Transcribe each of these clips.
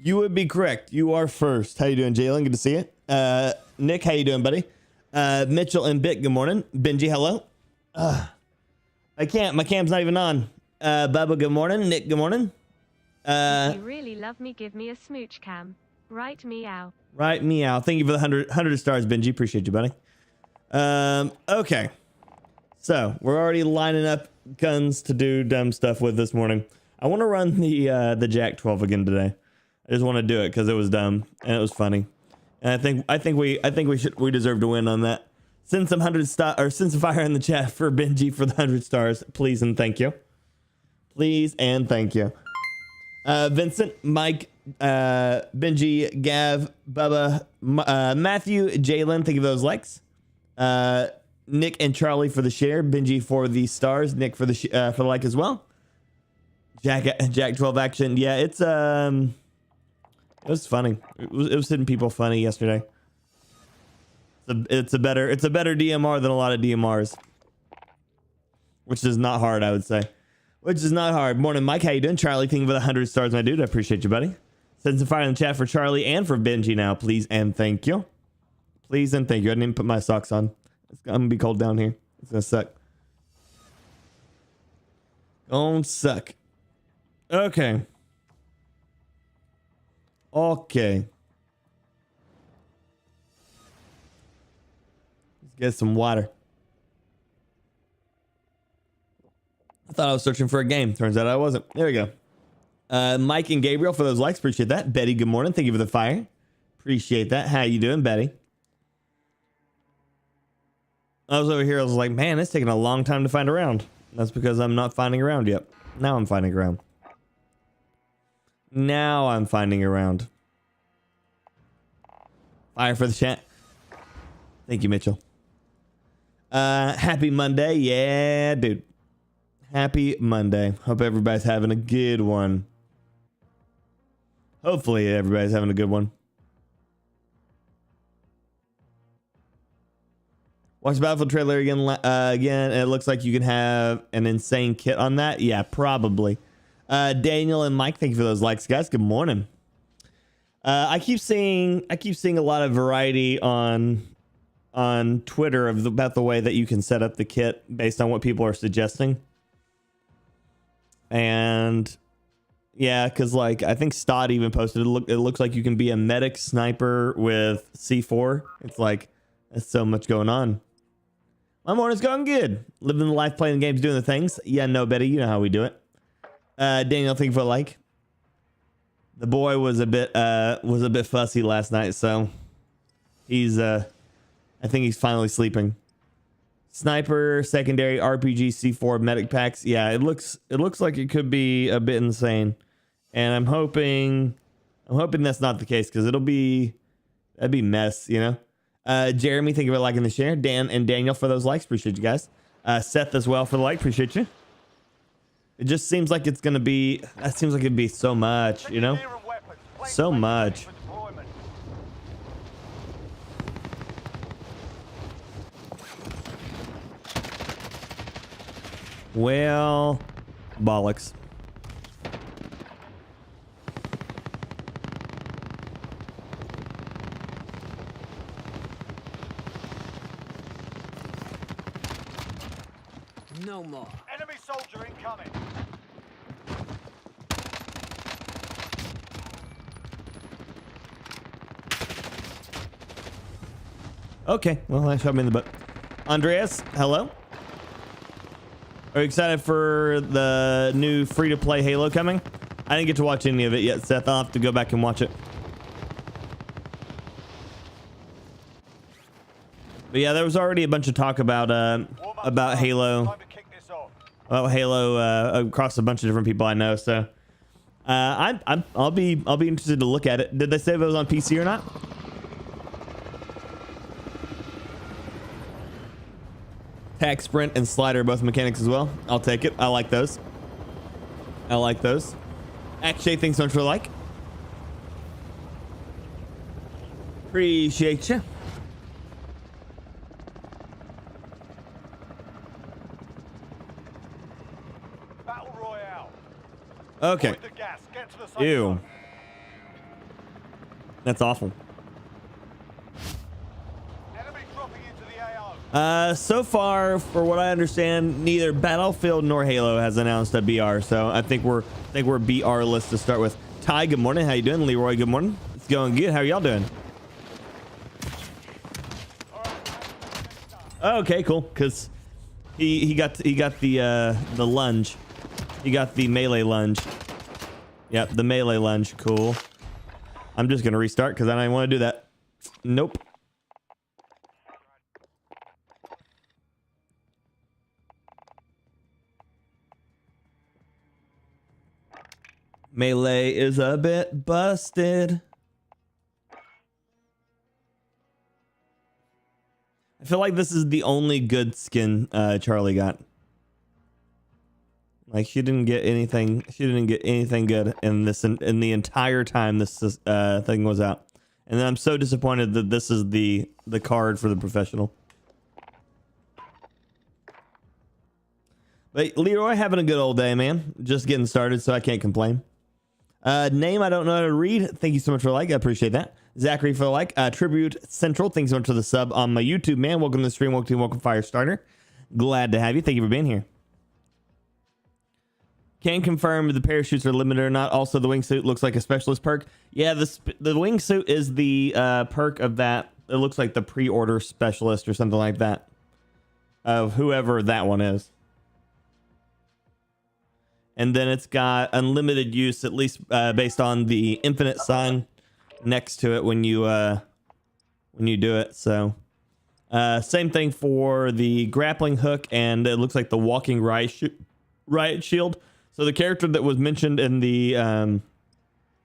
You would be correct. You are first. How you doing, Jalen? Good to see you. Nick, how you doing, buddy? Mitchell and Bit, good morning. Benji, hello. I can't. My cam's not even on. Bubba, good morning. Nick, good morning. If you really love me, give me a smooch cam. Right meow. Right meow. Thank you for the 100 stars, Benji. Appreciate you, buddy. Okay. So we're already lining up guns to do dumb stuff with this morning. I want to run the Jack 12 again today. I just want to do it because it was dumb and it was funny, and I think we deserve to win on that. Send some send some fire in the chat for Benji for the 100 stars, please and thank you. Please and thank you. Vincent, Mike, Benji, Gav, Bubba, Matthew, Jalen, thank you for those likes. Nick and Charlie for the share, Benji for the stars, Nick for the like as well. Jack 12 action, yeah, it's it was funny. It was hitting people funny yesterday. It's a better DMR than a lot of DMRs, which is not hard, I would say. Which is not hard. Morning, Mike. How you doing? Charlie, thank you for the 100 stars, my dude. I appreciate you, buddy. Send some fire in the chat for Charlie and for Benji now, please and thank you. Please and thank you. I didn't even put my socks on. It's gonna be cold down here. It's gonna suck. Gonna suck. Okay. Okay. Let's get some water. I thought I was searching for a game. Turns out I wasn't. There we go. Mike and Gabriel for those likes. Appreciate that. Betty, good morning. Thank you for the fire. Appreciate that. How you doing, Betty? I was over here. I was like, man, it's taking a long time to find a round. That's because I'm not finding a round yet. Now I'm finding a round. Now I'm finding a round. Fire for the chat. Thank you, Mitchell. Happy Monday. Yeah, dude. Happy Monday. Hope everybody's having a good one. Hopefully everybody's having a good one. Watch the Battlefield trailer again. And it looks like you can have an insane kit on that. Yeah, probably. Daniel and Mike, thank you for those likes, guys. Good morning. I keep seeing a lot of variety on Twitter about the way that you can set up the kit based on what people are suggesting. And yeah, because like I think Stott even posted it looks like you can be a medic sniper with C4. It's like there's so much going on. My morning's going good. Living the life, playing the games, doing the things. Yeah, no, Betty, you know how we do it. Daniel, thank you for a like. The boy was a bit fussy last night, so he's I think he's finally sleeping. Sniper, secondary, RPG, C4, medic packs. Yeah, it looks like it could be a bit insane, and I'm hoping that's not the case because that'd be mess, you know. Jeremy, thank you for liking the share. Dan and Daniel for those likes, appreciate you guys. Seth as well for the like, appreciate you. It just seems like it's gonna be. That seems like it'd be so much, you know, so much. Well, bollocks. No more. Enemy soldier incoming. Okay, well, that shot me in the butt. Andreas, hello. Are you excited for the new free-to-play Halo coming? I didn't get to watch any of it yet, Seth. I'll have to go back and watch it. But yeah, there was already a bunch of talk about Halo, across a bunch of different people I know. So I'll be interested to look at it. Did they say if it was on PC or not? Tag sprint and slider, both mechanics as well. I'll take it. I like those. I like those. Actually, thanks so much for the like. Appreciate you. Battle Royale. Okay. Avoid the gas. Get to the safe Ew. zone. That's awful. Enemy dropping into the AO. So far, for what I understand, neither Battlefield nor Halo has announced a BR. So I think we're BR list to start with. Ty, good morning. How you doing? Leroy, good morning. It's going good. How are y'all doing? Okay, cool. Cause he got the lunge. He got the melee lunge. Yep, the melee lunge. Cool. I'm just gonna restart because I don't even want to do that. Nope. Melee is a bit busted. I feel like this is the only good skin Charlie got. Like she didn't get anything. She didn't get anything good in this in the entire time this thing was out. And I'm so disappointed that this is the card for the professional. But Leroy having a good old day, man. Just getting started, so I can't complain. Name I don't know how to read. Thank you so much for the like. I appreciate that. Zachary for the like. Tribute Central. Thanks so much for the sub on my YouTube, man. Welcome to the stream. Welcome Firestarter. Glad to have you. Thank you for being here. Can confirm if the parachutes are limited or not. Also, the wingsuit looks like a specialist perk. Yeah, the wingsuit is the perk of that. It looks like the pre-order specialist or something like that. Of whoever that one is. And then it's got unlimited use, at least based on the infinite sign next to it when you do it. So same thing for the grappling hook, and it looks like the walking riot shield. So the character that was mentioned in the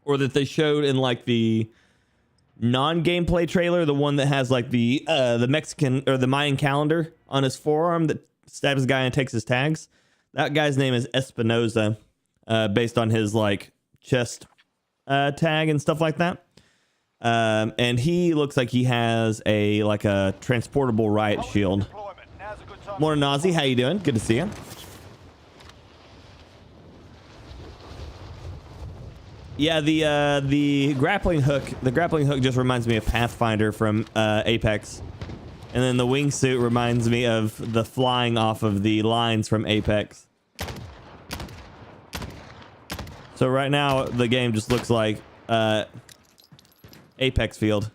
or that they showed in like the non-gameplay trailer, the one that has like the Mexican or the Mayan calendar on his forearm that stabs a guy and takes his tags. That guy's name is Espinoza, based on his like chest tag and stuff like that. And he looks like he has a transportable riot shield. Morning, Nazi. How you doing? Good to see you. Yeah, the grappling hook. The grappling hook just reminds me of Pathfinder from Apex. And then the wingsuit reminds me of the flying off of the lines from Apex. So right now, the game just looks like Apex Field.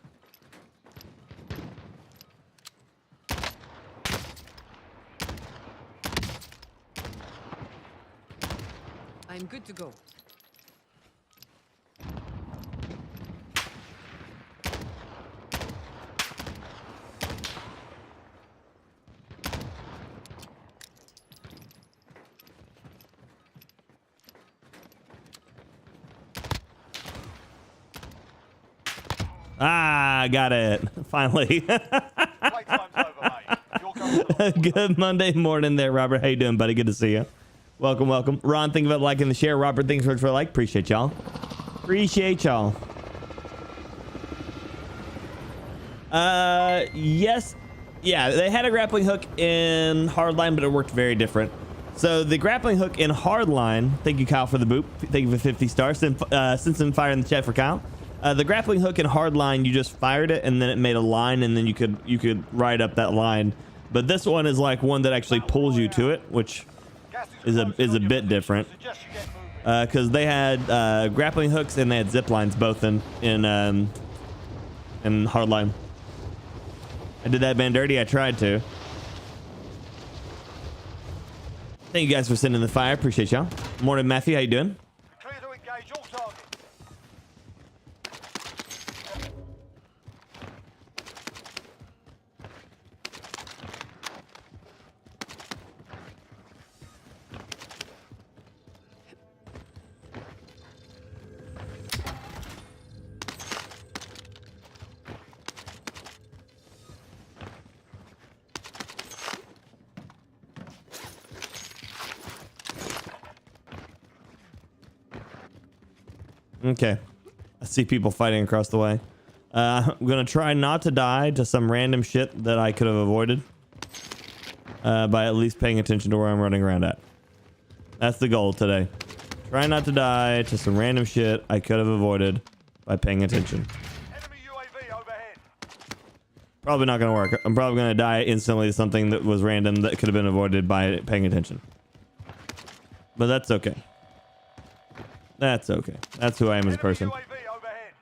I'm good to go. Ah, got it. Finally. Playtime's over, mate. You're going to the Good Monday morning there, Robert. How you doing, buddy? Good to see you. Welcome, welcome. Ron, think about liking the share. Robert, thanks for the like. Appreciate y'all. Appreciate y'all. Yes. Yeah, they had a grappling hook in Hardline, but it worked very different. So the grappling hook in Hardline, thank you, Kyle, for the boop. Thank you for 50 stars. Since in fire in the chat for Kyle. The grappling hook in Hardline, you just fired it and then it made a line, and then you could ride up that line. But this one is like one that actually pulls you to it, which is a bit different. Because they had grappling hooks and they had zip lines both in Hardline. I did that man dirty. I tried to. Thank you guys for sending the fire. Appreciate y'all. Morning, Matthew. How you doing? Clear to engage all targets. Okay. I see people fighting across the way. I'm going to try not to die to some random shit that I could have avoided. By at least paying attention to where I'm running around at. That's the goal today. Try not to die to some random shit I could have avoided by paying attention. Enemy UAV overhead. Probably not going to work. I'm probably going to die instantly to something that was random that could have been avoided by paying attention. But that's okay. That's okay. That's who I am as a person. UAV overhead.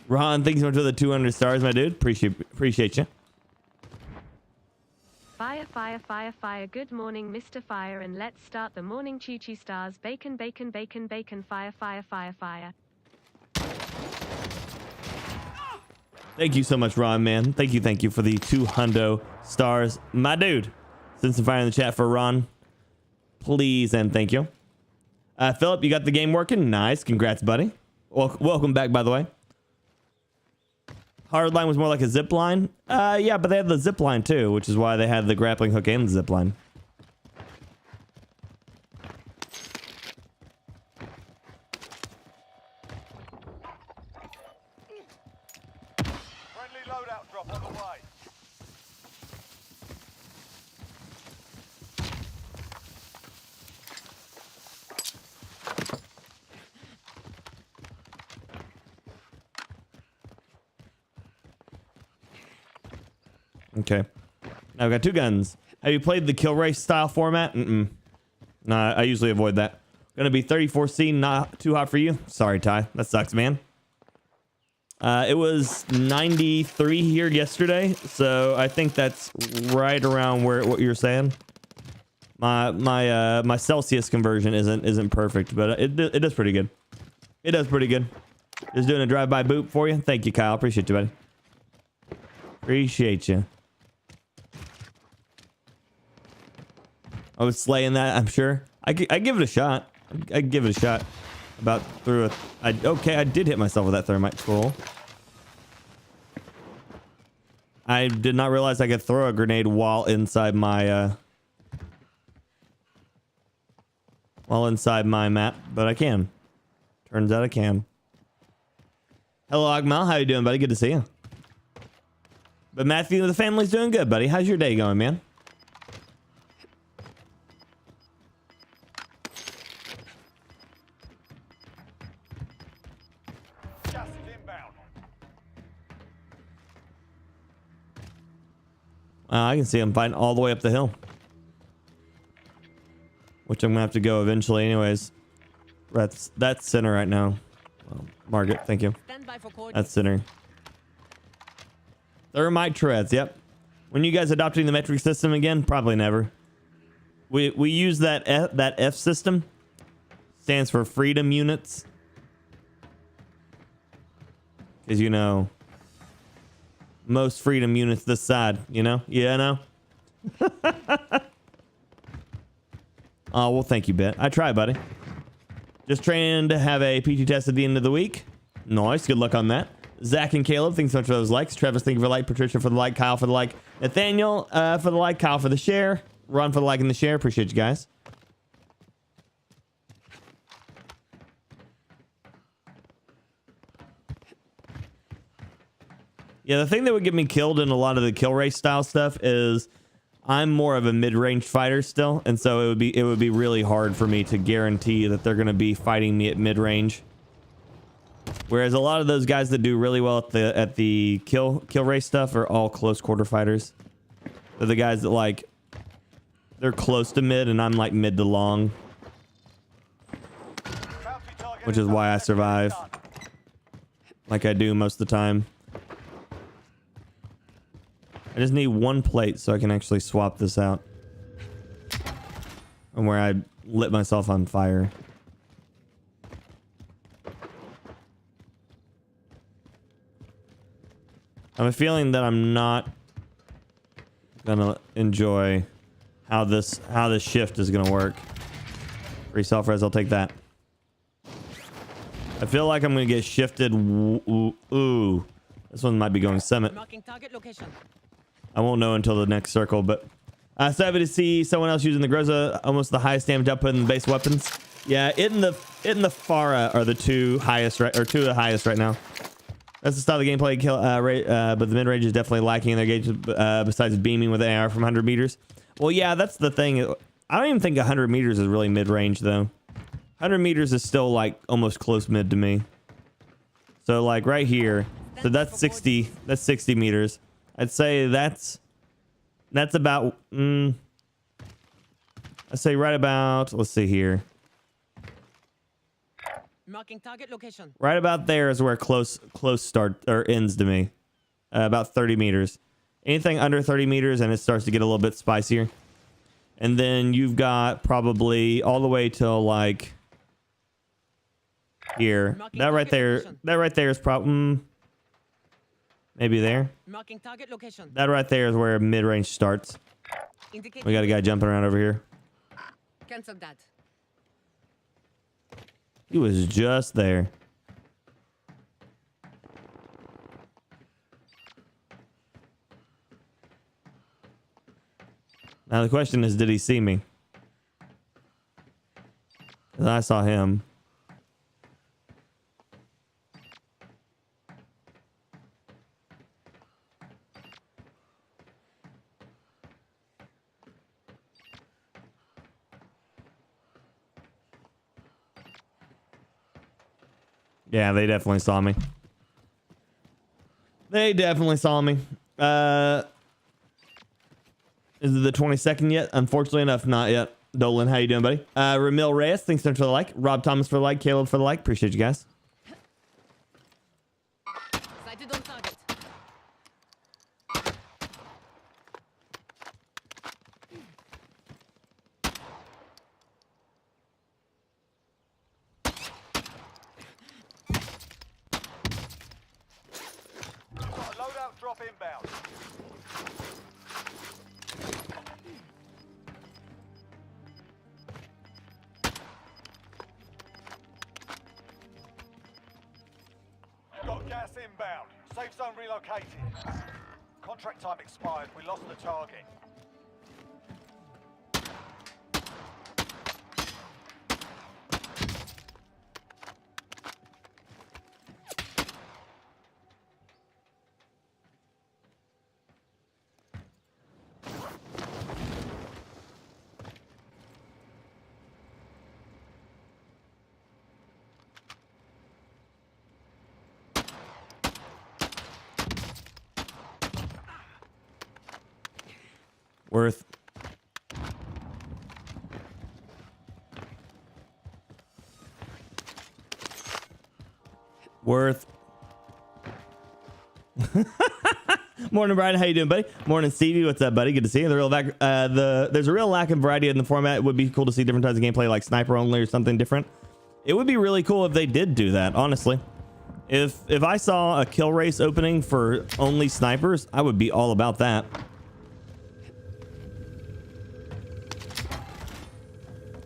Ron, thanks so much for the 200 stars, my dude. Appreciate you. Fire, fire, fire, fire. Good morning, Mr. Fire, and let's start the morning. Choo-choo stars. Bacon, bacon, bacon, bacon. Fire, fire, fire, fire. Thank you so much, Ron, man. Thank you for the 200 stars, my dude. Send some fire in the chat for Ron, please, and thank you. Philip, you got the game working? Nice. Congrats, buddy. Welcome back, by the way. Hardline was more like a zip line. Yeah, but they had the zip line too, which is why they had the grappling hook and the zip line. Friendly loadout drop on the way. Okay. Now I've got two guns. Have you played the kill race style format? Nah, I usually avoid that. Gonna be 34C, not too hot for you. Sorry, Ty. That sucks, man. It was 93 here yesterday, so I think that's right around where what you're saying. My Celsius conversion isn't perfect, but it does pretty good. It does pretty good. Just doing a drive-by boop for you. Thank you, Kyle. Appreciate you, buddy. Appreciate you. I was slaying that, I'm sure. I give it a shot. I give it a shot. About through a... okay, I did hit myself with that thermite. Cool. I did not realize I could throw a grenade while inside my... while inside my map, but I can. Turns out I can. Hello, Agmal. How you doing, buddy? Good to see you. But Matthew, the family's doing good, buddy. How's your day going, man? Gas is inbound. I can see him fighting all the way up the hill. Which I'm going to have to go eventually anyways. That's center right now. Well, Margaret, thank you. Stand by for coordinates. That's center. Thermite treads, yep. When you guys adopting the metric system again? Probably never. We use that F system. Stands for freedom units. Because, you know, most freedom units this side, you know? Yeah, I know. Oh, well, thank you, Bet. I try, buddy. Just training to have a PT test at the end of the week. Nice. Good luck on that. Zach and Caleb, thanks so much for those likes. Travis, thank you for the like. Patricia for the like. Kyle for the like. Nathaniel for the like. Kyle for the share. Ron for the like and the share. Appreciate you guys. Yeah, the thing that would get me killed in a lot of the kill race style stuff is I'm more of a mid-range fighter still, and so it would be really hard for me to guarantee that they're going to be fighting me at mid-range. Whereas a lot of those guys that do really well at the kill race stuff are all close quarter fighters. They're the guys that like they're close to mid, and I'm like mid to long, which is why I survive like I do most of the time. I just need one plate so I can actually swap this out. And where I lit myself on fire. I have a feeling that I'm not gonna enjoy how this shift is gonna work. Free self-res, I'll take that. I feel like I'm gonna get shifted. Ooh, this one might be going summit. Marking target location. I won't know until the next circle, but so happy to see someone else using the Groza, almost the highest damage output in the base weapons. Yeah, it and the Farah are the two highest, right, or two of the highest right now. That's the style of gameplay, but the mid-range is definitely lacking in their gauge, besides beaming with AR from 100 meters. Well, yeah, that's the thing. I don't even think 100 meters is really mid-range, though. 100 meters is still, like, almost close mid to me. So, like, right here. So that's 60 meters. I'd say that's about, I'd say right about, let's see here. Marking target location. Right about there is where close start or ends to me. About 30 meters. Anything under 30 meters and it starts to get a little bit spicier. And then you've got probably all the way till like here. That right there is probably maybe there. Marking target location. That right there is where mid-range starts. We got a guy jumping around over here. Cancel that. He was just there. Now the question is, did he see me? 'Cause I saw him. Yeah, they definitely saw me. They definitely saw me. Is it the 22nd yet? Unfortunately enough, not yet. Dolan, how you doing, buddy? Ramil Reyes, thanks so much for the like. Rob Thomas for the like. Caleb for the like. Appreciate you guys. Sighted on target. Got a loadout drop inbound. Got gas inbound. Safe zone relocated. Contract time expired. We lost the target. Worth. Morning, Brian. How you doing, buddy? Morning, Stevie. What's up, buddy? Good to see you. There's a real lack of variety in the format. It would be cool to see different types of gameplay, like sniper only or something different. It would be really cool if they did do that, honestly. If I saw a kill race opening for only snipers, I would be all about that.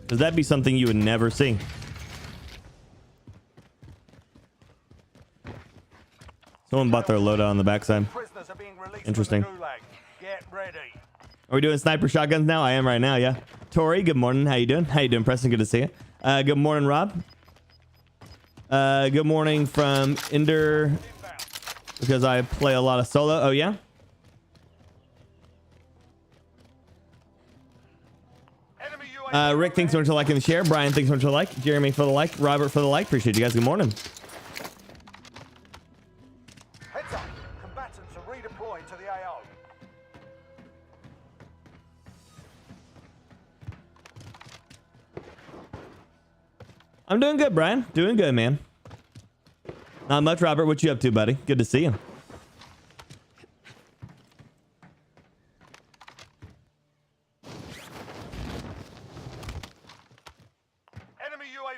Because that'd be something you would never see. Someone bought their loadout on the backside. Prisoners are being released Interesting. from the gulag. Get ready. Are we doing sniper shotguns now? I am right now, yeah. Tori, good morning. How you doing? How you doing, Preston? Good to see you. Good morning, Rob. Good morning from Ender, because I play a lot of solo. Oh, yeah? Rick, thanks so much for liking the share. Brian, thanks so much for the like. Jeremy for the like. Robert for the like. Appreciate you guys. Good morning. Heads up. Combatants are redeploying to the AO. I'm doing good, Brian. Doing good, man. Not much, Robert. What you up to, buddy? Good to see you.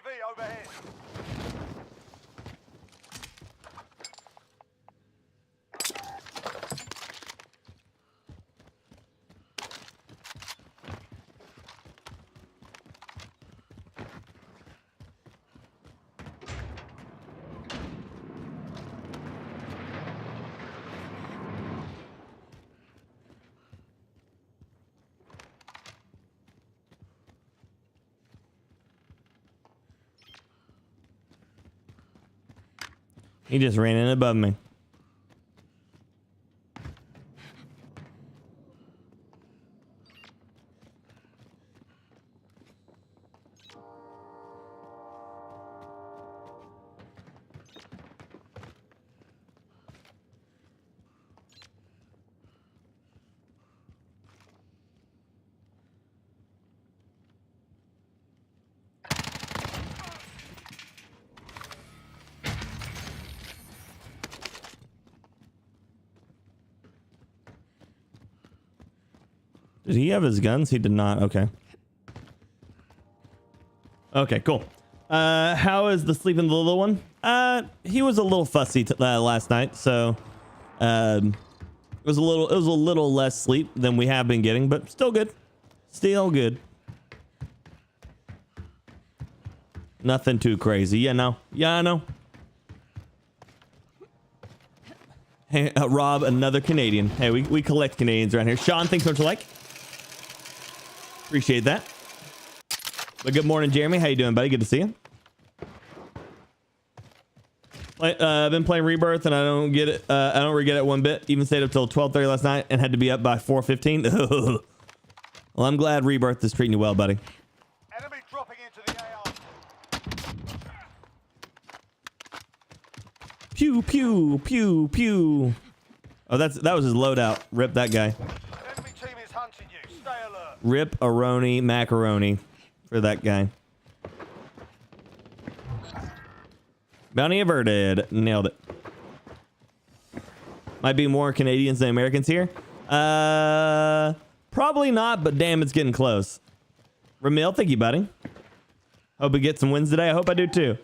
UAV overhead. He just ran in above me. Did he have his guns? He did not. Okay. Okay, cool. How is the sleeping the little one? He was a little fussy last night, so it was a little less sleep than we have been getting, but still good. Still good. Nothing too crazy. Yeah, no. Yeah, I know. Hey, Rob, another Canadian. Hey, we collect Canadians around here. Sean, thanks so much for like. Appreciate that. But good morning, Jeremy. How you doing, buddy? Good to see you. I've been playing Rebirth, and I don't get it. I don't regret it one bit. Even stayed up till 12:30 last night and had to be up by 4:15. Well, I'm glad Rebirth is treating you well, buddy. Enemy dropping into the AR. Pew pew pew pew. Oh, that was his loadout. Rip that guy. Enemy team is hunting you. Stay alert. Rip-a-roni macaroni for that guy. Bounty averted. Nailed it. Might be more Canadians than Americans here. Probably not, but damn, it's getting close. Ramil, thank you, buddy. Hope we get some wins today. I hope I do too.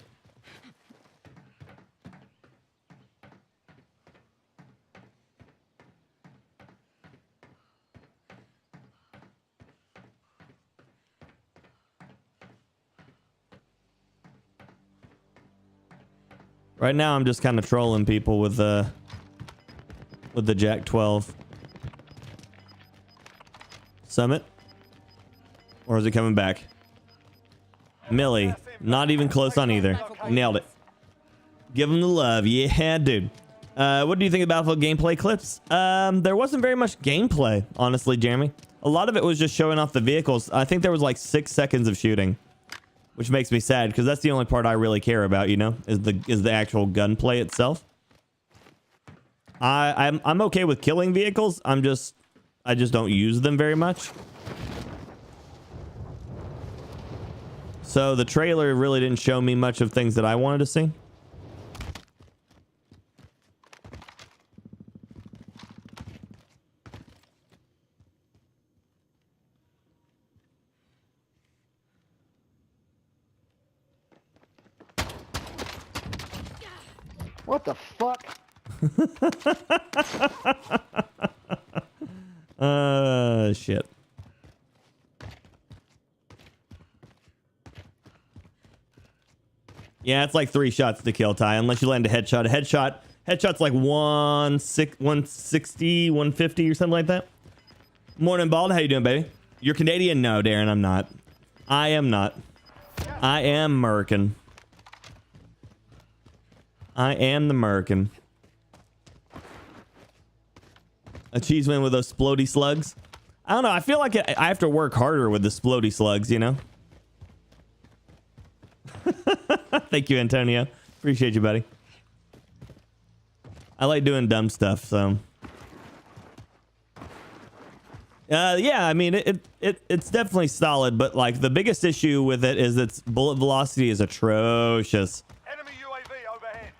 Right now, I'm just kind of trolling people with the Jack 12. Summit? Or is it coming back? Millie, not even close on either. Nailed it. Give him the love. Yeah, dude. What do you think about Battlefield gameplay clips? There wasn't very much gameplay, honestly, Jeremy. A lot of it was just showing off the vehicles. I think there was like 6 seconds of shooting. Which makes me sad because that's the only part I really care about, you know, is the actual gunplay itself. I'm okay with killing vehicles. I just don't use them very much. So the trailer really didn't show me much of things that I wanted to see. What the fuck? Shit. Yeah, it's like 3 shots to kill, Ty, unless you land a headshot. Headshot's like 160, 150 or something like that. Morning, Bald. How you doing, baby? You're Canadian? No, Darren, I'm not. I am not. I am American. I am the American. A cheese win with those splody slugs. I don't know. I feel like I have to work harder with the splody slugs, you know? Thank you, Antonio. Appreciate you, buddy. I like doing dumb stuff, so. Yeah, I mean, it's definitely solid, but like the biggest issue with it is its bullet velocity is atrocious. Enemy UAV overhead.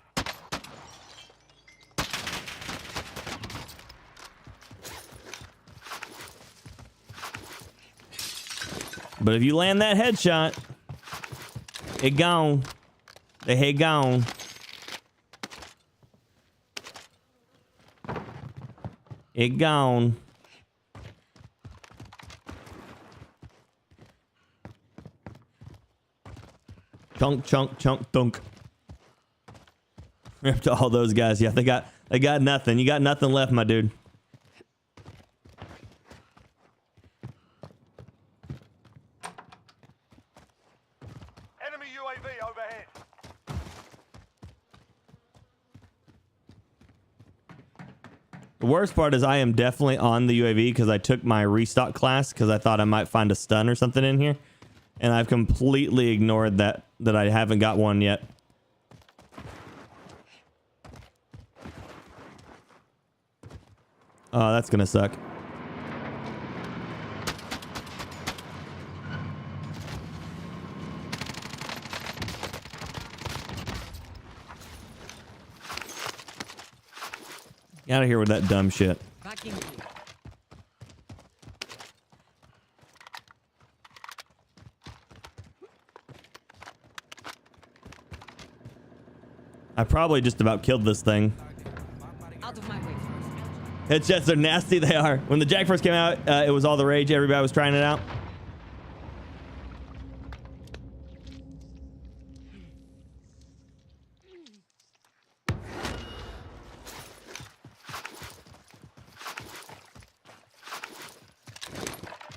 But if you land that headshot, It gone. The head gone. It gone. Chunk, chunk, chunk, dunk. Rip to all those guys. Yeah, they got nothing. You got nothing left, my dude. Enemy UAV overhead. The worst part is I am definitely on the UAV because I took my restock class because I thought I might find a stun or something in here. And I've completely ignored that I haven't got one yet. Oh, that's gonna suck. Get out of here with that dumb shit. Back in here. I probably just about killed this thing. Out of my way first. Headshots are nasty, they are. When the Jack first came out, it was all the rage. Everybody was trying it out.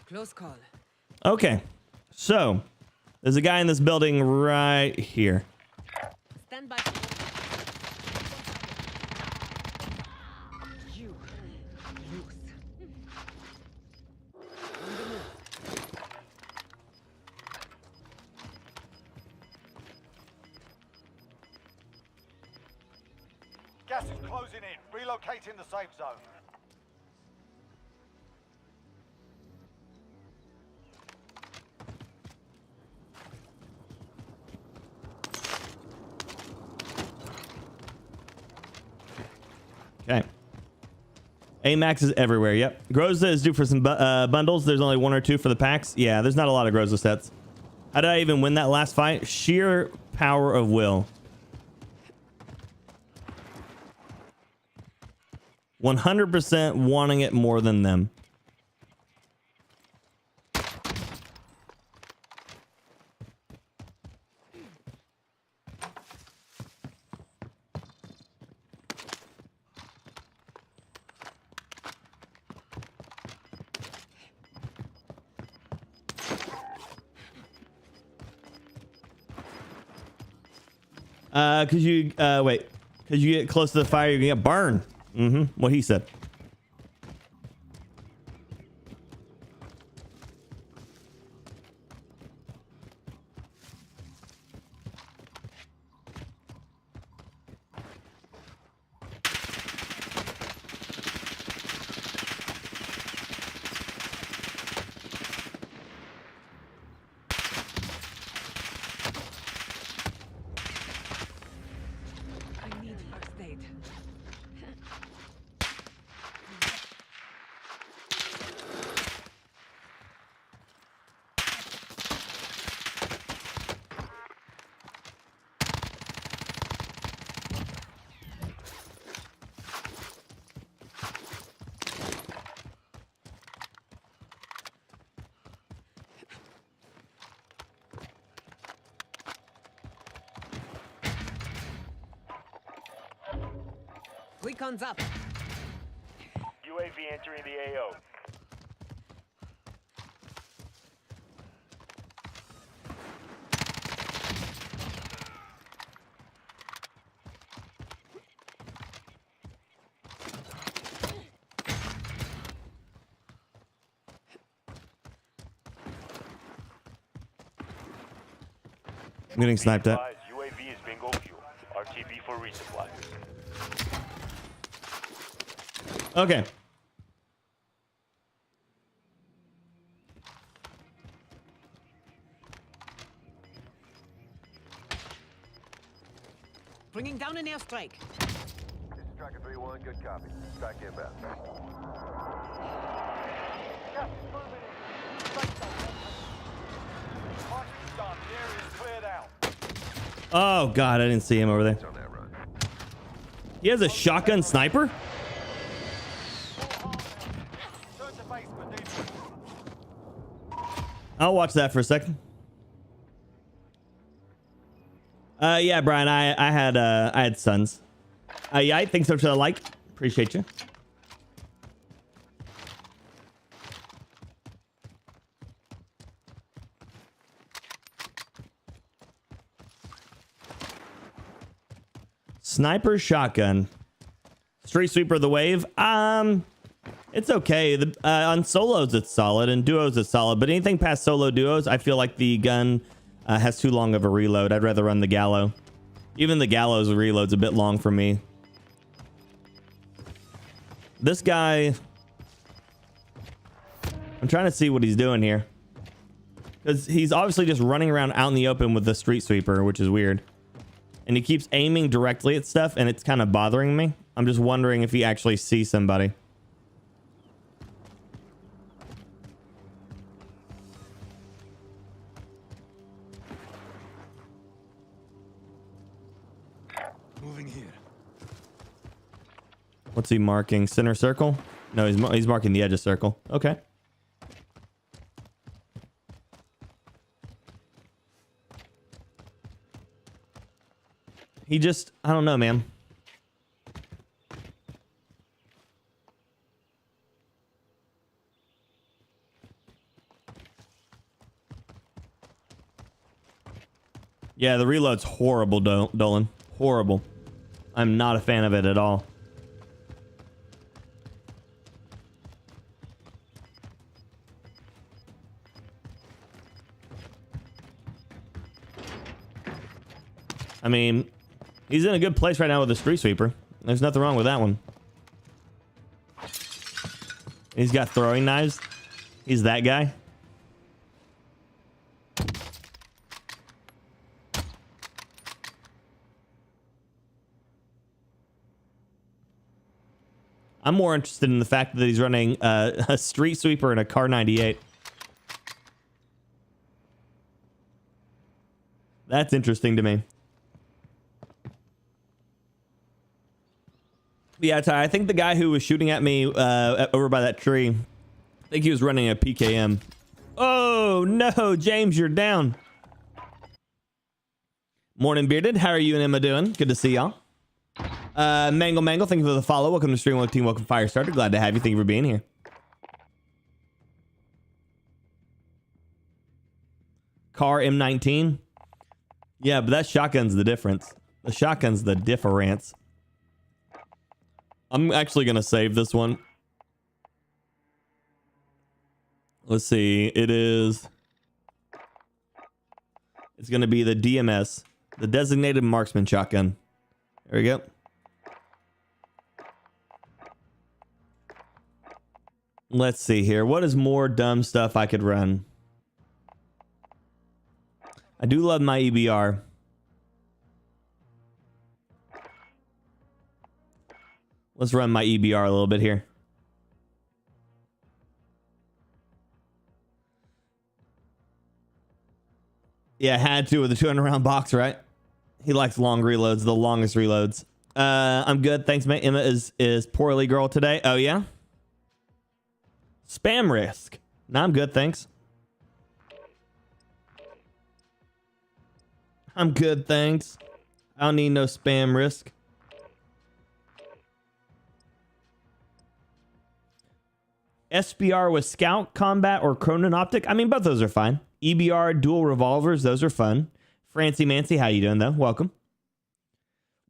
Close call. Okay, so there's a guy in this building right here. Stand by. You lose. On the move. Gas is closing in. Relocating the safe zone. Okay. AMAX is everywhere. Yep. Groza is due for some bundles. There's only one or two for the packs. Yeah, there's not a lot of Groza sets. How did I even win that last fight? Sheer power of will. 100% wanting it more than them. Cause you wait, cause you get close to the fire, you can get burned. What he said. I need first aid. Recon's up. UAV entering the AO. I'm getting sniped at. UAV is bingo fuel. RTB for resupply. Okay. Bringing down an airstrike. This is Tracker 3-1, good copy. Strike inbound. Gas is moving in. Safe zone. Marching done. The area is cleared out. Oh God, I didn't see him over there. He has a shotgun sniper? Turn to base for defense. I'll watch that for a second. Yeah, Brian, I had sons. Yeah, I think so to the like. Appreciate you. Sniper shotgun. Street sweeper of the wave. It's okay. On solos it's solid, and duos it's solid, but anything past solo duos, I feel like the gun has too long of a reload. I'd rather run the gallo. Even the gallows reload's a bit long for me. This guy, I'm trying to see what he's doing here, because he's obviously just running around out in the open with the street sweeper, which is weird. And he keeps aiming directly at stuff, and it's kind of bothering me. I'm just wondering if he actually sees somebody. Moving here. What's he marking? Center circle? No, he's marking the edge of circle. Okay. He just, I don't know, man. Yeah, the reload's horrible, Dolan. Horrible. I'm not a fan of it at all. I mean, he's in a good place right now with the street sweeper. There's nothing wrong with that one. He's got throwing knives. He's that guy. I'm more interested in the fact that he's running a street sweeper and a Car 98. That's interesting to me. Yeah, Ty, I think the guy who was shooting at me over by that tree, I think he was running a PKM. Oh, no, James, you're down. Morning, Bearded. How are you and Emma doing? Good to see y'all. Mangle, thank you for the follow. Welcome to Stream, welcome team, welcome Firestarter. Glad to have you. Thank you for being here. Car M19. Yeah, but that shotgun's the difference. The shotgun's the difference. I'm actually going to save this one. Let's see. It's going to be the DMS, the designated marksman shotgun. There we go. Let's see here. What is more dumb stuff I could run? I do love my EBR. Let's run my EBR a little bit here. Yeah, had to with the 200 round box, right? He likes long reloads, the longest reloads. I'm good. Thanks, mate. Emma is poorly girl today. Oh, yeah? Spam risk. No, I'm good. Thanks. I'm good. Thanks. I don't need no spam risk. SBR with Scout, Combat, or Cronin Optic. I mean, both those are fine. EBR, dual revolvers. Those are fun. Francie Mancy, how you doing, though? Welcome.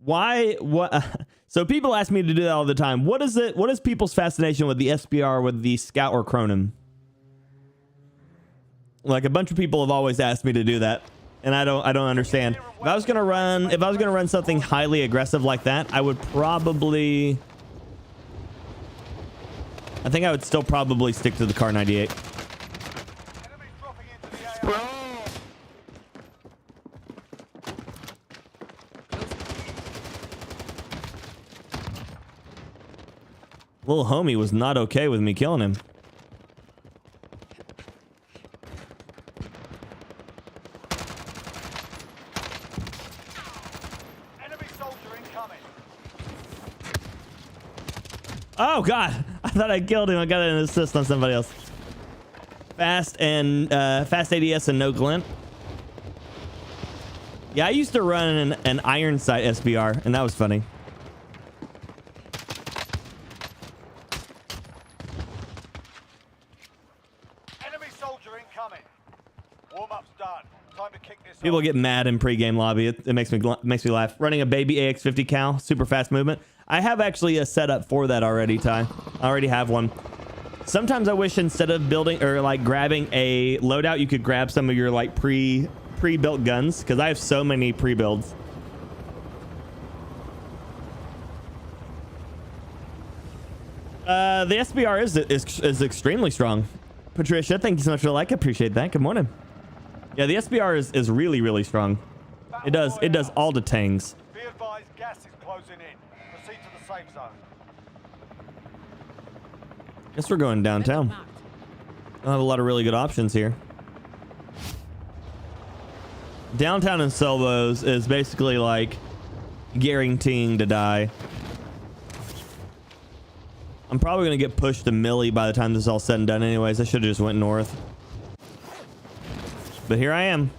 Why? What? So people ask me to do that all the time. What is it? What is people's fascination with the SBR, with the Scout or Cronin? Like, a bunch of people have always asked me to do that, and I don't understand. If I was gonna run something highly aggressive like that, I would probably. I think I would still probably stick to the Car 98. Enemies dropping into the AR. Little homie was not okay with me killing him. incoming. Oh God, I thought I killed him. I got an assist on somebody else. Fast ADS and no glint. Yeah, I used to run an iron sight SBR, and that was funny. Enemy soldier incoming. Warm-up's done. Time to kick this People off. get mad in pre-game lobby. It makes me laugh. Running a baby AX50 cal, super fast movement. I have actually a setup for that already, Ty. I already have one. Sometimes I wish instead of building or like grabbing a loadout, you could grab some of your like pre-built guns, because I have so many pre-builds. The SBR is extremely strong. Patricia, thank you so much for the like. I appreciate that. Good morning. Yeah, the SBR is really, really strong. It does all the tangs. Be advised, gas is closing in. Proceed to the safe zone. Guess we're going downtown. Marked. I have a lot of really good options here. Downtown in Selvos is basically like guaranteeing to die. I'm probably gonna get pushed to Millie by the time this is all said and done anyways. I should have just went north. But here I am.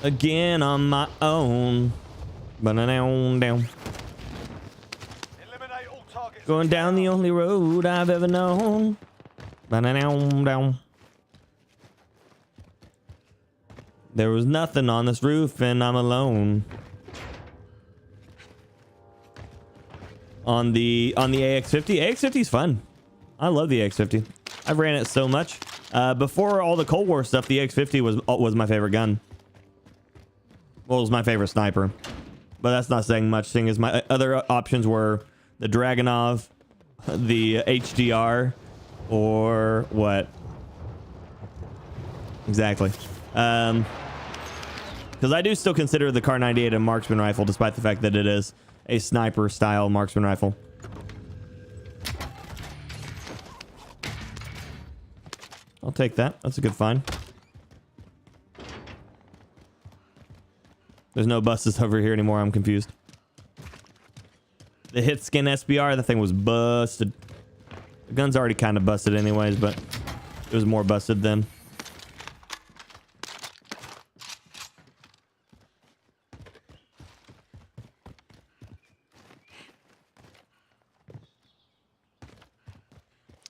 Again on my own. Ba-na-down, down. Eliminate all targets. Going down the only road I've ever known. Ba-na-down, down. There was nothing on this roof and I'm alone. On the AX50. AX50 is fun. I love the AX50. I've ran it so much. Before all the Cold War stuff, the AX50 was my favorite gun. Well, it was my favorite sniper. But that's not saying much, seeing as my other options were the Dragunov, the HDR, or what? Exactly. Because I do still consider the Kar 98 a marksman rifle, despite the fact that it is a sniper style marksman rifle. I'll take that. That's a good find. There's no buses over here anymore. I'm confused. The hit skin SBR, the thing was busted. The gun's already kind of busted anyways, but it was more busted then.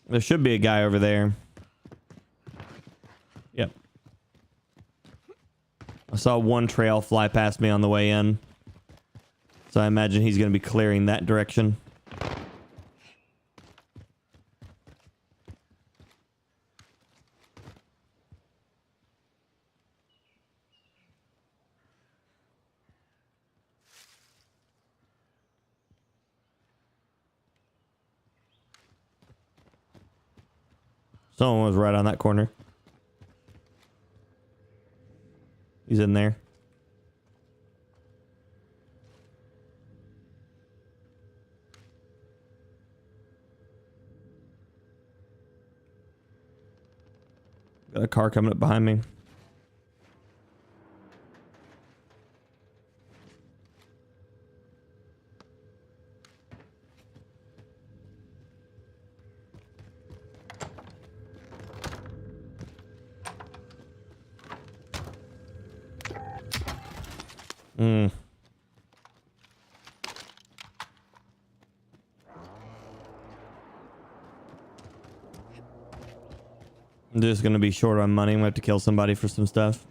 There should be a guy over there. Yep. I saw one trail fly past me on the way in. So I imagine he's going to be clearing that direction. Someone was right on that corner. He's in there. Got a car coming up behind me. I'm just gonna be short on money. I'm gonna have to kill somebody for some stuff.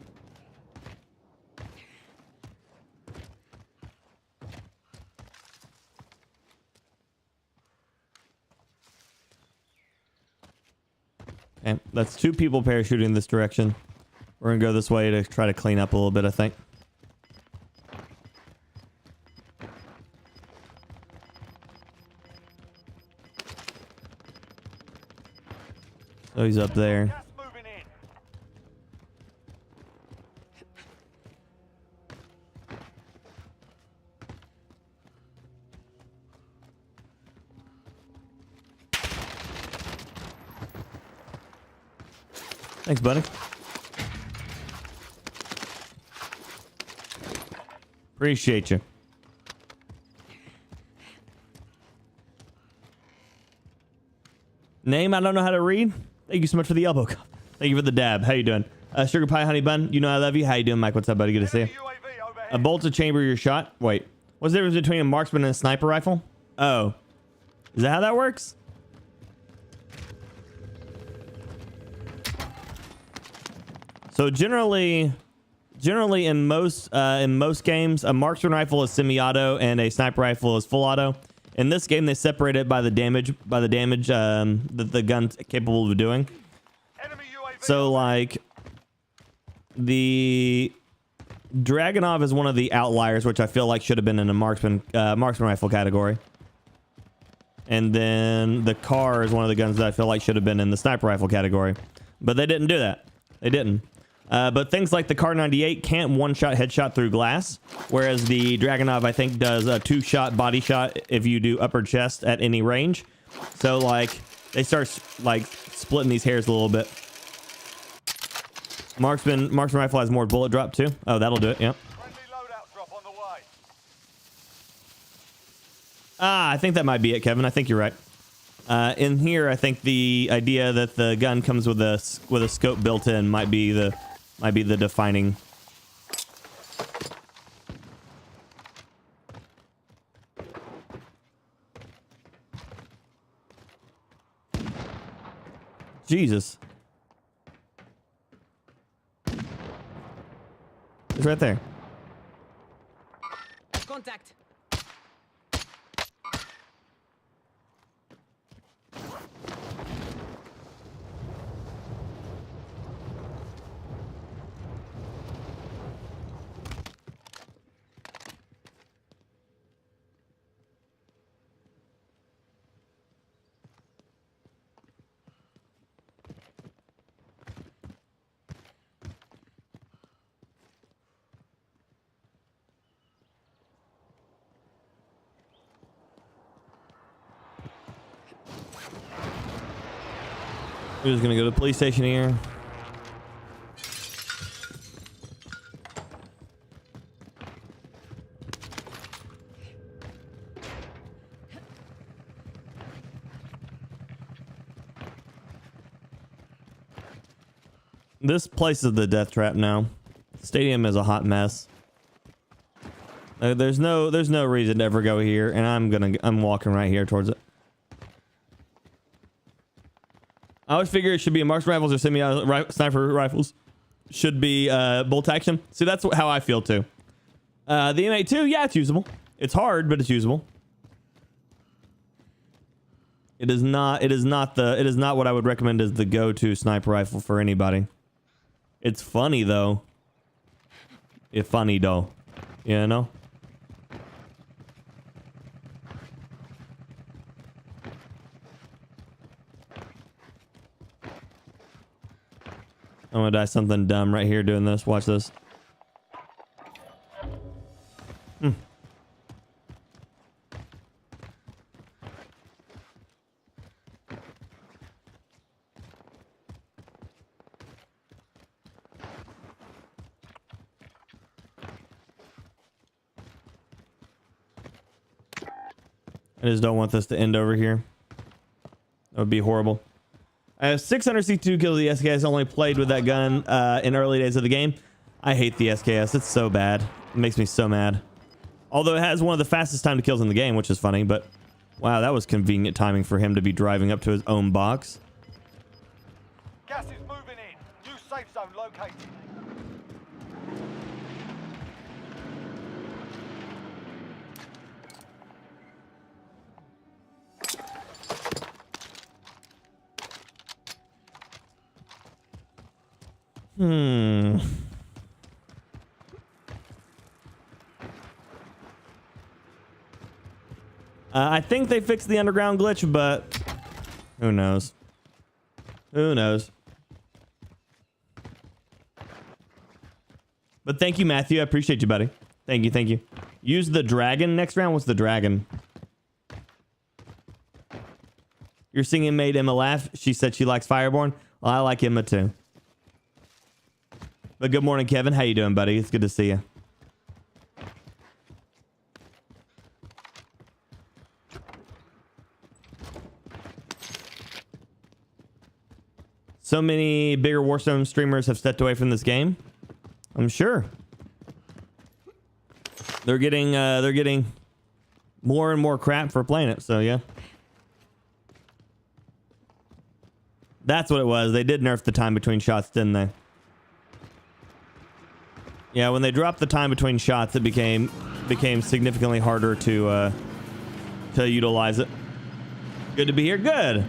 Okay, that's 2 people parachuting this direction. We're gonna go this way to try to clean up a little bit, I think. Oh, he's up there. Gas moving in. Thanks, buddy. Appreciate you. Name I don't know how to read. Thank you so much for the elbow cup. Thank you for the dab. How you doing? Sugar pie honey bun. You know I love you. How you doing, Mike? What's up, buddy? Good to see you. UAV overhead. A bolt to chamber your shot. Wait, what's the difference between a marksman and a sniper rifle? Oh, is that how that works? So generally in most games, a marksman rifle is semi-auto and a sniper rifle is full auto. In this game, they separate it by the damage that the gun's capable of doing. Enemy UAV. So like the Dragunov is one of the outliers, which I feel like should have been in a marksman rifle category. And then the Car is one of the guns that I feel like should have been in the sniper rifle category, but they didn't do that. They didn't. But things like the Car 98 can't one-shot headshot through glass, whereas the Dragunov, I think, does a two-shot body shot if you do upper chest at any range. So, like, they start, like, splitting these hairs a little bit. Marksman rifle has more bullet drop, too. Oh, that'll do it, yep. Friendly loadout drop on the way. Ah, I think that might be it, Kevin. I think you're right. In here, I think the idea that the gun comes with a scope built in might be the defining. Jesus. It's right there. Contact. We're just gonna go to the police station here. This place is the death trap now. Stadium is a hot mess. There's no reason to ever go here, and I'm walking right here towards it. I always figure it should be marksman rifles or sniper rifles. Should be bolt action. See, that's how I feel too. The M82, yeah, it's usable. It's hard, but it's usable. It is not what I would recommend as the go-to sniper rifle for anybody. It's funny though. It's funny though. You know? I'm gonna die something dumb right here doing this. Watch this. I just don't want this to end over here. That would be horrible. I have 600 C2 kills. The SKS. Only played with that gun in early days of the game. I hate the SKS. It's so bad. It makes me so mad. Although it has one of the fastest time to kills in the game, which is funny. But wow, that was convenient timing for him to be driving up to his own box. Gas is moving in. New safe zone located. I think they fixed the underground glitch, but who knows? Who knows? But thank you, Matthew. I appreciate you, buddy. Thank you, thank you. Use the dragon next round. What's the dragon? Your singing made Emma laugh. She said she likes FyrBorne. Well, I like Emma too. But good morning, Kevin. How you doing, buddy? It's good to see you. So many bigger Warzone streamers have stepped away from this game. I'm sure they're getting more and more crap for playing it. So yeah, that's what it was. They did nerf the time between shots, didn't they? Yeah, when they dropped the time between shots, it became significantly harder to utilize it. Good to be here. Good.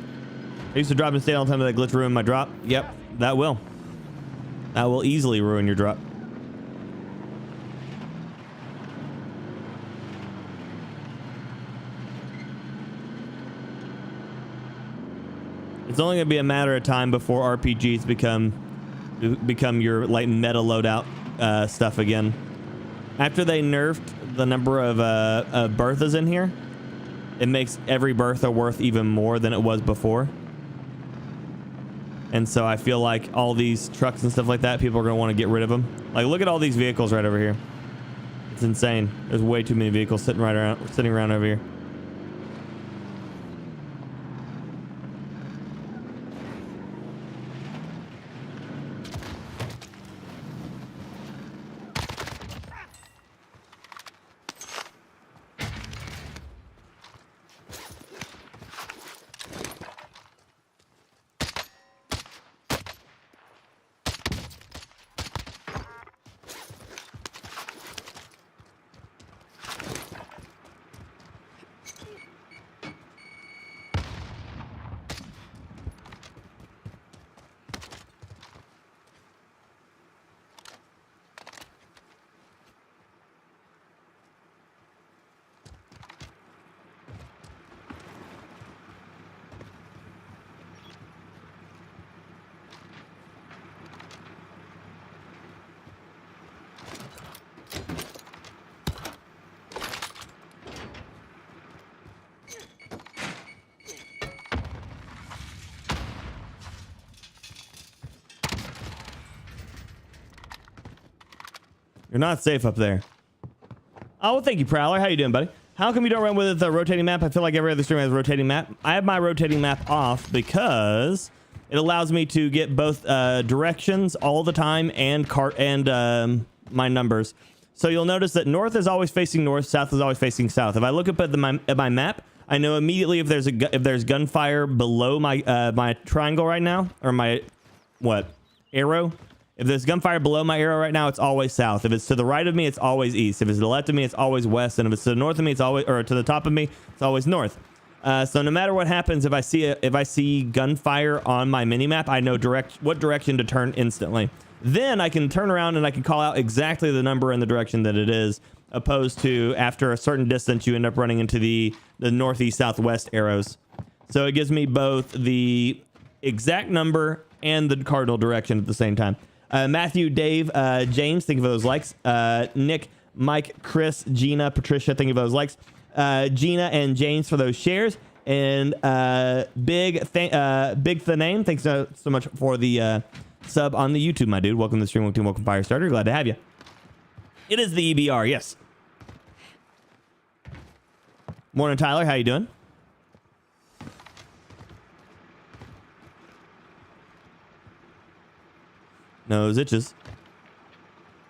I used to drop and stay all the time, but that glitch ruined my drop. Yep, that will. That will easily ruin your drop. It's only gonna be a matter of time before RPGs become your like meta loadout stuff again. After they nerfed the number of Berthas in here, it makes every Bertha worth even more than it was before. And so I feel like all these trucks and stuff like that, people are going to want to get rid of them. Like, look at all these vehicles right over here. It's insane. There's way too many vehicles sitting around over here. You're not safe up there. Oh, well, thank you, Prowler. How you doing, buddy? How come you don't run with the rotating map? I feel like every other streamer has a rotating map. I have my rotating map off because it allows me to get both directions all the time and my numbers. So you'll notice that north is always facing north, south is always facing south. If I look up at my map, I know immediately if there's gunfire below my my triangle right now, or my arrow. If there's gunfire below my arrow right now, it's always south. If it's to the right of me, it's always east. If it's to the left of me, it's always west. And if it's to the north of me, it's always, or to the top of me, it's always north. So no matter what happens, if I see gunfire on my mini map, I know what direction to turn instantly. Then I can turn around and I can call out exactly the number and the direction that it is, opposed to after a certain distance, you end up running into the northeast southwest arrows. So it gives me both the exact number and the cardinal direction at the same time. Matthew, Dave, James, thank you for those likes. Nick, Mike, Chris, Gina, Patricia, thank you for those likes. Gina and James for those shares. And Big the name, thanks so much for the sub on the YouTube, my dude. Welcome to the stream, welcome Firestarter. Glad to have you. It is the EBR, yes. Morning, Tyler. How you doing? Nose itches.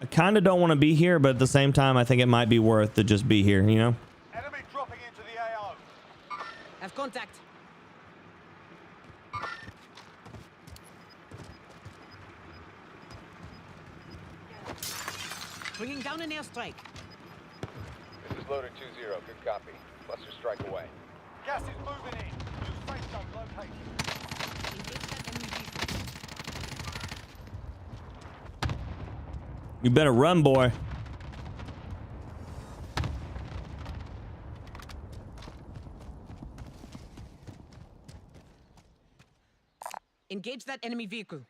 I kind of don't want to be here, but at the same time, I think it might be worth to just be here, you know? Enemy dropping into the AO. Have contact. Bringing down an airstrike. This is loader 2-0. Good copy. Cluster strike away. Gas is moving in. New safe zone located. Engage that enemy vehicle. You better run, boy. Engage that enemy vehicle.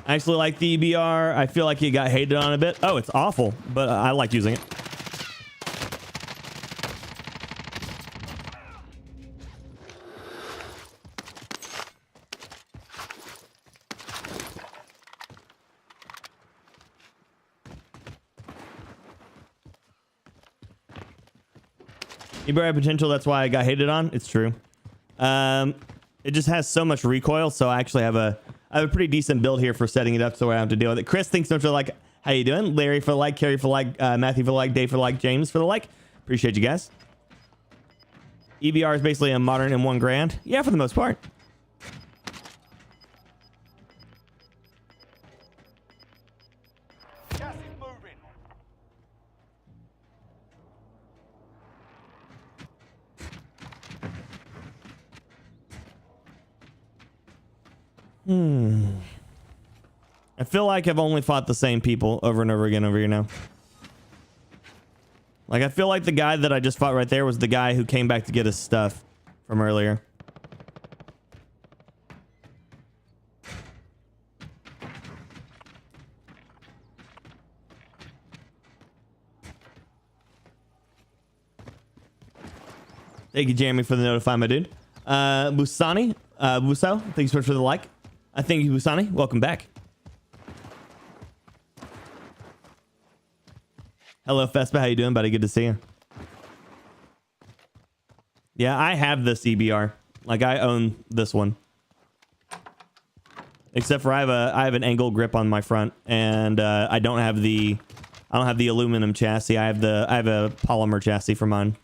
I actually like the EBR. I feel like it got hated on a bit. Oh, it's awful, but I like using it. EBR had potential. That's why I got hated on. It's true. It just has so much recoil. So I actually have a pretty decent build here for setting it up so I don't have to deal with it. Chris thinks don't you like, how you doing? Larry for the like, Carrie for the like, Matthew for the like, Dave for the like, James for the like. Appreciate you guys. EBR is basically a modern M1 Grand. Yeah, for the most part. Gas is moving. I feel like I've only fought the same people over and over again over here now. Like, I feel like the guy that I just fought right there was the guy who came back to get his stuff from earlier. Thank you, Jeremy, for the notify, my dude. Busani, Buso, thanks so much for the like. Thank you, Busani. Welcome back. Hello, Fespa. How you doing, buddy? Good to see you. Yeah, I have this EBR. Like, I own this one. Except for I have an angle grip on my front, and I don't have the aluminum chassis. I have a polymer chassis for mine.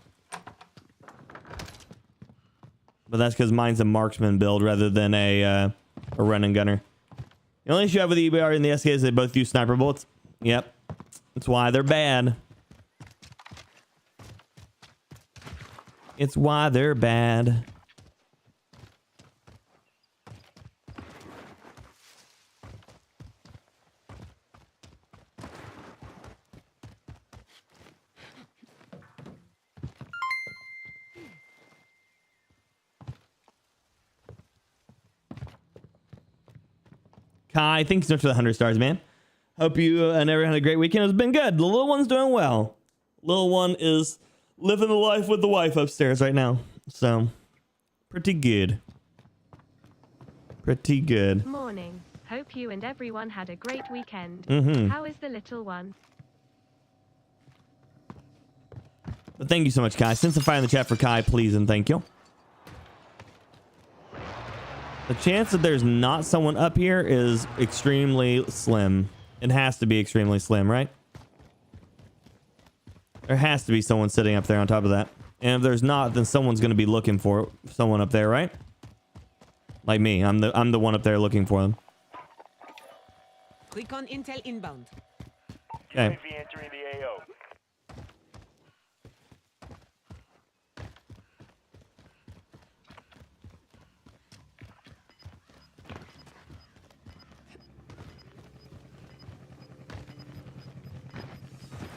But that's because mine's a marksman build rather than a run and gunner. The only issue I have with the EBR and the SK is they both use sniper bullets. Yep. That's why they're bad. It's why they're bad. Kai, thanks so much for the 100 stars, man. Hope you and everyone had a great weekend. It's been good. The little one's doing well. Little one is living the life with the wife upstairs right now. So, pretty good. Pretty good. Morning. Hope you and everyone had a great weekend. How is the little one? But thank you so much, Kai. Send some fire in the chat for Kai, please, and thank you. The chance that there's not someone up here is extremely slim. It has to be extremely slim, right? There has to be someone sitting up there on top of that. And if there's not, then someone's going to be looking for someone up there, right? Like me. I'm the one up there looking for them. Recon intel inbound. Okay. UAV entering the AO.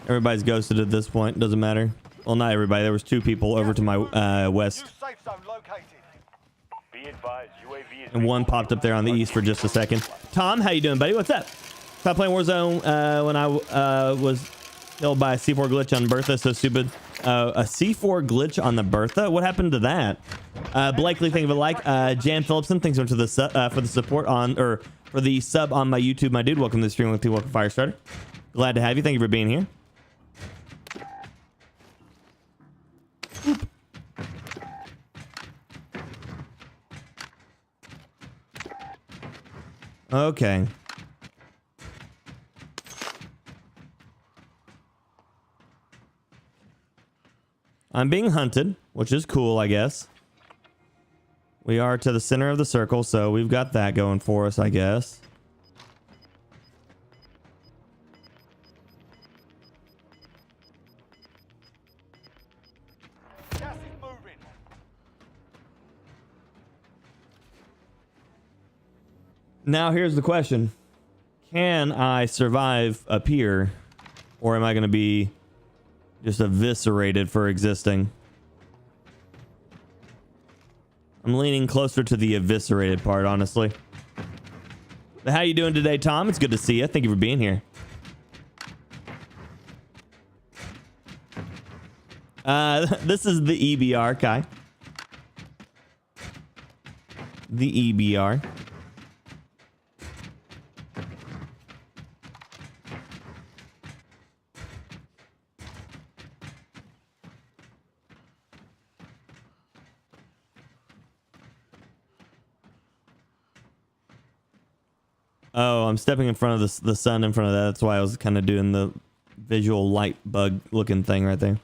Everybody's ghosted at this point. Doesn't matter. Well, not everybody. There was two people over to my west. New safe zone located. Be advised, UAV is And one popped up there on the east for just a second. Tom, how you doing, buddy? What's up? Stopped playing Warzone when I was killed by a C4 glitch on Bertha. So stupid. A C4 glitch on the Bertha? What happened to that? Blakely, thank you for the like. Jan Phillipson, thanks so much for the support on, or for the sub on my YouTube, my dude. Welcome to the stream with you. Welcome, Firestarter. Glad to have you. Thank you for being here. Okay. I'm being hunted, which is cool, I guess. We are to the center of the circle, so we've got that going for us, I guess. gas is moving. Now, here's the question. Can I survive up here, or am I going to be just eviscerated for existing? I'm leaning closer to the eviscerated part, honestly. But how you doing today, Tom? It's good to see you. Thank you for being here. This is the EBR, Kai. The EBR. Oh, I'm stepping in front of the sun in front of that. That's why I was kind of doing the visual light bug looking thing right there.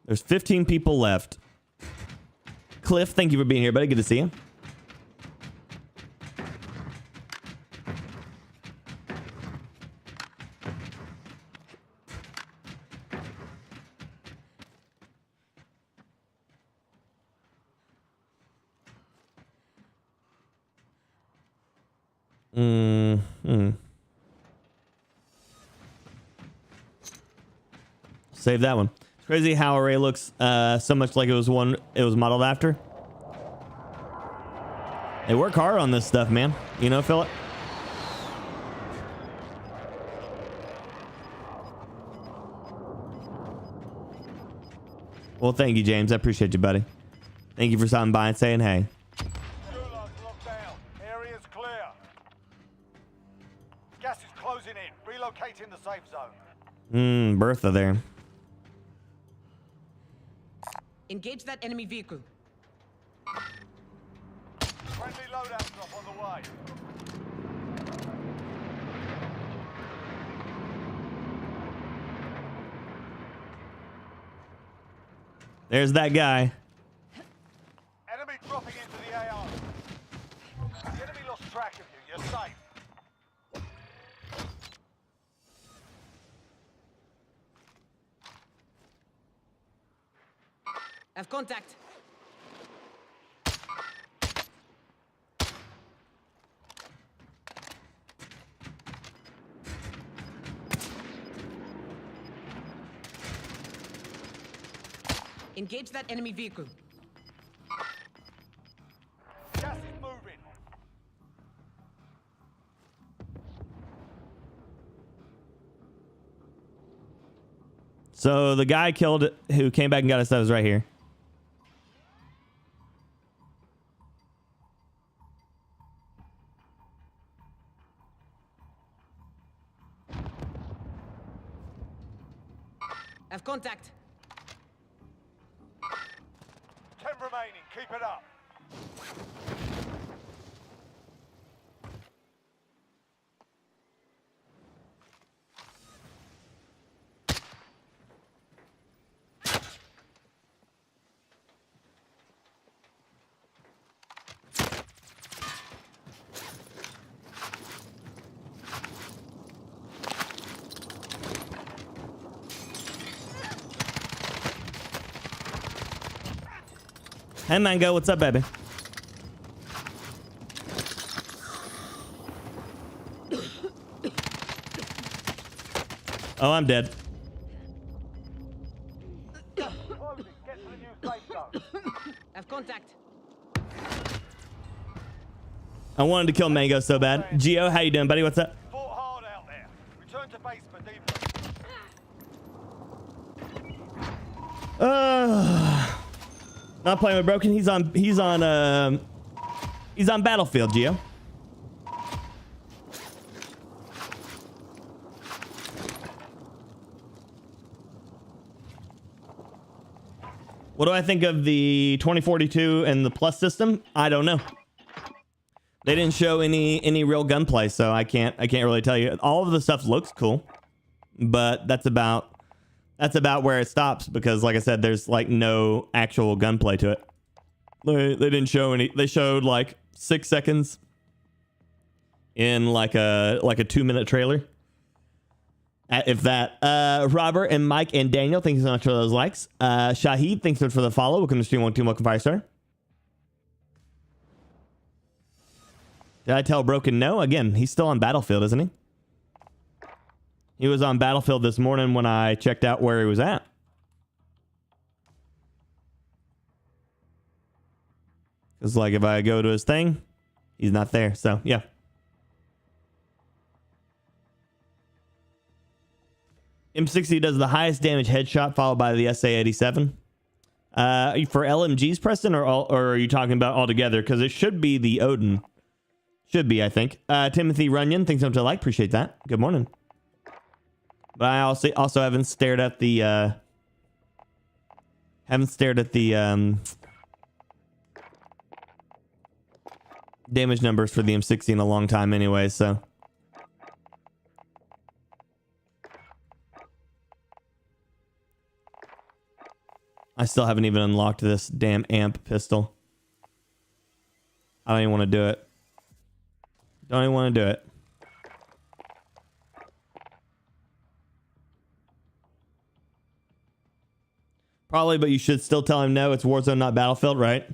There's 15 people left. Cliff, thank you for being here, buddy. Good to see you. Save that one. It's crazy how Array looks so much like it was modeled after. They work hard on this stuff, man. You know, Philip? Well, thank you, James. I appreciate you, buddy. Thank you for stopping by and saying hey. Gulag's locked down. Area's clear. Gas is closing in. Relocating the safe zone. Bertha there. Engage that enemy vehicle. Friendly loadout drop on the way. There's that guy. Enemy dropping into the AR. The enemy lost track of you. You're safe. Have contact. Engage that enemy vehicle. Gas is moving. So the guy killed who came back and got us stuff is right here. Have contact. 10 remaining. Keep it up. Hey, Mango, what's up, baby? Oh, I'm dead. Closing. Get to the new safe zone. Have contact. I wanted to kill Mango so bad. Gio, how you doing, buddy? What's up? Fought hard out there. Return to base for debrief. Not playing with Broken. He's on Battlefield, Gio. What do I think of the 2042 and the Plus system? I don't know. They didn't show any real gunplay, so I can't really tell you. All of the stuff looks cool, but that's about where it stops because, like I said, there's like no actual gunplay to it. They didn't show any. They showed like 6 seconds in like a 2-minute trailer. If that. Robert and Mike and Daniel, thank you so much for those likes. Shahid, thanks so much for the follow. Welcome to Stream 1 Team. Welcome, Firestar. Did I tell Broken no? Again, he's still on Battlefield, isn't he? He was on Battlefield this morning when I checked out where he was at. Because, like, if I go to his thing, he's not there. So, yeah. M60 does the highest damage headshot, followed by the SA-87. For LMGs, Preston, or are you talking about altogether? Because it should be the Odin. Should be, I think. Timothy Runyon, thanks so much. I like. Appreciate that. Good morning. But I also haven't stared at the damage numbers for the M60 in a long time anyway, so. I still haven't even unlocked this damn amp pistol. I don't even want to do it. Don't even want to do it. Probably, but you should still tell him no, it's Warzone, not Battlefield, right?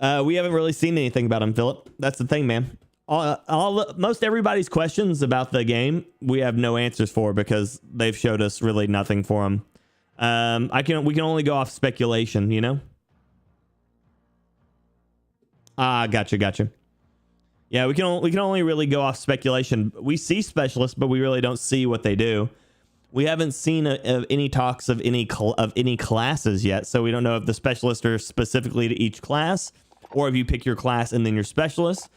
We haven't really seen anything about him, Philip. That's the thing, man. Most everybody's questions about the game, we have no answers for because they've showed us really nothing for him. We can only go off speculation, you know? Gotcha. Yeah, we can only really go off speculation. We see specialists, but we really don't see what they do. We haven't seen any talks of any classes yet, so we don't know if the specialists are specifically to each class, or if you pick your class and then your specialist,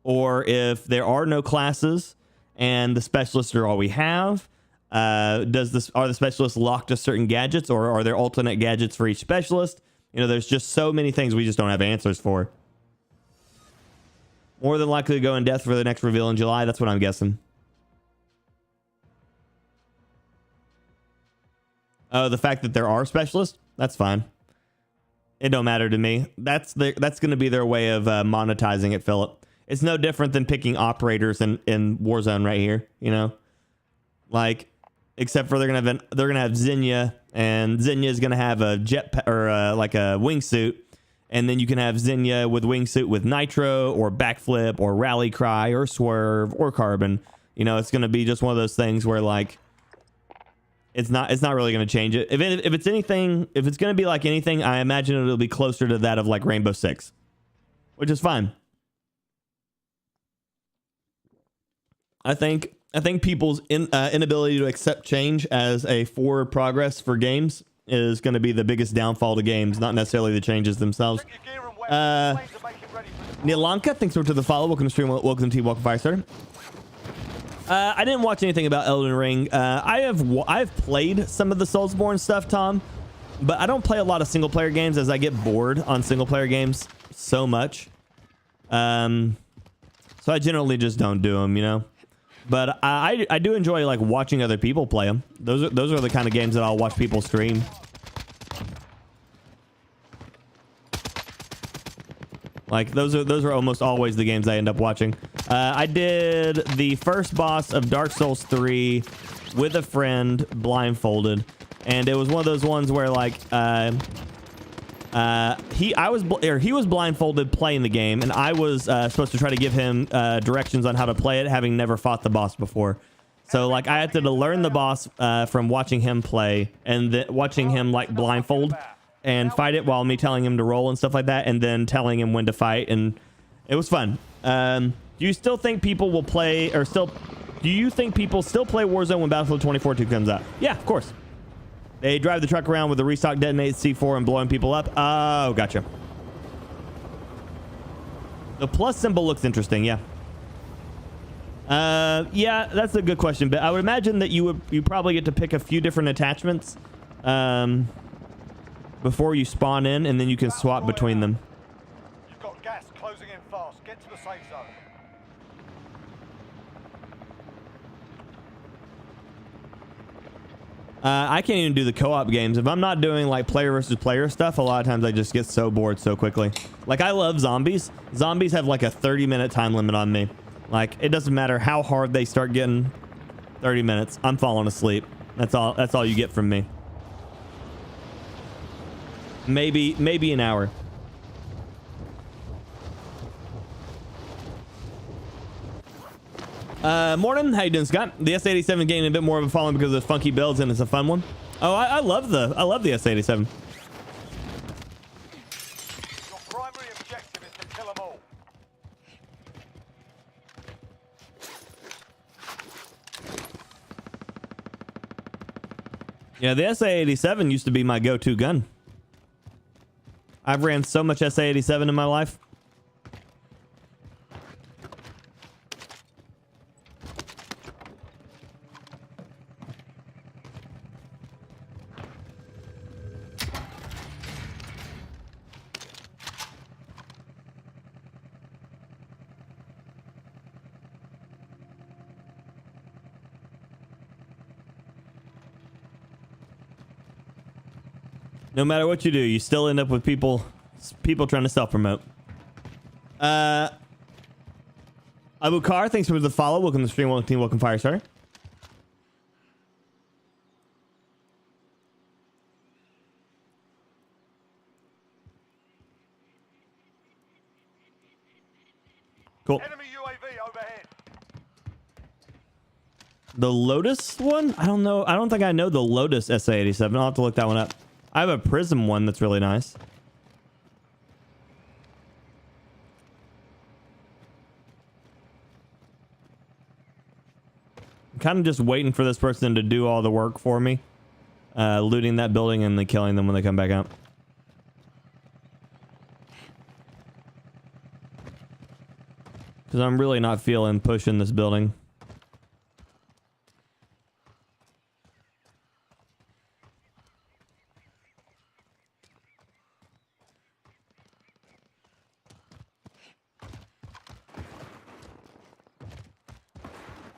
or if there are no classes and the specialists are all we have. Are the specialists locked to certain gadgets, or are there alternate gadgets for each specialist? You know, there's just so many things we just don't have answers for. More than likely to go in depth for the next reveal in July. That's what I'm guessing. Oh, the fact that there are specialists, that's fine. It don't matter to me. That's going to be their way of monetizing it, Philip. It's no different than picking operators in Warzone right here, you know? Like, except for they're gonna have Xenia, and Xenia is gonna have a jet or like a wingsuit, and then you can have Xenia with wingsuit with nitro or backflip or rally cry or swerve or carbon. You know, it's gonna be just one of those things where like it's not really gonna change it. If it's anything, if it's gonna be like anything, I imagine it'll be closer to that of like Rainbow Six, which is fine. I think people's inability to accept change as a forward progress for games is going to be the biggest downfall to games, not necessarily the changes themselves. Nilanka, thanks for the follow. Welcome to stream. Welcome to Welcome Firestarter. I didn't watch anything about Elden Ring. I've played some of the Soulsborne stuff, Tom, but I don't play a lot of single player games as I get bored on single player games so much. So I generally just don't do them, you know. But I do enjoy like watching other people play them. Those are the kind of games that I'll watch people stream. Like those are almost always the games I end up watching. I did the first boss of Dark Souls 3 with a friend blindfolded, and it was one of those ones where like he was blindfolded playing the game, and I was supposed to try to give him directions on how to play it, having never fought the boss before. So like I had to learn the boss from watching him play, and watching him like blindfold and fight it while me telling him to roll and stuff like that, and then telling him when to fight, and it was fun. Do you still think people will play, or still? Do you think people still play Warzone when Battlefield 2042 comes out? Yeah, of course. They drive the truck around with the restock detonated C4 and blowing people up. Oh, gotcha. The plus symbol looks interesting, yeah. Yeah, that's a good question, but I would imagine that you probably get to pick a few different attachments before you spawn in, and then you can swap between them. You've got gas closing in fast. Get to the safe zone. I can't even do the co-op games. If I'm not doing like player versus player stuff, a lot of times I just get so bored so quickly. Like I love zombies. Zombies have like a 30-minute time limit on me. Like it doesn't matter how hard they start getting. 30 minutes. I'm falling asleep. That's all you get from me. Maybe an hour. Morning, how you doing, Scott? The S87 gained a bit more of a following because of the funky builds, and it's a fun one. Oh, I love the S87. Your primary objective is to kill them all. Yeah, the SA87 used to be my go-to gun. I've ran so much SA87 in my life. No matter what you do, you still end up with people trying to self-promote. Abu Kar, thanks for the follow. Welcome to the stream. Welcome team. Welcome Firestarter. Cool. Enemy UAV overhead. The Lotus one? I don't know. I don't think I know the Lotus SA-87. I'll have to look that one up. I have a Prism one that's really nice. I'm kind of just waiting for this person to do all the work for me. Looting that building and then killing them when they come back out. Because I'm really not feeling pushing this building.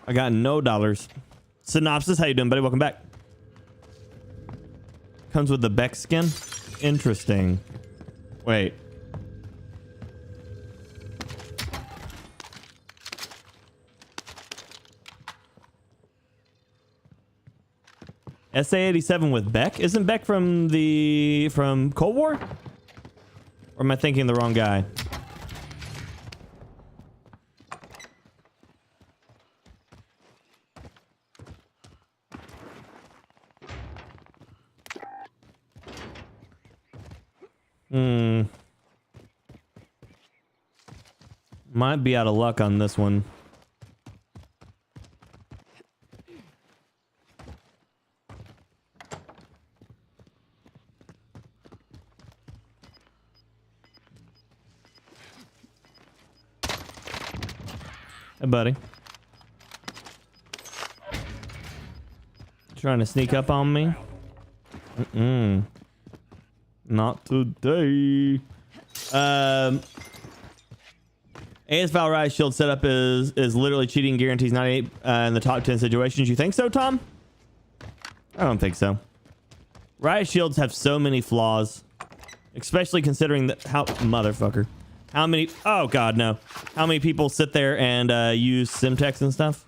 I got no dollars. Synopsis, how you doing, buddy? Welcome back. Comes with the Beck skin. Interesting. Wait. SA-87 with Beck? Isn't Beck from Cold War? Or am I thinking the wrong guy? Might be out of luck on this one. Hey, buddy. Trying to sneak up on me? Not today. AS Valorant shield setup is literally cheating, guarantees 98 in the top 10 situations. You think so, Tom? I don't think so. Riot shields have so many flaws, especially considering that how many, oh god, no. How many people sit there and use Simtex and stuff?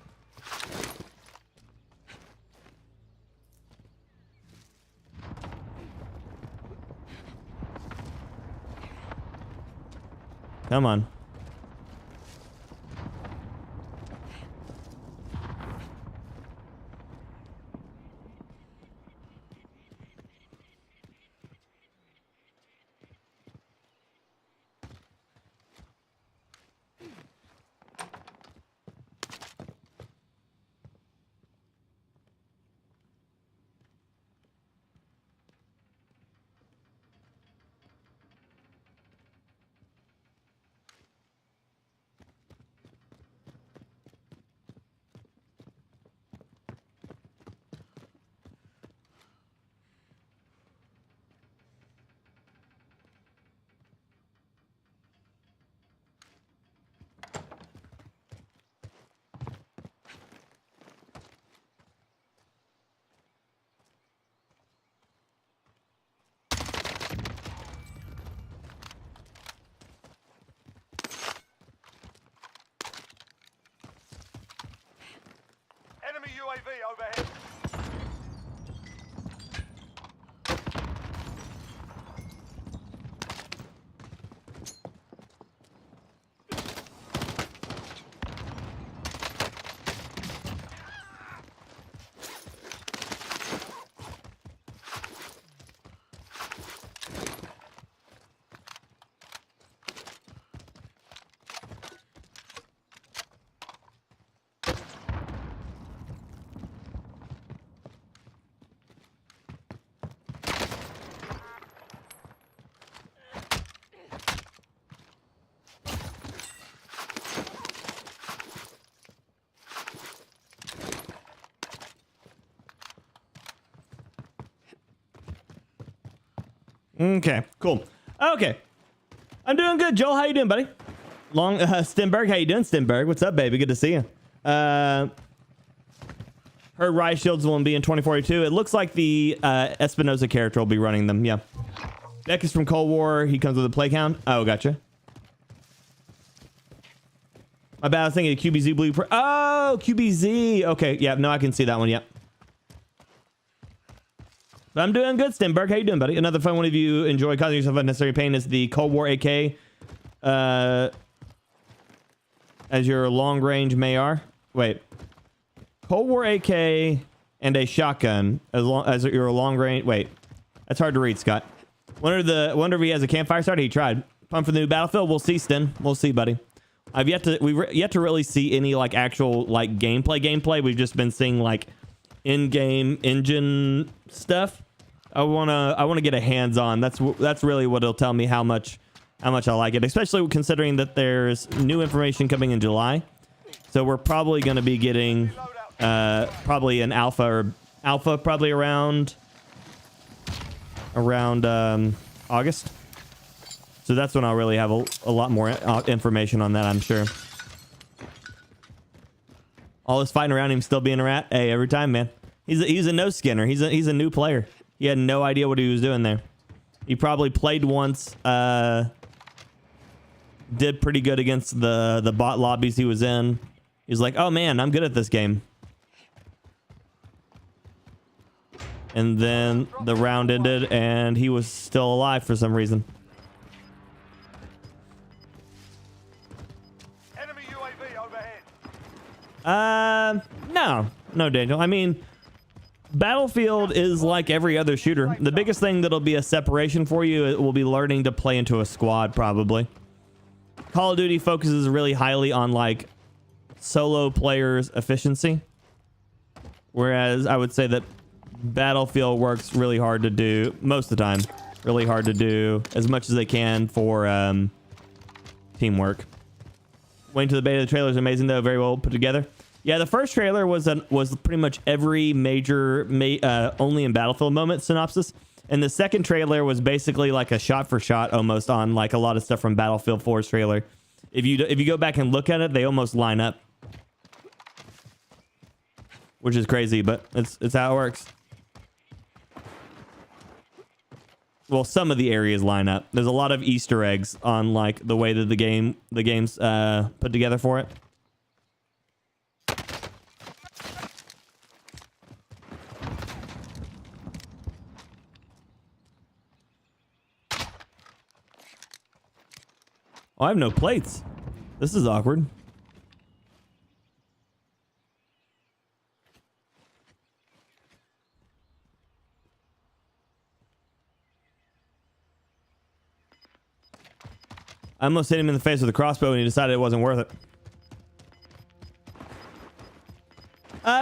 Come on. Enemy UAV overhead. Okay, cool. Okay. I'm doing good, Joel. How you doing, buddy? Stenberg, how you doing, Stenberg? What's up, baby? Good to see you. Heard riot shields will be in 2042. It looks like the Espinosa character will be running them. Yeah. Beck is from Cold War. He comes with a play count. Oh, gotcha. My bad. I was thinking of QBZ Blueprint. Oh, QBZ. Okay. Yeah. No, I can see that one. Yep. But I'm doing good, Stimberg. How you doing, buddy? Another fun one. If you enjoy causing yourself unnecessary pain is the Cold War AK. As your long range Mayar. Wait. Cold War AK and a shotgun as long as your long range. Wait. That's hard to read, Scott. Wonder if he has a campfire starter. He tried. Pumped for the new Battlefield. We'll see, Stin. We'll see, buddy. We've yet to really see any like actual like gameplay. We've just been seeing like in-game engine stuff. I wanna get a hands-on. That's really what it'll tell me how much I like it, especially considering that there's new information coming in July. So we're probably going to be getting probably an alpha probably around August. So that's when I'll really have a lot more information on that, I'm sure. All this fighting around him still being a rat. Hey, every time, man. He's a no skinner. He's a new player. He had no idea what he was doing there. He probably played once, did pretty good against the bot lobbies he was in. He's like, oh man, I'm good at this game. And then the round ended and he was still alive for some reason. Enemy UAV overhead. No, Daniel. I mean, Battlefield is like every other shooter. The biggest thing that'll be a separation for you will be learning to play into a squad, probably. Call of Duty focuses really highly on like solo players' efficiency, whereas I would say that Battlefield works really hard to do most of the time. Really hard to do as much as they can for teamwork. Waiting to the beta. The trailer is amazing though, very well put together. Yeah, the first trailer was pretty much every major only in Battlefield moment synopsis, and the second trailer was basically like a shot for shot almost on like a lot of stuff from Battlefield 4's trailer. If you go back and look at it, they almost line up, which is crazy, but it's how it works. Well, some of the areas line up. There's a lot of Easter eggs on like the way that the game's put together for it. Oh, I have no plates. This is awkward. I almost hit him in the face with a crossbow and he decided it wasn't worth it.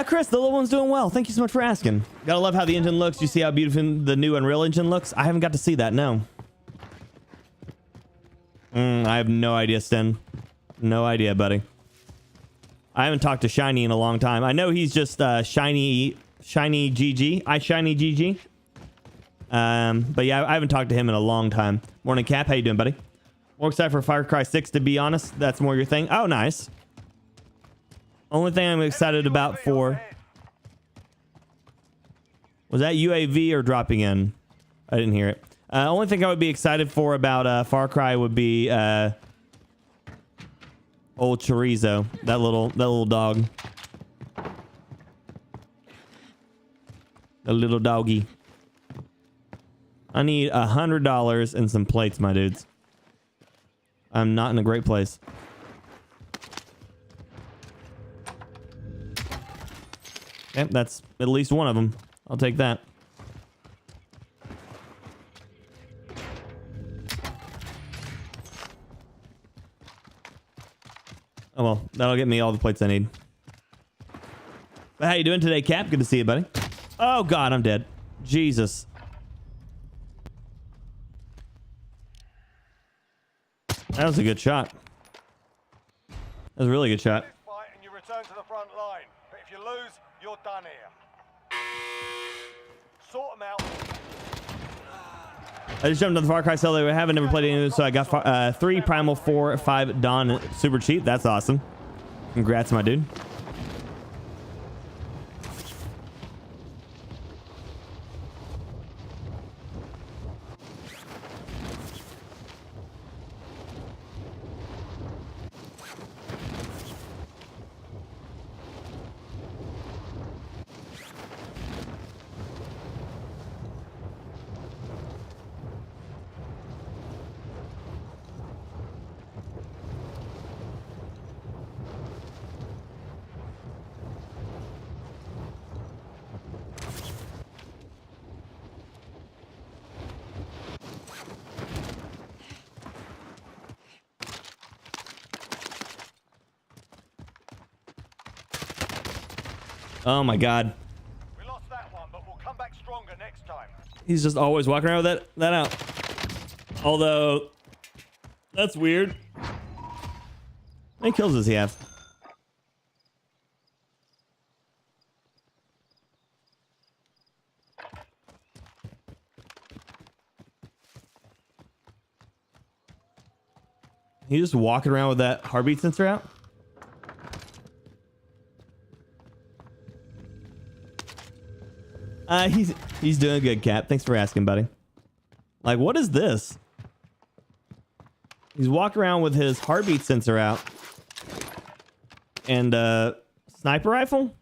Chris, the little one's doing well. Thank you so much for asking. Gotta love how the engine looks. You see how beautiful the new Unreal Engine looks? I haven't got to see that, no. I have no idea, Sten. No idea, buddy. I haven't talked to Shiny in a long time. I know he's just Shiny GG. Shiny GG. But yeah, I haven't talked to him in a long time. Morning, Cap. How you doing, buddy? More excited for Far Cry 6, to be honest. That's more your thing. Oh, nice. Only thing I'm excited about for... Was that UAV or dropping in? I didn't hear it. Only thing I would be excited for about Far Cry would be old Chorizo, that little dog, the little doggy. I need $100 and some plates, my dudes. I'm not in a great place. Yep, that's at least one of them. I'll take that. Oh, well, that'll get me all the plates I need. But how you doing today, Cap? Good to see you, buddy. Oh, God, I'm dead. Jesus. That was a good shot. That was a really good shot. Fight and you return to the front line. But if you lose, you're done here. Sort them out. I just jumped on the Far Cry sale. I haven't never played any of so I got 3 Primal 4, 5 Dawn super cheap. That's awesome. Congrats, my dude. Oh my God. We lost that one, but we'll come back stronger next time. He's just always walking around with that out. Although, that's weird. How many kills does he have? He just walking around with that heartbeat sensor out? He's doing good, Cap. Thanks for asking, buddy. Like, what is this? He's walking around with his heartbeat sensor out. And sniper rifle?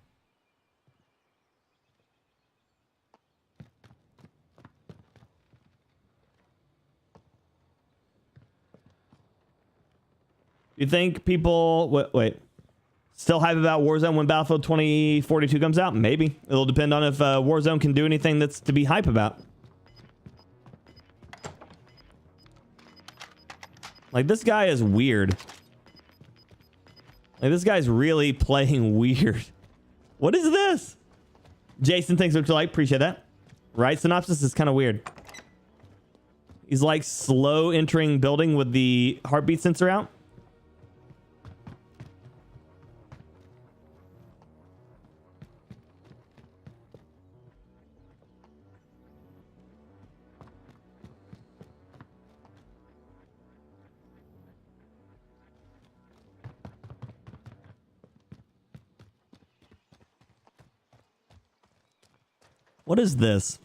You think people wait still hype about Warzone when Battlefield 2042 comes out? Maybe. It'll depend on if Warzone can do anything that's to be hype about. Like, this guy is weird. Like, this guy's really playing weird. What is this? Jason, thanks for like. Appreciate that. Right? Synopsis is kind of weird. He's like slow entering building with the heartbeat sensor out. What is this?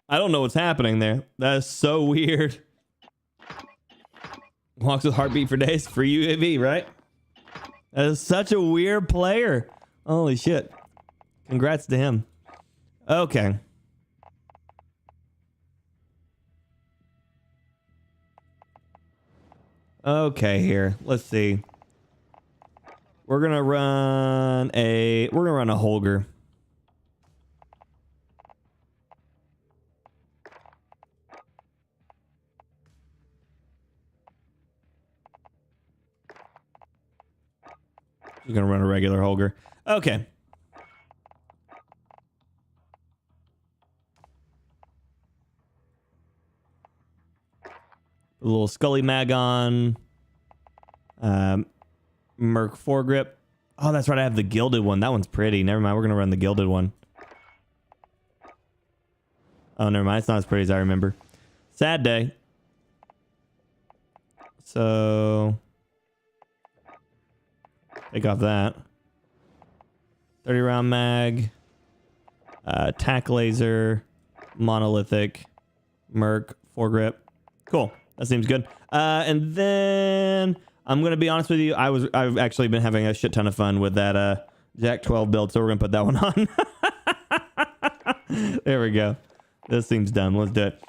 I don't know what's happening there. That is so weird. Walks with heartbeat for days. Free UAV, right? That is such a weird player. Holy shit. Congrats to him. Okay. Okay, here. Let's see. We're gonna run a Holger. We're gonna run a regular Holger. Okay. A little Scully mag on. Merc foregrip. Oh, that's right. I have the gilded one. That one's pretty. Never mind. We're going to run the gilded one. Oh, never mind. It's not as pretty as I remember. Sad day. So, take off that. 30 round mag. Tac laser. Monolithic. Merc foregrip. Cool. That seems good. And then I'm going to be honest with you. I've actually been having a shit ton of fun with that Jack 12 build. So we're going to put that one on. There we go. This seems dumb. Let's do it.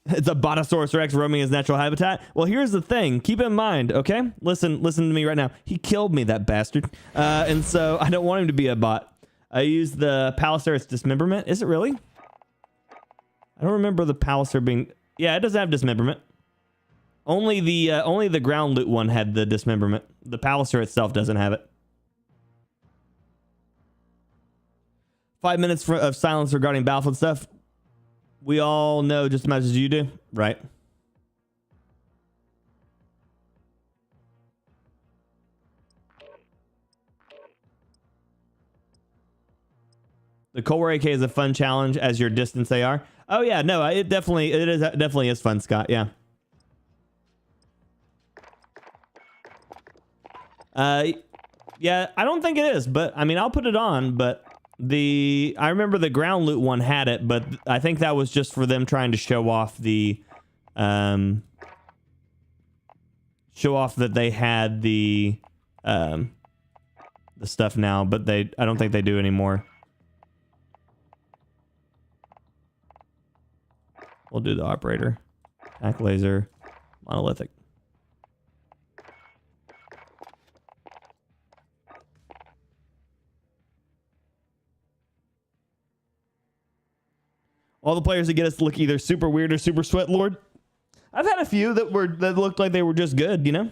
It's a Botosaurus Rex roaming his natural habitat. Well, here's the thing. Keep in mind, okay? Listen to me right now. He killed me, that bastard. And so I don't want him to be a bot. I used the Palisaurus dismemberment. Is it really? I don't remember the Palisaur being... Yeah, it doesn't have dismemberment. Only the ground loot one had the dismemberment. The Palisaur itself doesn't have it. 5 minutes of silence regarding Battlefield stuff. We all know just as much as you do, right? The Cold War AK is a fun challenge as your distance AR. Oh yeah, no, it definitely is fun, Scott. Yeah. Yeah, I don't think it is, but I mean, I'll put it on. But I remember the ground loot one had it, but I think that was just for them trying to show off that they had the stuff now, but I don't think they do anymore. We'll do the operator. Tac laser. Monolithic. All the players that get us to look either super weird or super sweat lord. I've had a few that looked like they were just good, you know?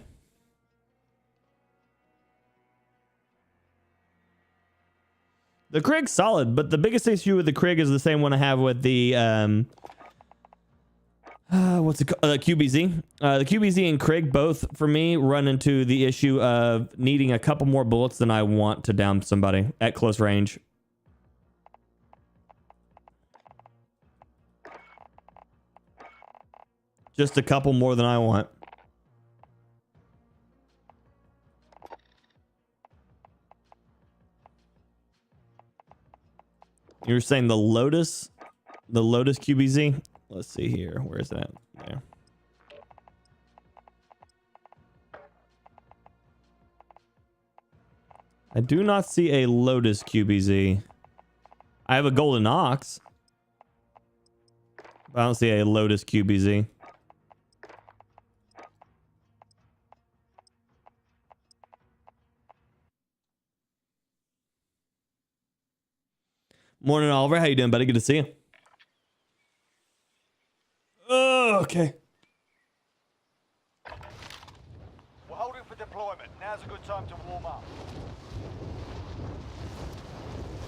The Krig's solid, but the biggest issue with the Krig is the same one I have with the what's it called? QBZ. The QBZ and Krig both for me run into the issue of needing a couple more bullets than I want to down somebody at close range. Just a couple more than I want. You're saying the Lotus QBZ? Let's see here. Where is that? There. I do not see a Lotus QBZ. I have a Golden Ox. I don't see a Lotus QBZ. Morning, Oliver. How you doing, buddy? Good to see you. Oh, okay. We're holding for deployment. Now's a good time to warm up.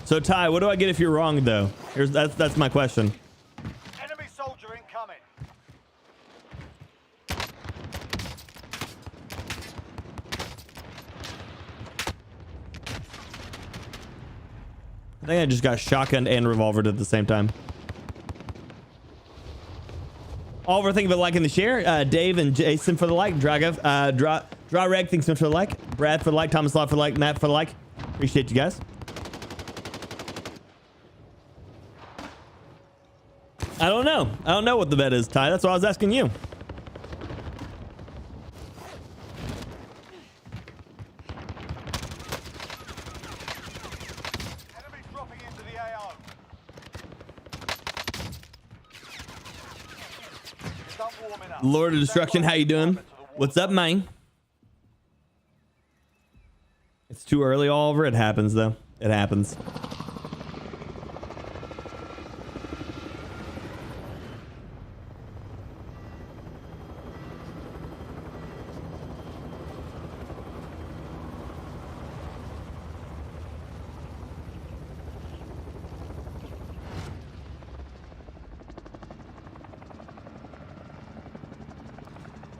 So, Ty, what do I get if you're wrong, though? That's my question. Enemy soldier incoming. I think I just got shotgun and revolvered at the same time. Oliver, thank you for liking the share. Dave and Jason for the like. Draw Reg, thanks so much for the like. Brad for the like. Thomas Lott for the like. Matt for the like. Appreciate you guys. I don't know. I don't know what the bet is, Ty. That's why I was asking you. Enemy dropping into the AO. You're done warming up. Lord of Destruction, how you doing? What's up, man? It's too early, Oliver. It happens, though. It happens.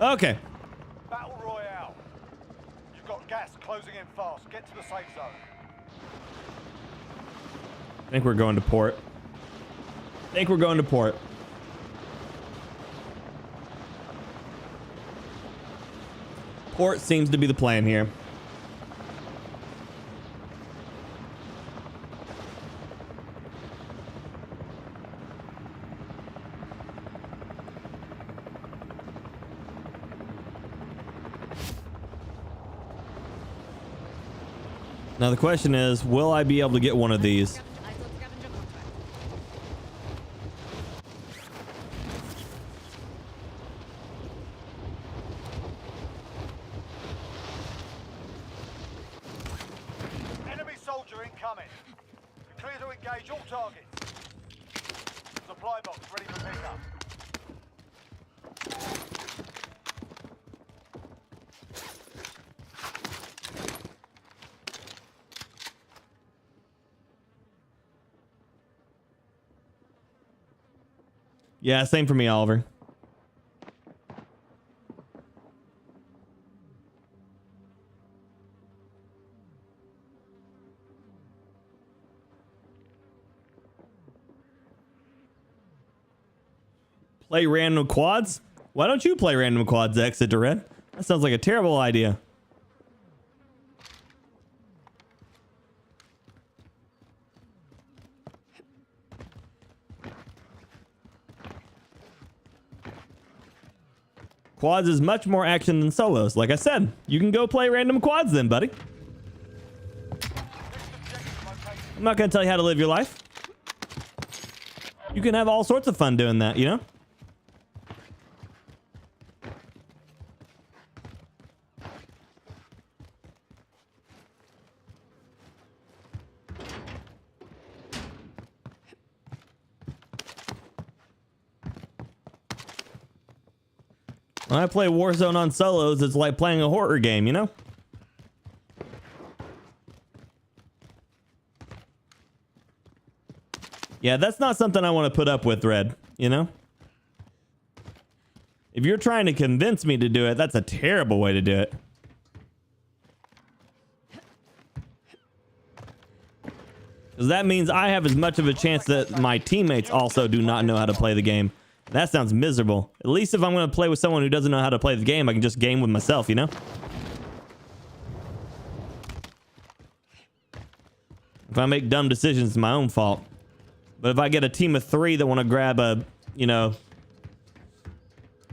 Okay. Battle Royale. You've got gas closing in fast. Get to the safe zone. I think we're going to port. Port seems to be the plan here. Now the question is, will I be able to get one of these? Enemy soldier incoming. Clear to engage all targets. Supply box ready for pickup. Yeah, same for me, Oliver. Play random quads? Why don't you play random quads, Exit to Red? That sounds like a terrible idea. Quads is much more action than solos. Like I said, you can go play random quads then, buddy. I'm not going to tell you how to live your life. You can have all sorts of fun doing that, you know? When I play Warzone on solos, it's like playing a horror game, you know? Yeah, that's not something I want to put up with, Red, you know? If you're trying to convince me to do it, that's a terrible way to do it. Because that means I have as much of a chance that my teammates also do not know how to play the game. That sounds miserable. At least if I'm going to play with someone who doesn't know how to play the game, I can just game with myself, you know? If I make dumb decisions, it's my own fault. But if I get a team of 3 that want to grab a, you know,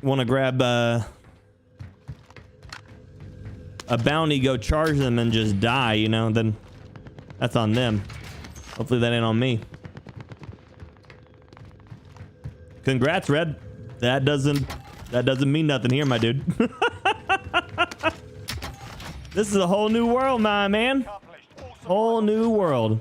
a bounty, go charge them and just die, you know, then that's on them. Hopefully that ain't on me. Congrats, Red. That doesn't mean nothing here, my dude. This is a whole new world, my man. Whole new world.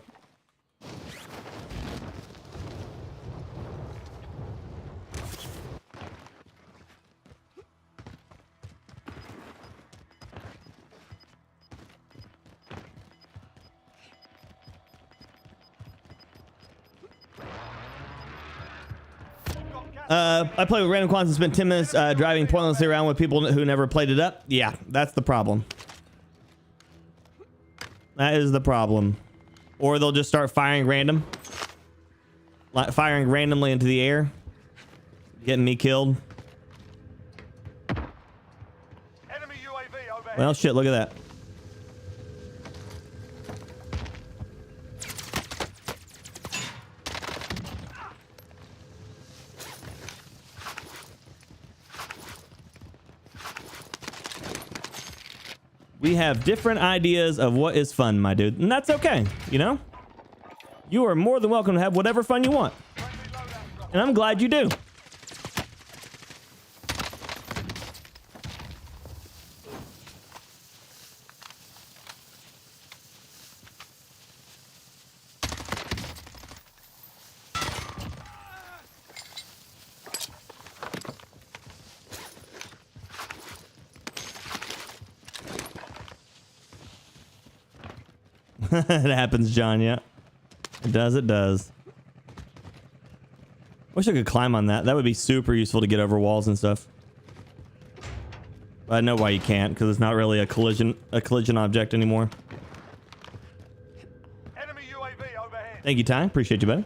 I play with random quants and spend 10 minutes driving pointlessly around with people who never played it up. Yeah, that's the problem. That is the problem. Or they'll just start firing random. Like firing randomly into the air. Getting me killed. Enemy UAV overhead. Well, shit, look at that. We have different ideas of what is fun, my dude. And that's okay, you know? You are more than welcome to have whatever fun you want. And I'm glad you do. It happens, John. Yeah, it does. It does. Wish I could climb on that. That would be super useful to get over walls and stuff. But I know why you can't, because it's not really a collision object anymore. Enemy UAV overhead. Thank you, Ty. Appreciate you, buddy.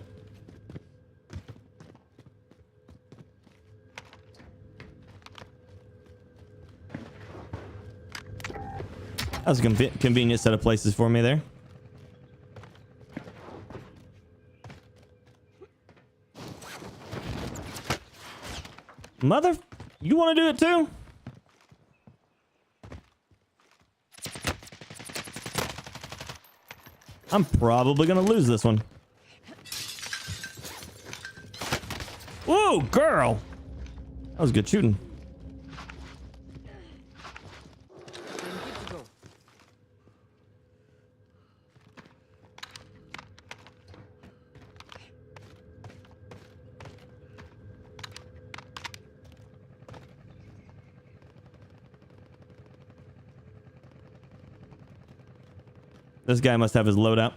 That was a convenient set of places for me there. Mother, you want to do it too? I'm probably going to lose this one. Whoa, girl. That was good shooting. This guy must have his loadout.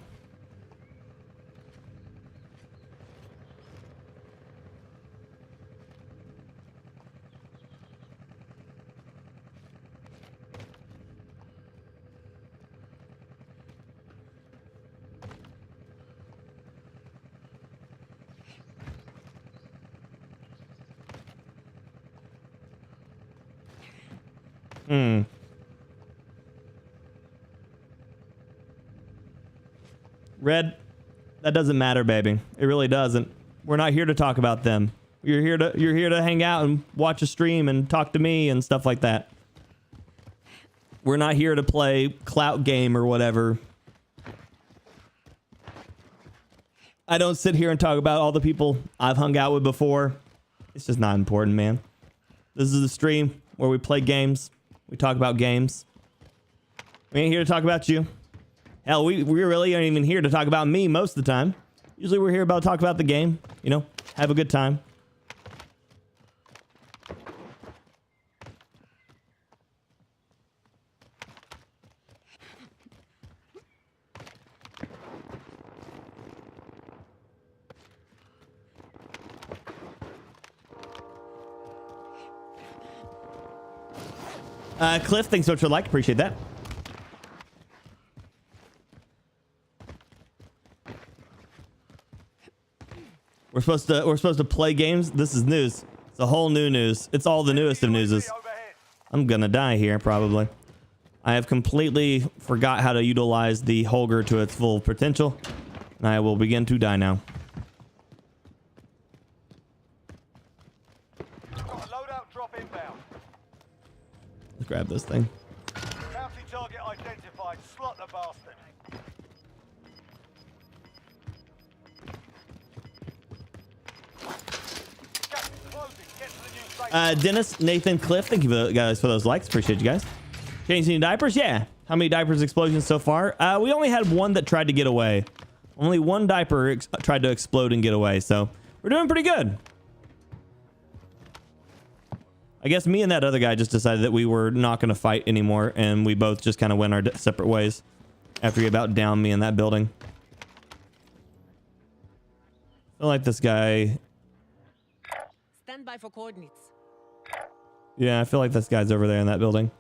Red, that doesn't matter, baby. It really doesn't. We're not here to talk about them. You're here to hang out and watch a stream and talk to me and stuff like that. We're not here to play clout game or whatever. I don't sit here and talk about all the people I've hung out with before. It's just not important, man. This is a stream where we play games. We talk about games. We ain't here to talk about you. Hell, we really aren't even here to talk about me most of the time. Usually we're here to talk about the game, you know, have a good time. Cliff, thanks so much for the like. Appreciate that. We're supposed to play games. This is news. It's a whole new news. It's all the newest of newses. I'm gonna die here probably. I have completely forgot how to utilize the Holger to its full potential, and I will begin to die now. Got a loadout drop inbound. Let's grab this thing. Bounty target identified. Slot the bastard. Gas is closing. Get to the new safe. Dennis, Nathan, Cliff, thank you guys for those likes. Appreciate you guys. Changing diapers? Yeah. How many diapers explosions so far? We only had one that tried to get away. Only one diaper tried to explode and get away. So we're doing pretty good. I guess me and that other guy just decided that we were not going to fight anymore. And we both just kind of went our separate ways after he about downed me in that building. I feel like this guy. Stand by for coordinates. Yeah, I feel like this guy's over there in that building.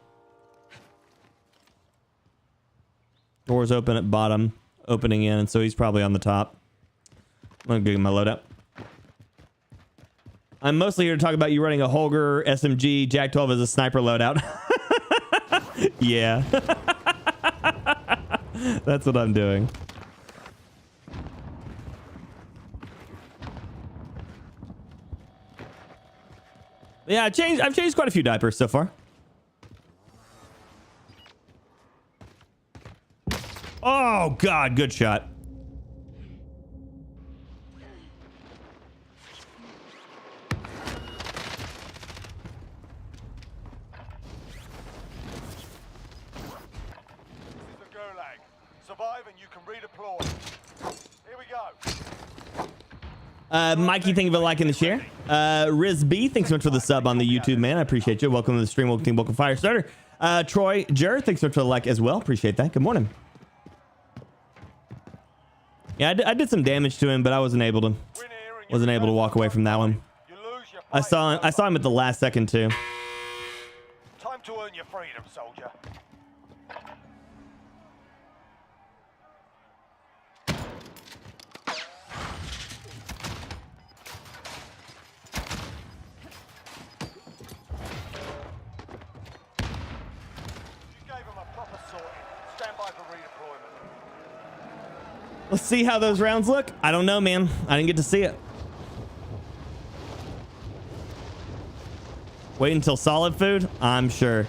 Doors open at bottom, opening in, and so he's probably on the top. I'm gonna get my loadout. I'm mostly here to talk about you running a Holger, SMG, Jack 12 as a sniper loadout. Yeah. That's what I'm doing. Yeah, I've changed quite a few diapers so far. Oh God, good shot. This is the gulag. Survive and you can redeploy. Here we go. Mikey, thank you for liking the share. Riz B, thanks so much for the sub on the YouTube, man. I appreciate you. Welcome to the stream. Welcome Fire Starter. Troy Jer, thanks so much for the like as well. Appreciate that. Good morning. Yeah, I did some damage to him, but I wasn't able to walk away from that one. I saw him at the last second too. Time to earn your freedom, soldier. You gave him a proper sorting. Stand by for redeployment. Let's see how those rounds look. I don't know, man. I didn't get to see it. Wait until solid food? I'm sure.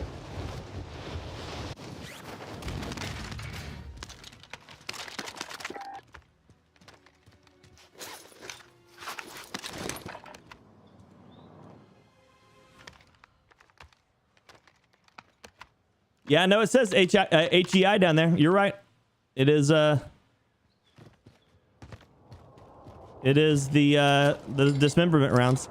Yeah, no, it says HEI down there. You're right. It is the dismemberment rounds.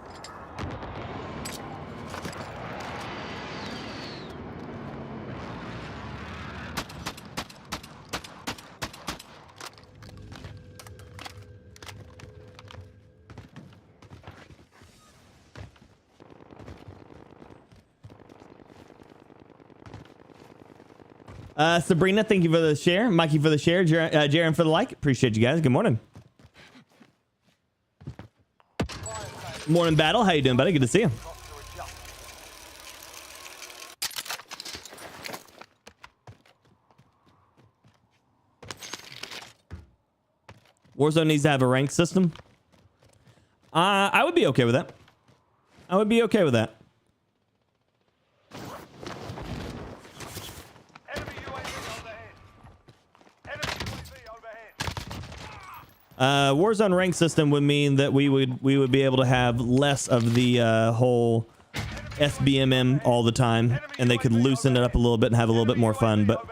Sabrina, thank you for the share. Mikey for the share. Jaren for the like. Appreciate you guys. Good morning. Morning, Battle. How you doing, buddy? Good to see you. Warzone needs to have a rank system. I would be okay with that. I would be okay with that. Enemy UAV overhead. Warzone rank system would mean that we would be able to have less of the whole SBMM all the time, and they could loosen it up a little bit and have a little bit more fun. But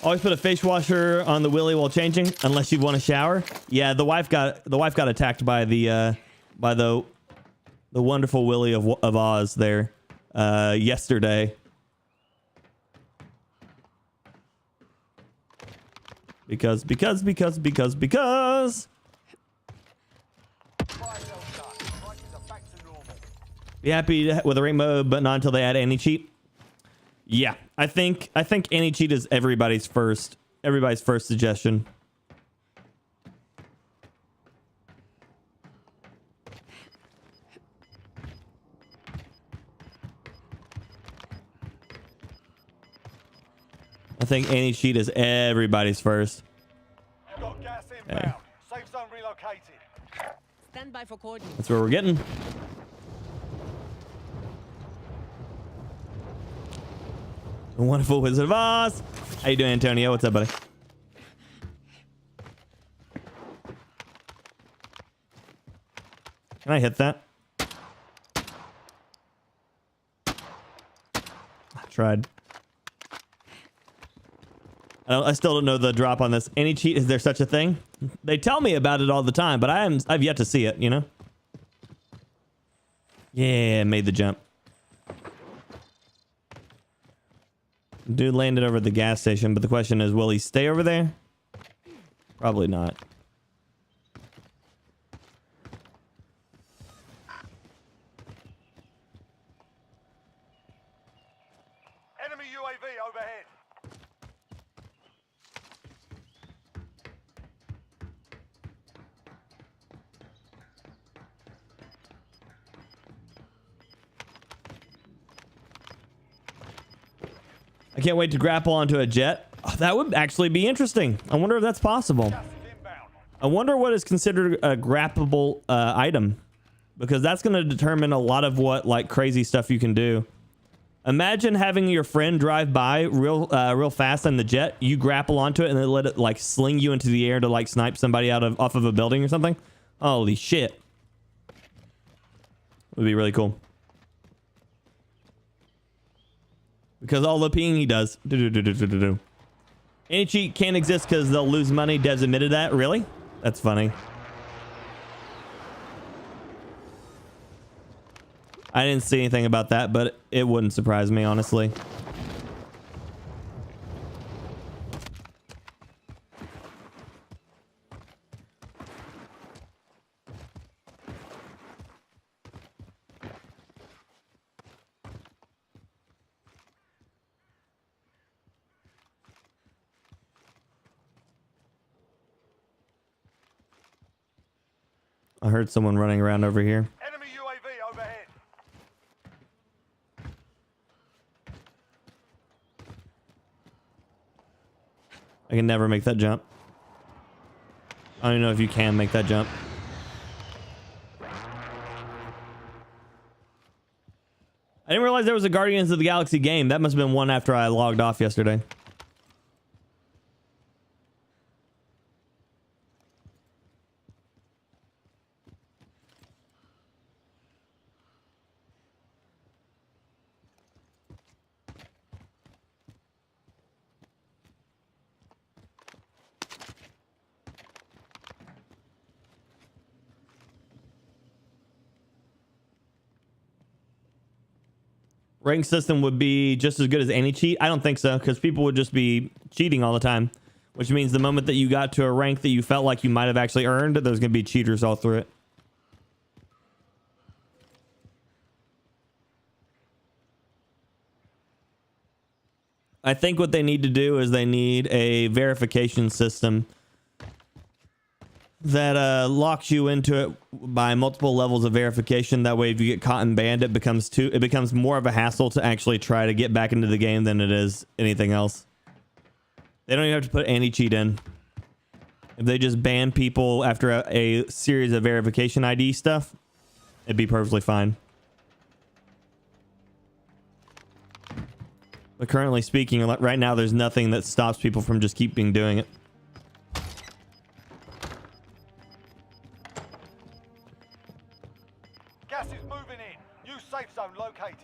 Always put a face washer on the willy while changing, unless you want to shower. Yeah, the wife got attacked by the wonderful Willy of Oz there yesterday. Because. Fire well done. Prices are back to normal. Be happy with a rank mode, but not until they add any cheat. Yeah, I think any cheat is everybody's first suggestion. I think any cheat is everybody's first. Got gas inbound. Safe zone relocated. Stand by for coordinates. That's where we're getting. The wonderful Wizard of Oz. How you doing, Antonio? What's up, buddy? Can I hit that? I tried. I still don't know the drop on this. Any cheat? Is there such a thing? They tell me about it all the time, but I've yet to see it, you know? Yeah, made the jump. Dude landed over at the gas station, but the question is, will he stay over there? Probably not. Enemy UAV overhead. I can't wait to grapple onto a jet. Oh, that would actually be interesting. I wonder if that's possible. Gas is inbound. I wonder what is considered a grappable item, because that's going to determine a lot of what like crazy stuff you can do. Imagine having your friend drive by real fast in the jet. You grapple onto it and then let it like sling you into the air to like snipe somebody off of a building or something. Holy shit. Would be really cool. Because all the peeing he does. Any cheat can't exist because they'll lose money. Devs admitted that. Really? That's funny. I didn't see anything about that, but it wouldn't surprise me, honestly. I heard someone running around over here. Enemy UAV overhead. I can never make that jump. I don't even know if you can make that jump. I didn't realize there was a Guardians of the Galaxy game. That must have been one after I logged off yesterday. Rank system would be just as good as any cheat? I don't think so, because people would just be cheating all the time, which means the moment that you got to a rank that you felt like you might have actually earned, there's going to be cheaters all through it. I think what they need to do is they need a verification system that locks you into it by multiple levels of verification. That way, if you get caught and banned, it becomes more of a hassle to actually try to get back into the game than it is anything else. They don't even have to put any cheat in. If they just ban people after a series of verification ID stuff, it'd be perfectly fine. But currently speaking, right now, there's nothing that stops people from just keeping doing it. Gas is moving in. New safe zone located.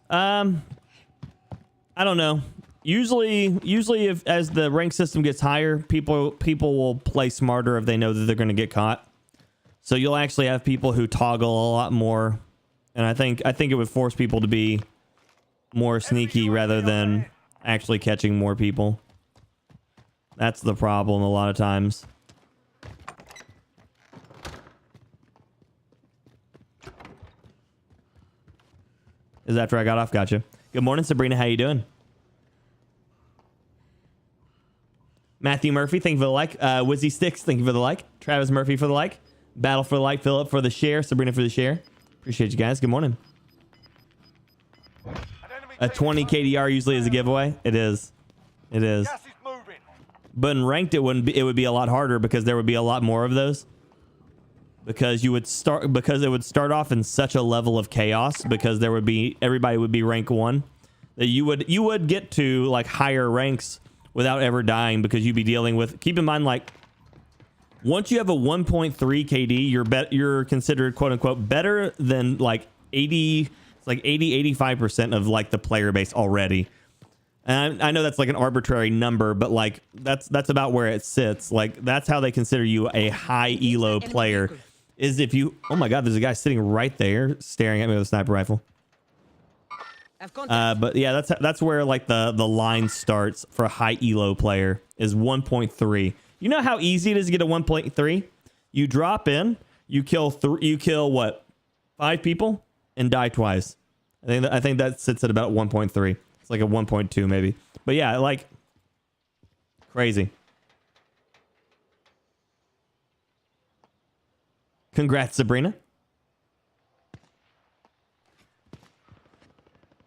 I don't know. Usually if as the rank system gets higher, people will play smarter if they know that they're going to get caught. So you'll actually have people who toggle a lot more, and I think it would force people to be more sneaky rather than actually catching more people. That's the problem a lot of times. Is after I got off. Gotcha. Good morning, Sabrina. How you doing? Matthew Murphy, thank you for the like. Wizzy Sticks, thank you for the like. Travis Murphy for the like. Battle for the like. Philip for the share. Sabrina for the share. Appreciate you guys. Good morning. A 20 KDR usually is a giveaway. It is. It is. Gas is moving. But in ranked, it wouldn't be. It would be a lot harder because there would be a lot more of those. Because it would start off in such a level of chaos because everybody would be rank 1 that you would get to like higher ranks without ever dying because you'd be dealing with, keep in mind, like once you have a 1.3 KD, you're considered quote unquote better than like 85% of like the player base already. And I know that's like an arbitrary number, but like that's about where it sits. Like that's how they consider you a high elo player. Is if you, oh my god, there's a guy sitting right there staring at me with a sniper rifle. But yeah, that's where like the line starts for a high elo player is 1.3. You know how easy it is to get a 1.3? You drop in, you kill what, 5 people and die twice. I think that sits at about 1.3. It's like a 1.2 maybe. But yeah, like crazy. Congrats, Sabrina.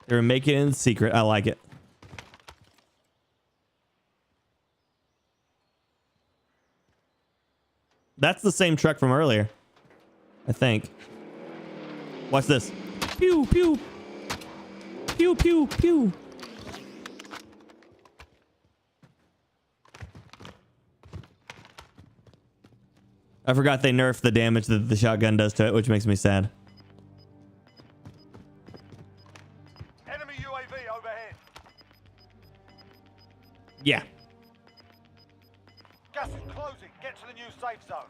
They're making it in secret. I like it. That's the same truck from earlier, I think. Watch this. Pew, pew. Pew, pew, pew. I forgot they nerfed the damage that the shotgun does to it, which makes me sad. Enemy UAV overhead. Yeah. Gas is closing. Get to the new safe zone.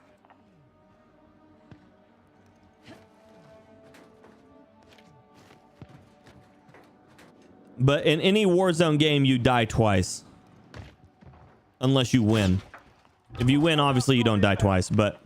But in any Warzone game, you die twice. Unless you win. If you win, obviously you don't die twice, but...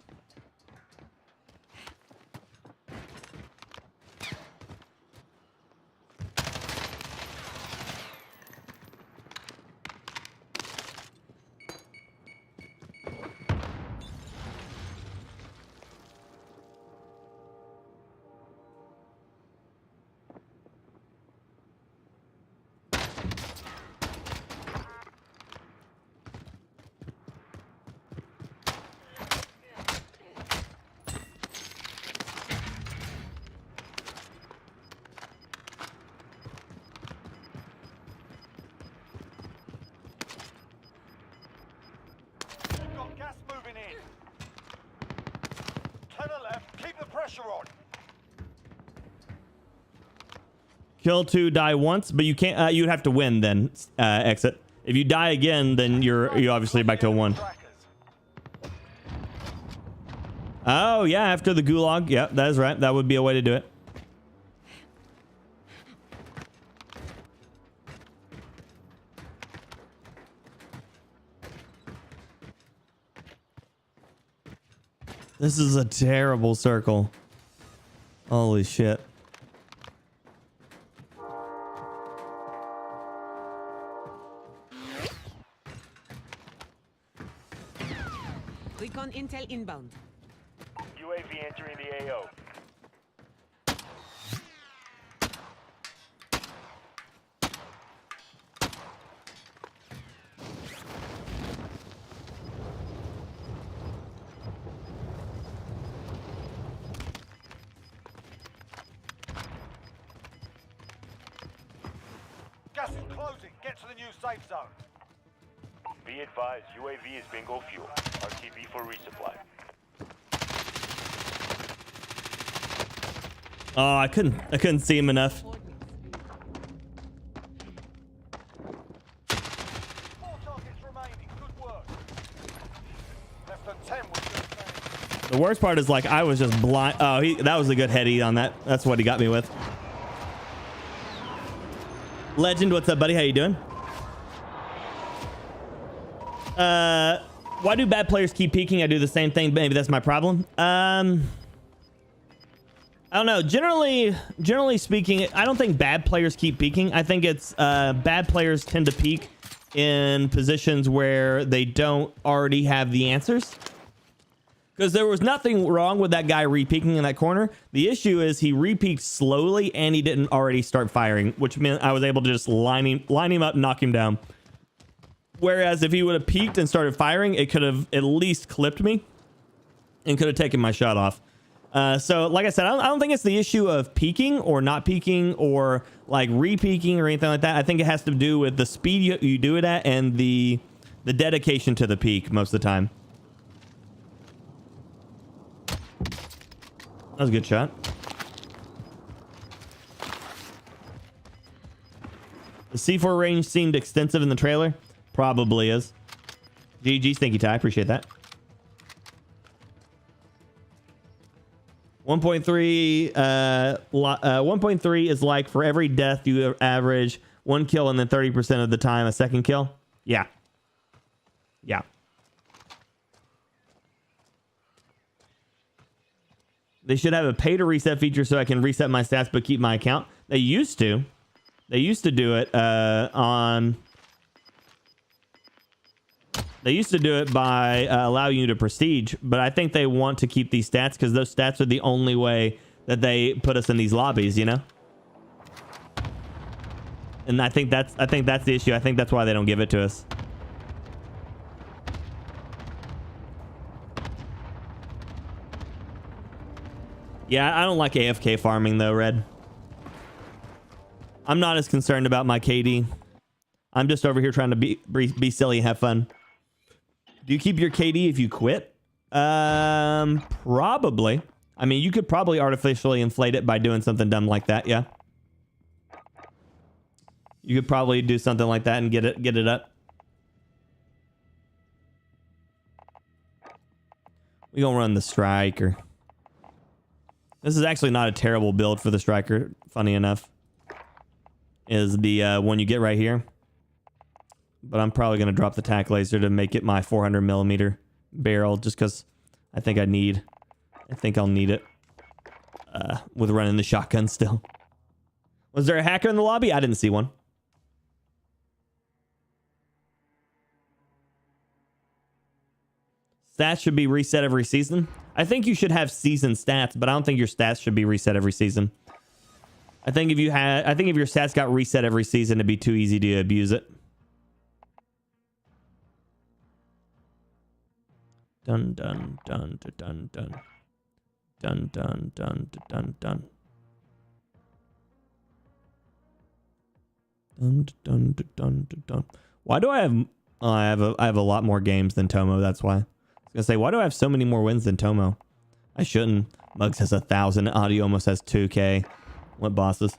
Kill 2, die once, but you can't. You'd have to win then. Exit. If you die again, then you're obviously back to a 1. Oh yeah, after the gulag. Yeah, that is right. That would be a way to do it. This is a terrible circle. Holy shit. Recon intel inbound. UAV entering the AO. Gas is closing. Get to the new safe zone. Be advised, UAV is bingo fuel. RTB for resupply. Oh, I couldn't see him enough. The worst part is like I was just blind. Oh, that was a good heady on that. That's what he got me with. Legend, what's up, buddy? How you doing? Why do bad players keep peeking? I do the same thing. Maybe that's my problem. I don't know. Generally speaking, I don't think bad players keep peeking. I think it's bad players tend to peek in positions where they don't already have the answers. Because there was nothing wrong with that guy re-peeking in that corner. The issue is he re-peeked slowly and he didn't already start firing, which meant I was able to just line him up, knock him down. Whereas if he would have peeked and started firing, it could have at least clipped me and could have taken my shot off. So like I said, I don't think it's the issue of peeking or not peeking or like re-peeking or anything like that. I think it has to do with the speed you do it at and the dedication to the peek most of the time. That was a good shot. The C4 range seemed extensive in the trailer. Probably is. GG, thank you, Ty. Appreciate that. 1.3 1.3 is like for every death you average 1 kill and then 30% of the time a second kill. Yeah. Yeah. They should have a pay to reset feature so I can reset my stats but keep my account. They used to. They used to do it on... They used to do it by allowing you to prestige, but I think they want to keep these stats because those stats are the only way that they put us in these lobbies, you know? And I think that's the issue. I think that's why they don't give it to us. Yeah, I don't like AFK farming though, Red. I'm not as concerned about my KD. I'm just over here trying to be silly and have fun. Do you keep your KD if you quit? Probably. I mean, you could probably artificially inflate it by doing something dumb like that, yeah. You could probably do something like that and get it up. We gonna run the striker. This is actually not a terrible build for the striker, funny enough. Is the one you get right here. But I'm probably going to drop the tack laser to make it my 400 millimeter barrel just because I think I'll need it with running the shotgun still. Was there a hacker in the lobby? I didn't see one. Stats should be reset every season. I think you should have season stats, but I don't think your stats should be reset every season. I think if your stats got reset every season, it'd be too easy to abuse it. Dun dun dun dun dun dun dun dun dun dun dun dun dun dun. Why do I have? Oh, I have a lot more games than Tomo. That's why. I was gonna say, why do I have so many more wins than Tomo? I shouldn't. Muggs has 1,000. Audio almost has 2K. What bosses?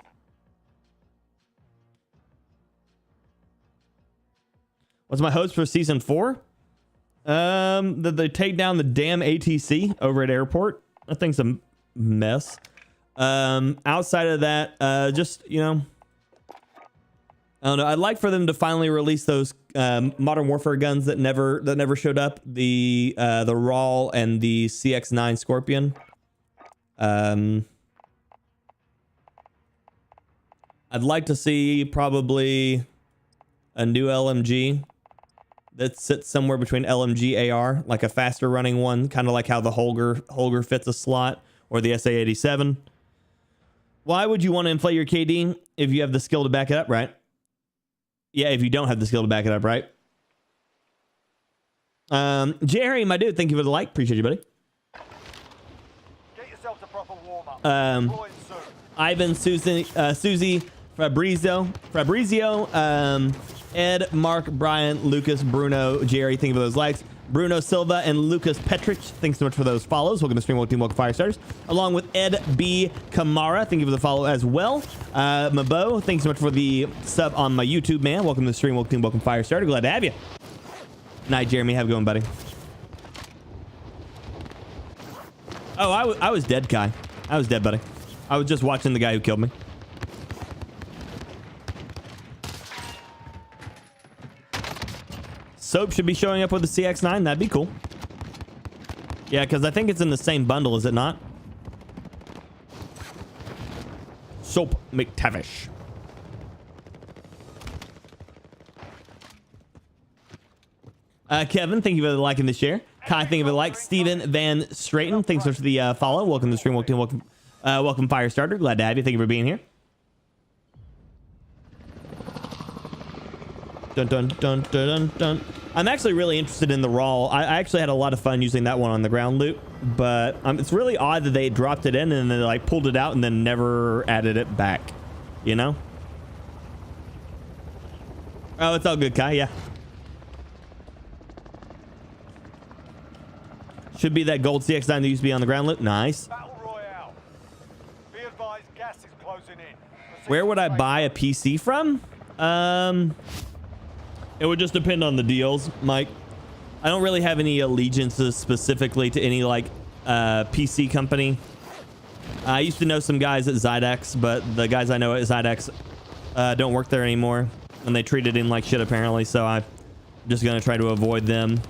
What's my hopes for season 4? That they take down the damn ATC over at airport. That thing's a mess. Outside of that, just, you know, I don't know. I'd like for them to finally release those Modern Warfare guns that never showed up. The RAL and the CX-9 Scorpion. I'd like to see probably a new LMG that sits somewhere between LMG AR, like a faster running one, kind of like how the Holger fits a slot, or the SA-87. Why would you want to inflate your KD if you have the skill to back it up, right? Yeah, if you don't have the skill to back it up, right? Jerry, my dude, thank you for the like. Appreciate you, buddy. Get yourself to proper warm-up. Deploying soon. Ivan, Susie, Fabrizio, Ed, Mark, Brian, Lucas, Bruno, Jerry, thank you for those likes. Bruno Silva and Lucas Petrich, thanks so much for those follows. Welcome to stream, welcome Firestarters. Along with Ed B. Kamara, thank you for the follow as well. Mabo, thanks so much for the sub on my YouTube, man. Welcome to the stream, welcome Firestarter. Glad to have you. Night, Jeremy. Have a good one, buddy. Oh, I was dead, Kai. I was dead, buddy. I was just watching the guy who killed me. Soap should be showing up with the CX-9. That'd be cool. Yeah, because I think it's in the same bundle, is it not? Soap McTavish. Kevin, thank you for liking the share. Kai, thank you for the like. Steven Van Straighten, thanks for the follow. Welcome to the stream. Welcome, Firestarter. Glad to have you. Thank you for being here. Dun, dun, dun, dun, dun, dun. I'm actually really interested in the raw. I actually had a lot of fun using that one on the ground loot, but it's really odd that they dropped it in and then like pulled it out and then never added it back, you know? Oh, it's all good, Kai. Yeah. Should be that gold CX-9 that used to be on the ground loot. Nice. Battle Royale. Be advised, gas is closing in. Where would I buy a PC from? It would just depend on the deals, Mike. I don't really have any allegiances specifically to any like PC company. I used to know some guys at Zydex, but the guys I know at Zydex don't work there anymore, and they treated him like shit apparently. So I'm just gonna try to avoid them.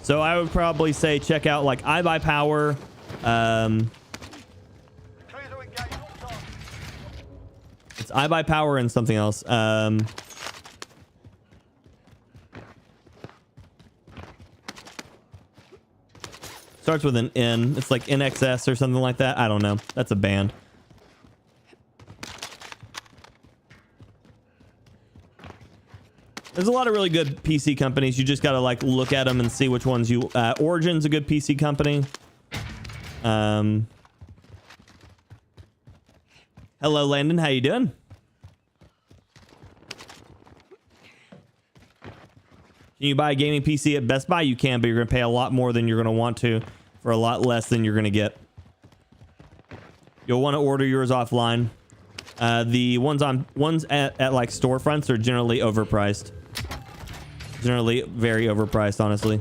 So I would probably say check out like iBuyPower. It's iBuyPower and something else. Starts with an N. It's like NXS or something like that. I don't know. That's a band. There's a lot of really good PC companies. You just got to like look at them and see which ones you... Origin's a good PC company. Hello, Landon. How you doing? Can you buy a gaming PC at Best Buy? You can, but you're going to pay a lot more than you're going to want to for a lot less than you're going to get. You'll want to order yours offline. The ones at like storefronts are generally overpriced. Generally very overpriced, honestly.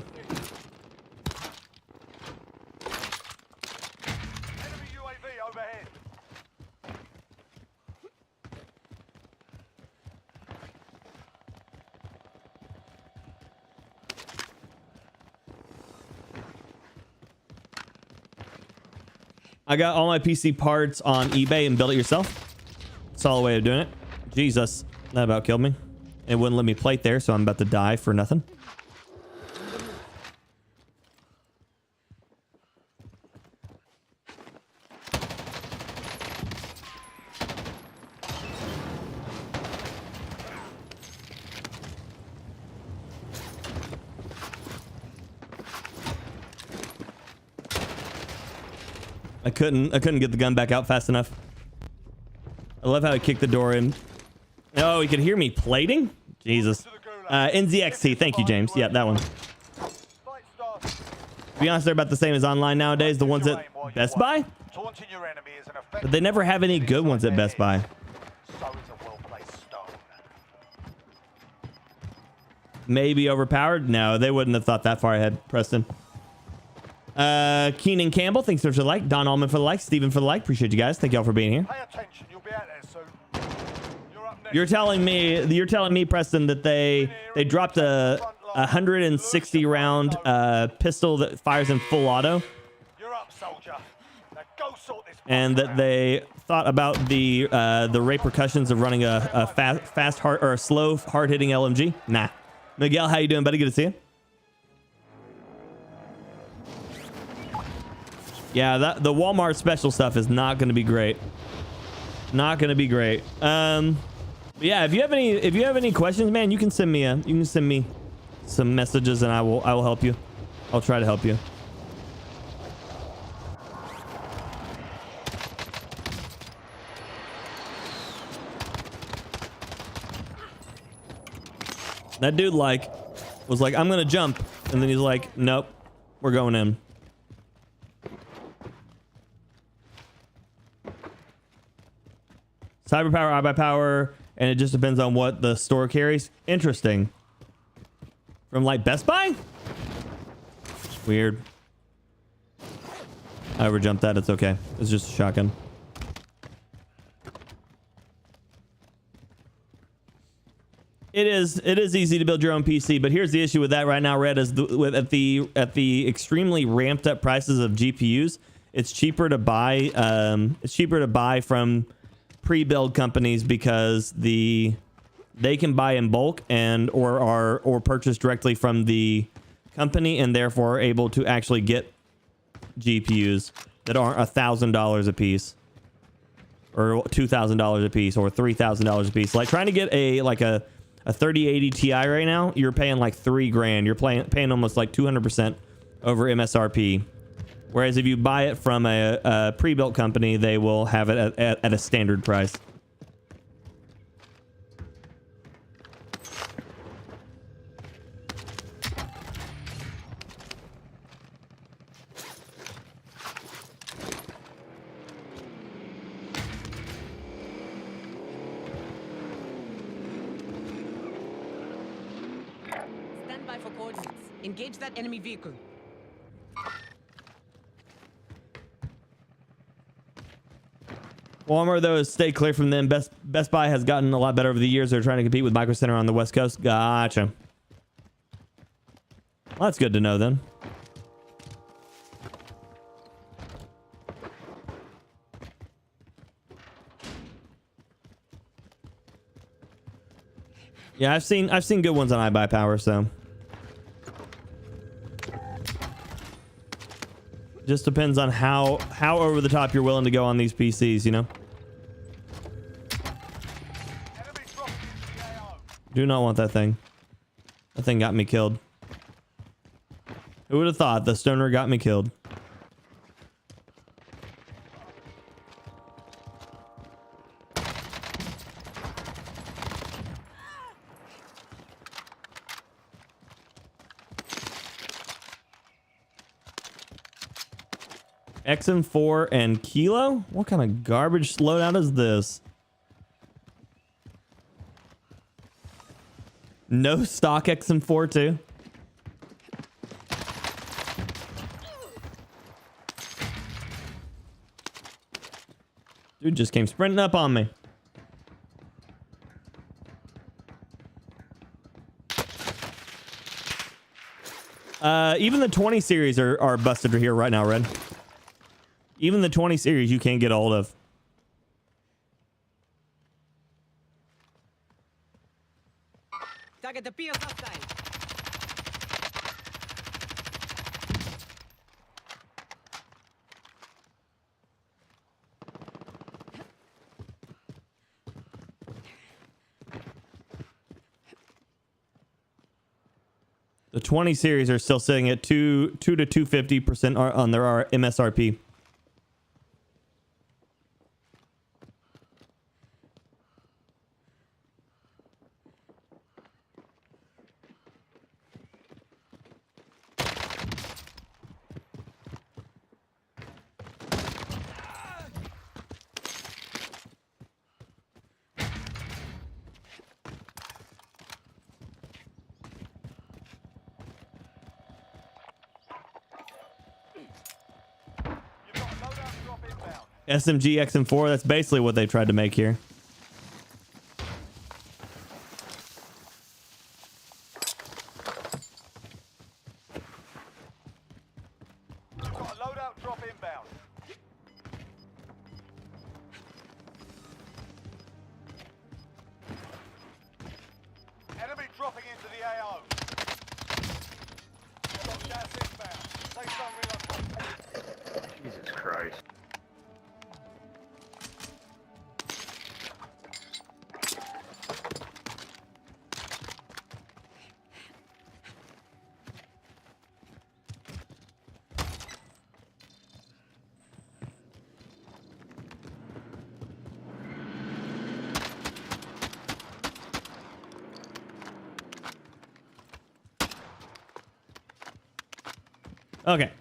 Enemy UAV overhead. I got all my PC parts on eBay and build it yourself. Solid way of doing it. Jesus, that about killed me. It wouldn't let me plate there, so I'm about to die for nothing. I couldn't get the gun back out fast enough. I love how he kicked the door in. Oh, he could hear me plating? Jesus. NZXT, thank you, James. Yeah, that one. To be honest, they're about the same as online nowadays. The ones at Best Buy? But they never have any good ones at Best Buy. Maybe overpowered? No, they wouldn't have thought that far ahead, Preston. Keenan Campbell, thanks for the like. Don Allman for the like. Steven for the like. Appreciate you guys. Thank y'all for being here. Pay attention, you'll be out there soon. You're up next. You're telling me, Preston, that they dropped a 160 round pistol that fires in full auto, You're up, soldier. Now go sort this and that they thought about the repercussions of running a fast hard or a slow hard hitting LMG. Nah. Miguel, how you doing, buddy? Good to see you. Yeah, the Walmart special stuff is not going to be great. Not going to be great. Yeah, if you have any questions, man, you can send me some messages and I will help you. I'll try to help you. That dude was like, I'm going to jump. And then he's like, nope, we're going in. Cyberpower, iBuyPower, and it just depends on what the store carries. Interesting. From like Best Buy? Weird. I overjumped that. It's okay. It's just a shotgun. It is easy to build your own PC, but here's the issue with that right now, Red, is at the extremely ramped up prices of GPUs, it's cheaper to buy from pre-build companies because they can buy in bulk and or purchase directly from the company, and therefore are able to actually get GPUs that aren't $1,000 a piece or $2,000 a piece or $3,000 a piece. Like trying to get a 3080 Ti right now, you're paying like $3,000. You're paying almost like 200% over MSRP. Whereas if you buy it from a pre-built company, they will have it at a standard price. Stand by for coordinates. Engage that enemy vehicle. Walmart, though, is stay clear from them. Best Buy has gotten a lot better over the years. They're trying to compete with Micro Center on the West Coast. Gotcha. Well, that's good to know then. Yeah, I've seen good ones on iBuyPower, so just depends on how over the top you're willing to go on these PCs, you know. Enemy dropping into the AO. Do not want that thing. That thing got me killed. Who would have thought the stoner got me killed? XM4 and Kilo? What kind of garbage loadout is this? No stock XM4 too? Dude just came sprinting up on me. Even the 20 series are busted here right now, Red. Even the 20 series you can't get a hold of. Target appears hostile. The 20 series are still sitting at 2 to 250% on their MSRP. You've got a loadout drop inbound. SMG XM4, that's basically what they tried to make here. You've got a loadout drop inbound. Enemy dropping into the AO. You've got gas inbound. Safe zone relocated. Jesus Christ. Okay.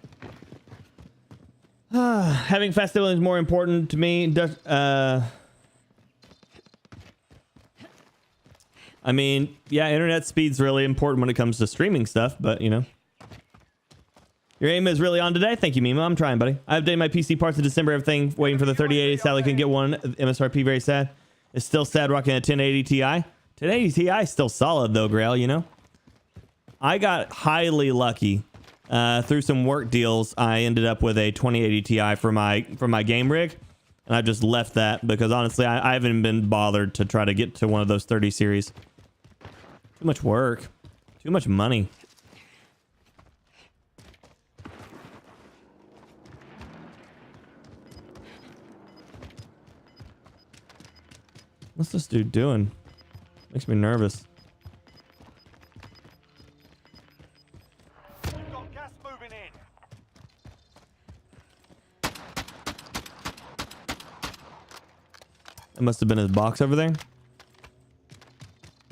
Having fast stability is more important to me. I mean, yeah, internet speed's really important when it comes to streaming stuff, but you know. Your aim is really on today. Thank you, Mimo. I'm trying, buddy. I updated my PC parts in December. Everything waiting for the 3080. Sadly, couldn't get one. MSRP very sad. It's still sad rocking a 1080 Ti. 1080 Ti is still solid though, Grail. You know, I got highly lucky through some work deals. I ended up with a 2080 Ti for my game rig, and I just left that because honestly, I haven't been bothered to try to get to one of those 30 series. Too much work, too much money. What's this dude doing? Makes me nervous. We've got gas moving in. It must have been his box over there.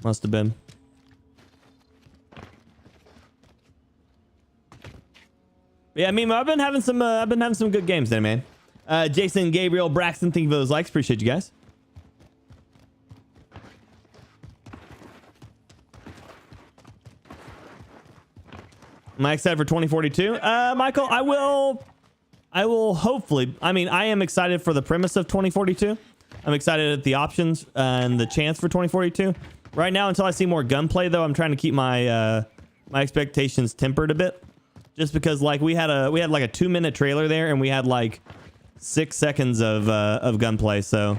Must have been. Yeah, Mimo, I've been having some good games there, man. Jason, Gabriel, Braxton, thank you for those likes. Appreciate you guys. Am I excited for 2042? Michael, I will hopefully. I mean, I am excited for the premise of 2042. I'm excited at the options and the chance for 2042. Right now, until I see more gunplay, though, I'm trying to keep my my expectations tempered a bit. Just because, like, we had like a 2-minute trailer there, and we had like 6 seconds of gunplay. So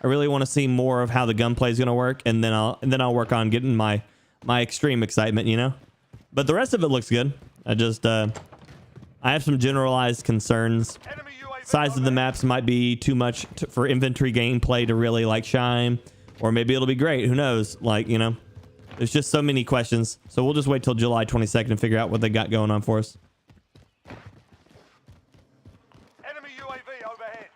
I really want to see more of how the gunplay is going to work, and then I'll work on getting my extreme excitement, you know. But the rest of it looks good. I just I have some generalized concerns. Enemy UAV Size of the maps might be too much for infantry gameplay to really like shine, or maybe it'll be great. Who knows? Like, you know, there's just so many questions. So we'll just wait till July 22nd and figure out what they got going on for us. Enemy UAV overhead.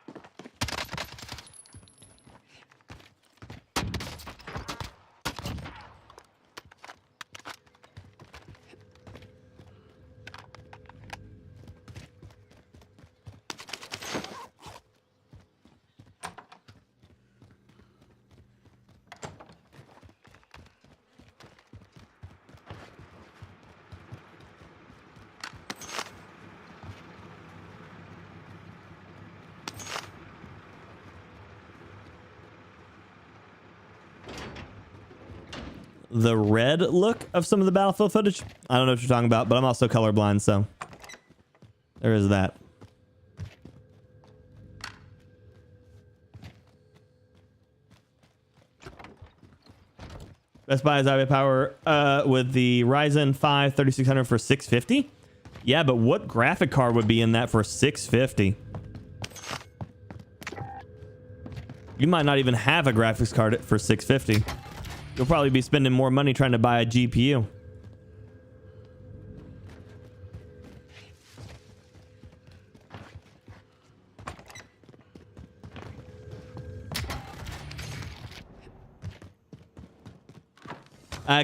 The red look of some of the Battlefield footage, I don't know what you're talking about, but I'm also colorblind, so there is that. Best Buy is IBA power with the Ryzen 5 3600 for $650. Yeah, but what graphic card would be in that for $650? You might not even have a graphics card for $650. You'll probably be spending more money trying to buy a GPU.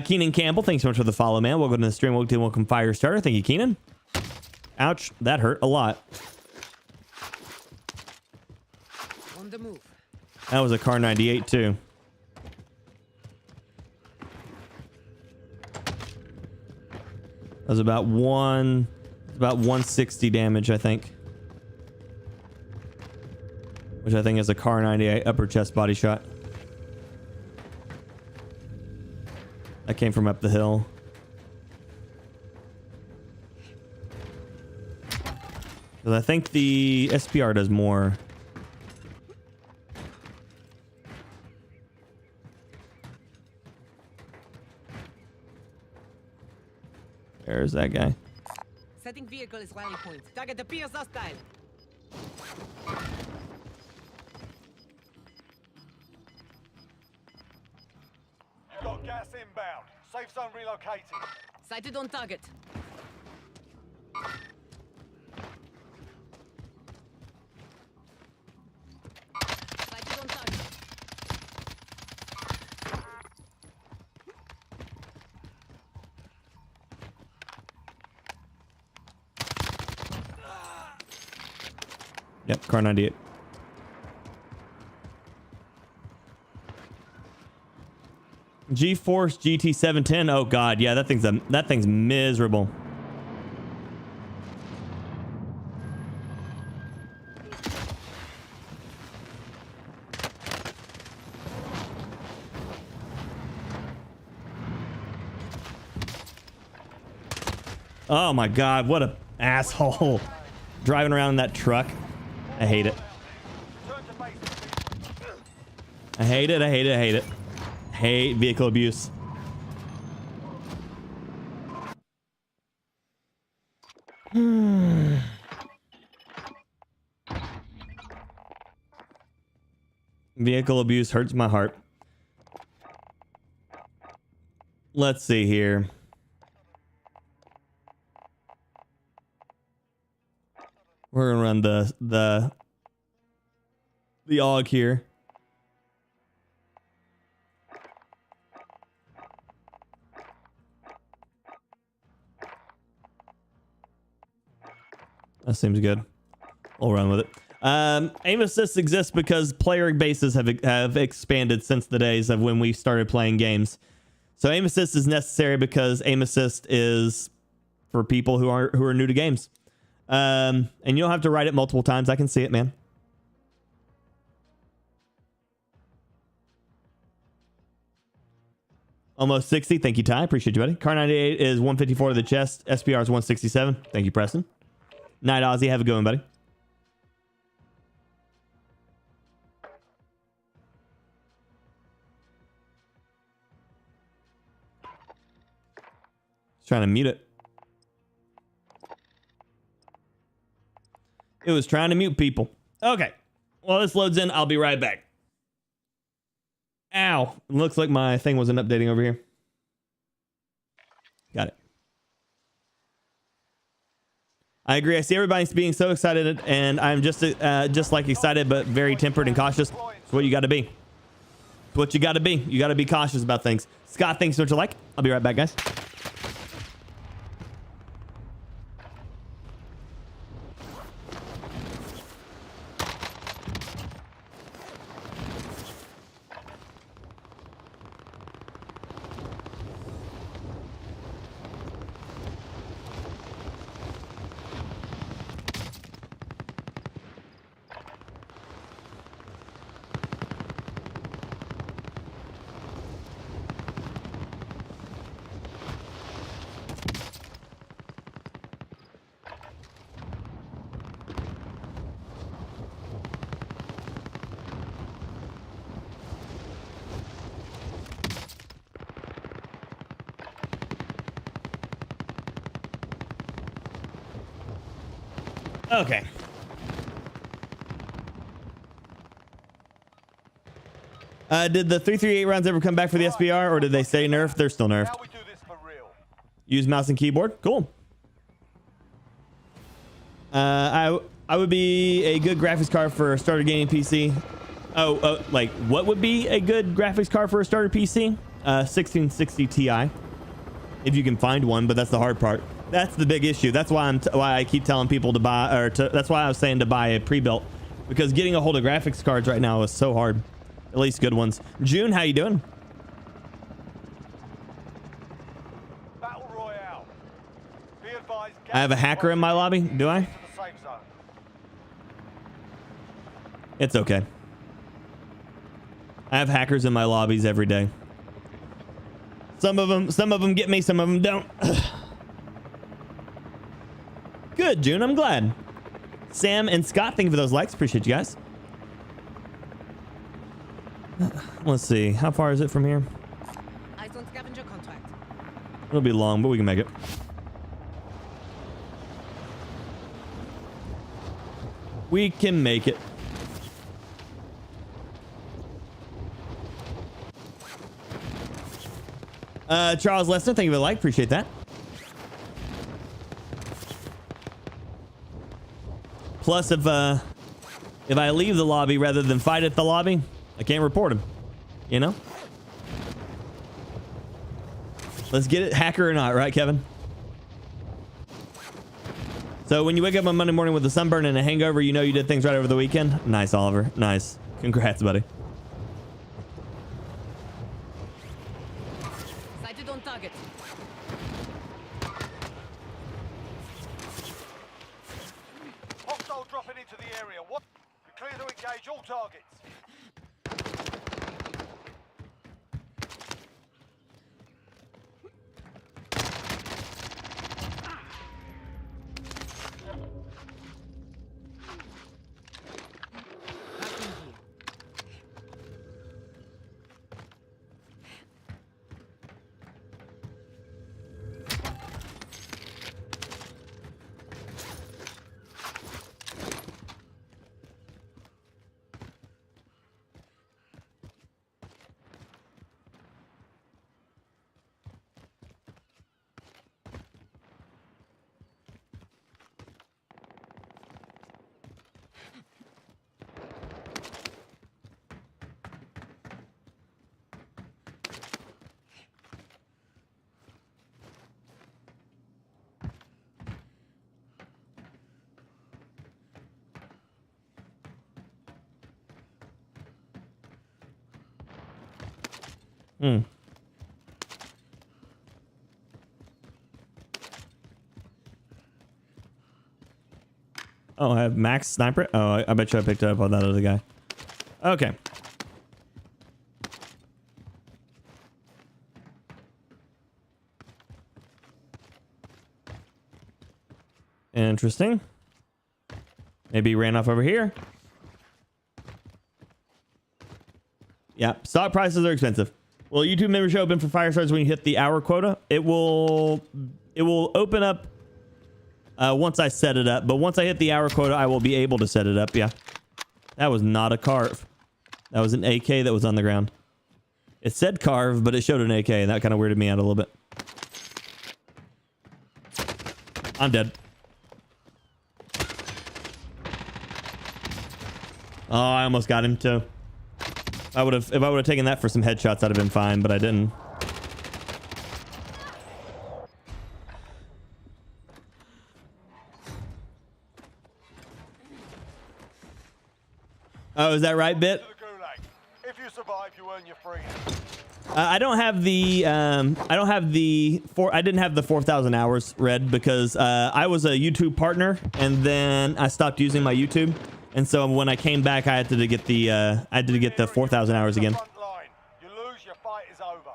Keenan Campbell, thanks so much for the follow, man. Welcome to the stream. Welcome Firestarter. Thank you, Keenan. Ouch, that hurt a lot. On the move. That was a Car 98 too. That was about 160 damage, I think. Which I think is a Car 98 upper chest body shot. That came from up the hill. Because I think the SPR does more. There's that guy. Setting vehicle is rally point. Target appears hostile. You've got gas inbound. Safe zone relocated. Sighted on target. Sighted on target. Yep, Car 98. GeForce GT 710. Oh god, yeah, that thing's miserable. Oh my God, what a asshole. Driving around in that truck. I hate it. Return to base. I hate it. I hate it. I hate it. Hate vehicle abuse. Vehicle abuse hurts my heart. Let's see here. We're gonna run the AUG here. That seems good. We'll run with it. Aim assist exists because player bases have expanded since the days of when we started playing games. So aim assist is necessary because aim assist is for people who are new to games. And you don't have to write it multiple times. I can see it, man. Almost 60. Thank you, Ty. Appreciate you, buddy. Car 98 is 154 to the chest. SPR is 167. Thank you, Preston. Night, Ozzy. Have a good one, buddy. Trying to mute it. It was trying to mute people. Okay. Well, this loads in. I'll be right back. Ow. Looks like my thing wasn't updating over here. Got it. I agree. I see everybody's being so excited, and I'm just like excited, but very tempered and cautious. It's what you got to be. It's what you got to be. You got to be cautious about things. Scott, thanks so much for like. I'll be right back, guys. Okay. Did the 338 rounds ever come back for the SBR, or did they stay nerfed? They're still nerfed. Now we do this for real. Use mouse and keyboard. Cool. I would be a good graphics card for a starter gaming PC. Like what would be a good graphics card for a starter PC? 1660 Ti, if you can find one. But that's the hard part. That's the big issue. That's why why I keep telling people to buy, that's why I was saying to buy a pre-built, because getting a hold of graphics cards right now is so hard. At least good ones. June, how you doing? Battle Royale. Be advised, I have a hacker in my lobby. Do I? to the safe zone. It's okay. I have hackers in my lobbies every day. Some of them get me, some of them don't. Good, June. I'm glad. Sam and Scott, thank you for those likes. Appreciate you guys. Let's see. How far is it from here? Eyes on scavenger contract. It'll be long, but we can make it. We can make it. Charles Lester, thank you for the like. Appreciate that. Plus, if I leave the lobby rather than fight at the lobby, I can't report him. You know? Let's get it, hacker or not, right, Kevin? So when you wake up on Monday morning with a sunburn and a hangover, you know you did things right over the weekend? Nice, Oliver. Nice. Congrats, buddy. Sighted on target. Hostile dropping into the area. What? You're clear to engage all targets. Hmm. Oh, I have max sniper. Oh, I bet you I picked it up on that other guy. Okay. Interesting. Maybe he ran off over here. Yeah, stock prices are expensive. Will YouTube membership open for fire starts when you hit the hour quota? It will open up once I set it up. But once I hit the hour quota, I will be able to set it up. Yeah. That was not a carve. That was an AK that was on the ground. It said carve, but it showed an AK, and that kind of weirded me out a little bit. I'm dead. Oh, I almost got him too. If I would have taken that for some headshots, I'd have been fine, but I didn't. Oh, is that right, Bit? To the gulag. If you survive, you earn your freedom. I don't have the I didn't have the 4,000 hours read because I was a YouTube partner and then I stopped using my YouTube, and so when I came back, I had to get the 4,000 hours again. Front line. You lose, your fight is over.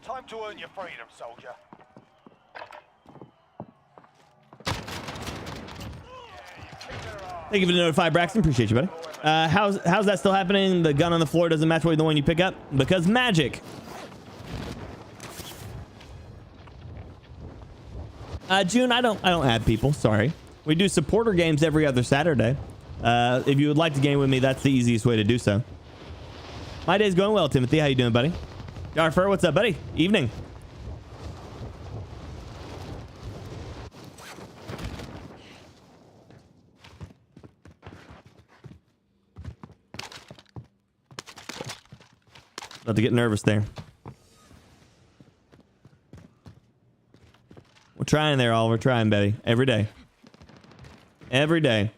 Time to earn your freedom, soldier. Thank you for the notify, Braxton. Appreciate you, buddy. How's that still happening? The gun on the floor doesn't match the one you pick up because magic. June, I don't add people. Sorry. We do supporter games every other Saturday. If you would like to game with me, that's the easiest way to do so. My day's going well, Timothy. How you doing, buddy? Garfer, what's up, buddy? Evening. About to get nervous there. We're trying there, all. We're trying, Betty. Every day. Every day.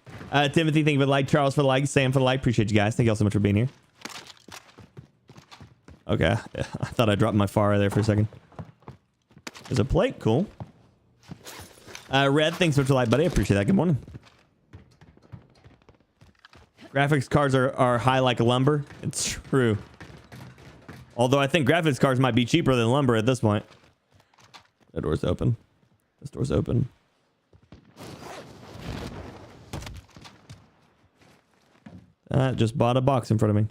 Timothy, thank you for the like. Charles for the like. Sam for the like. Appreciate you guys. Thank you all so much for being here. Okay. I thought I dropped my far there for a second. There's a plate. Cool. Red, thanks so much for the like, buddy. I appreciate that. Good morning. Graphics cards are high like lumber. It's true. Although I think graphics cards might be cheaper than lumber at this point. The door's open. This door's open. Just bought a box in front of me.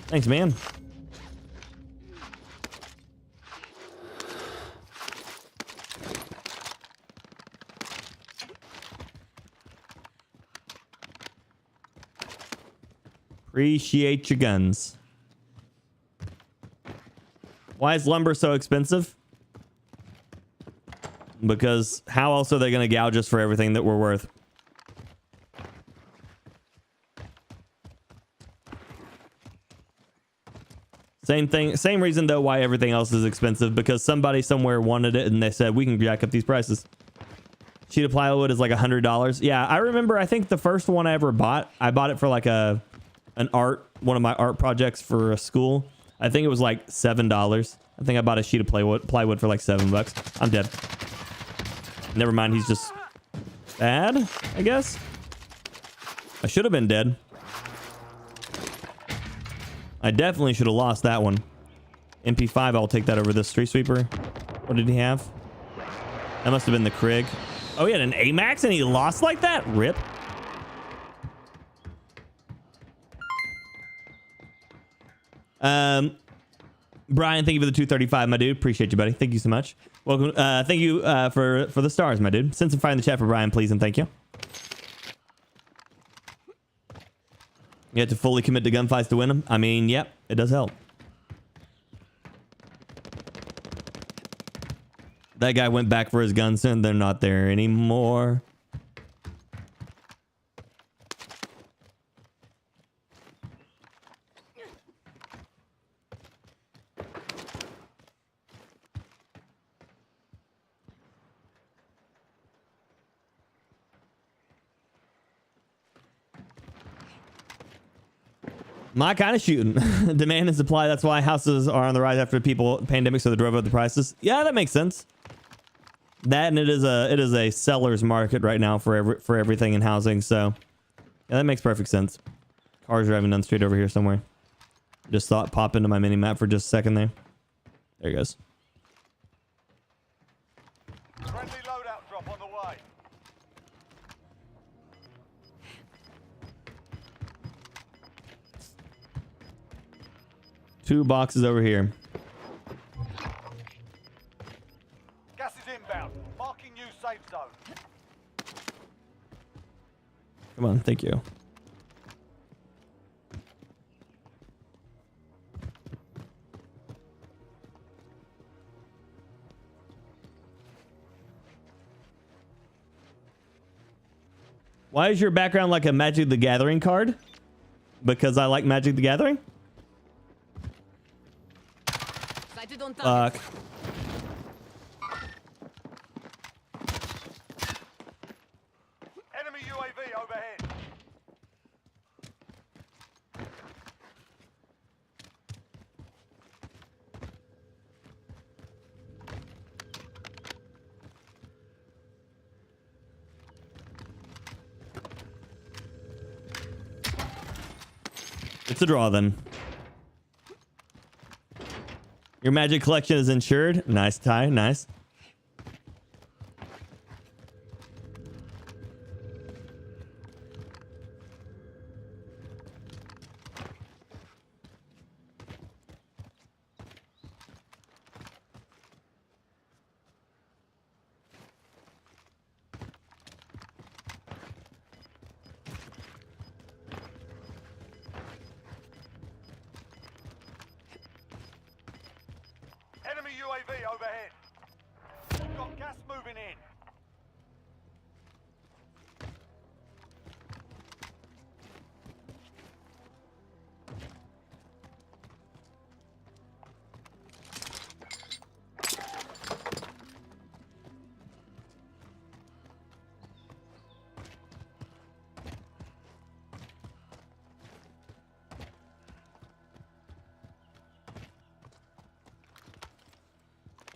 Thanks, man. Appreciate your guns. Why is lumber so expensive? Because how else are they going to gouge us for everything that we're worth? Same thing, same reason though why everything else is expensive, because somebody somewhere wanted it and they said we can jack up these prices. Sheet of plywood is like $100. Yeah, I remember, I think the first one I ever bought, I bought it for like one of my art projects for a school. I think it was like $7. I think I bought a sheet of plywood for like $7. I'm dead. Never mind, he's just bad, I guess. I should have been dead. I definitely should have lost that one. MP5, I'll take that over this street sweeper. What did he have? That must have been the Krig. Oh, he had an AMAX and he lost like that? Rip. Brian, thank you for the 235, my dude. Appreciate you, buddy. Thank you so much. Welcome. Thank you for the stars, my dude. Send some fire in the chat for Brian, please, and thank you. You have to fully commit to gunfights to win them. I mean, yep, it does help. That guy went back for his guns and they're not there anymore. My kind of shooting. Demand and supply. That's why houses are on the rise after the pandemic, so they drove up the prices. Yeah, that makes sense. That, and it is a seller's market right now for everything in housing. So yeah, that makes perfect sense. Cars driving down the street over here somewhere. Just thought pop into my mini map for just a second there. There he goes. Friendly loadout drop on the way. Two boxes over here. Gas is inbound. Marking new safe zone. Come on, thank you. Why is your background like a Magic the Gathering card? Because I like Magic the Gathering? Sighted on target. Fuck. Enemy UAV overhead. It's a draw then. Your Magic collection is insured. Nice, Ty. Nice. Enemy UAV overhead. Got gas moving in.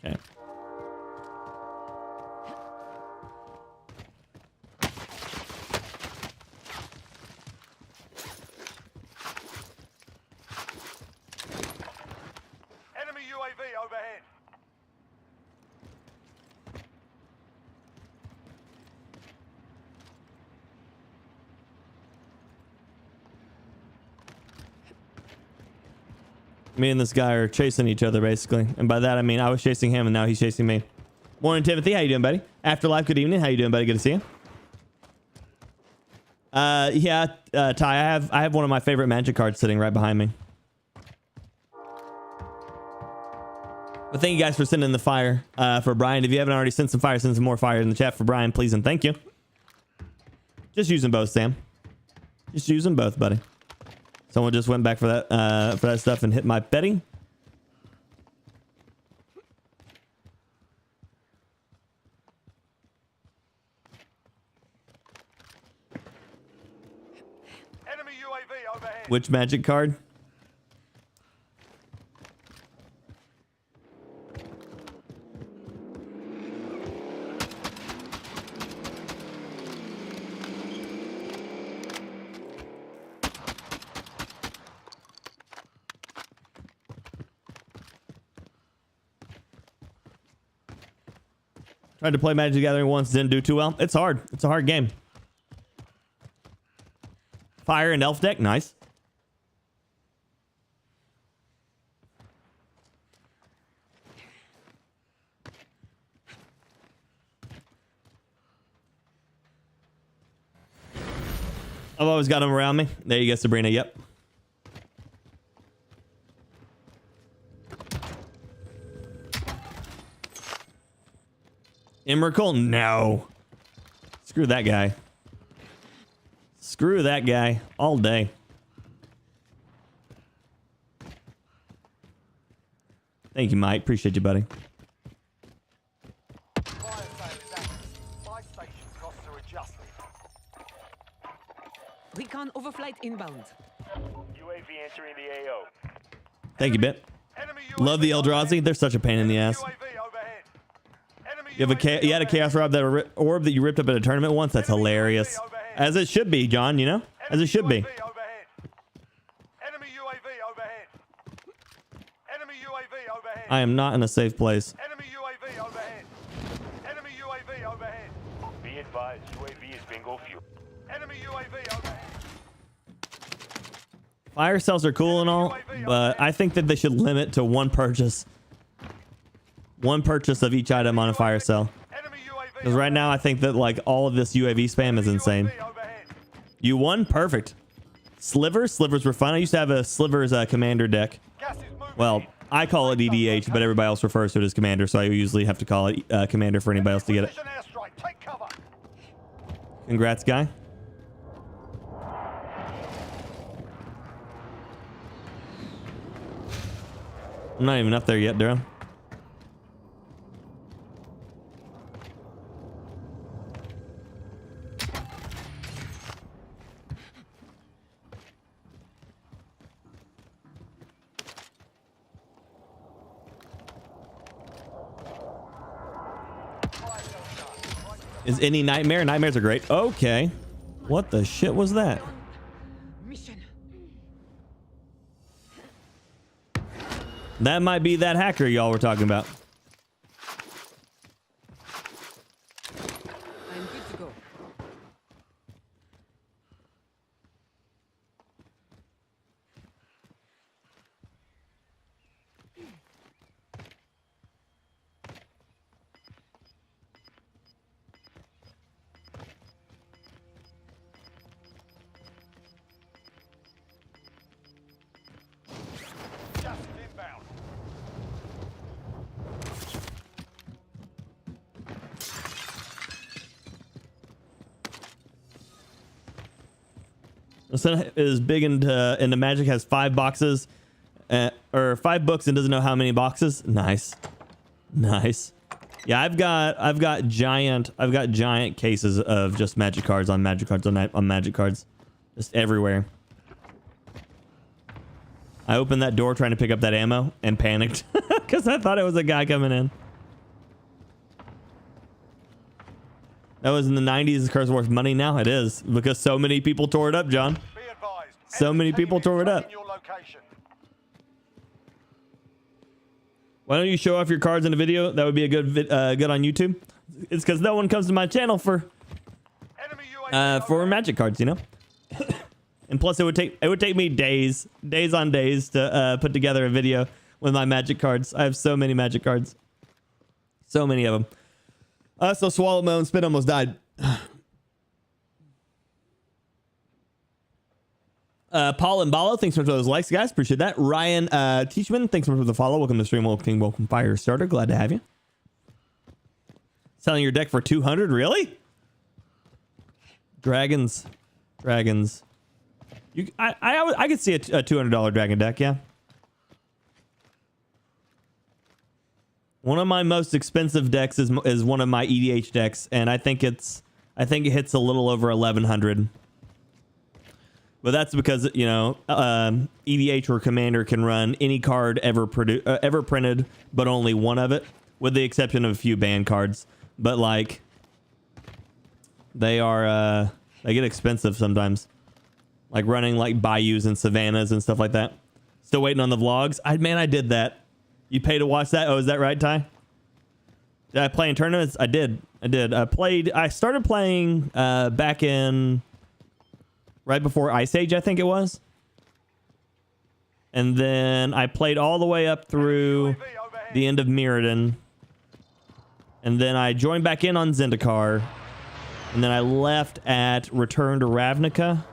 Okay. Enemy UAV overhead. Me and this guy are chasing each other basically, and by that I mean I was chasing him and now he's chasing me. Morning, Timothy. How you doing, buddy? Afterlife. Good evening. How you doing, buddy? Good to see you. Yeah, Ty. I have one of my favorite Magic cards sitting right behind me. But thank you guys for sending the fire for Brian. If you haven't already sent some fire, send some more fire in the chat for Brian, please, and thank you. Just use them both, Sam. Just use them both, buddy. Someone just went back for that stuff and hit my betting. Enemy UAV overhead. Which Magic card? Tried to play Magic the Gathering once, didn't do too well. It's hard. It's a hard game. Fire and elf deck, nice. I've always got them around me. There you go, Sabrina. Yep. Emrakul? No. Screw that guy. Screw that guy all day. Thank you, Mike. Appreciate you, buddy. Fire sale is active. Buy station costs are adjusted. Recon overflight inbound. UAV entering the AO. Thank you, Bit. Enemy Love the Eldrazi. They're such a pain in the ass. UAV overhead. Enemy You had a chaos orb that you ripped up at a tournament once. That's hilarious. As it should be, John. You know, as it should be. Enemy UAV overhead. Enemy UAV overhead. I am not in a safe place. Enemy UAV overhead. Enemy UAV overhead. Be advised, UAV is bingo fuel. Enemy UAV overhead. Fire cells are cool and all, but I think that they should limit to one purchase. One purchase of each item on a fire cell. Enemy UAV Because right now I think that like all of this UAV spam is insane. overhead. You won? Perfect. Slivers? Slivers were fun. I used to have a Slivers commander deck. Gas is moving. Well, I call it EDH, but everybody else refers to it as commander, so I usually have to call it commander for anybody else to get it. Precision airstrike. Take cover. Congrats, guy. I'm not even up there yet, Daryl. Is any nightmare? Nightmares are great. Okay. What the shit was that? Mission. That might be that hacker y'all were talking about. I'm good to go. Gas is inbound. My son is big into Magic, has 5 boxes, or 5 books, and doesn't know how many boxes. Nice, nice. Yeah, I've got giant cases of just Magic cards on Magic cards on Magic cards, just everywhere. I opened that door trying to pick up that ammo and panicked because I thought it was a guy coming in. That was in the 90s. This card's worth money now. It is because so many people tore it up, John. Be advised. So Enemy many people taking tore it in up. your location. Why don't you show off your cards in a video? That would be a good on YouTube. It's because no one comes to my channel for Enemy UAV for overhead. Magic cards, you know. And plus, it would take me days on days to put together a video with my Magic cards. I have so many Magic cards, so many of them. So swallowed my own spit, almost died. Paul and Balo, thanks so much for those likes, guys. Appreciate that. Ryan Teachman, thanks so much for the follow. Welcome to the stream. Welcome Fire Starter. Glad to have you. Selling your deck for 200, really? Dragons. I could see a $200 dragon deck, yeah. One of my most expensive decks is one of my EDH decks, and I think it hits a little over 1,100. But that's because, you know, EDH or Commander can run any card ever printed, but only one of it, with the exception of a few banned cards. But like, they get expensive sometimes. Like running like bayous and savannas and stuff like that. Still waiting on the vlogs. I did that. You pay to watch that? Oh, is that right, Ty? Did I play in tournaments? I did. I started playing back in right before Ice Age, I think it was. And then I played all the way up through the end of Mirrodin. And then I joined back in on Zendikar. And then I left at Return to Ravnica.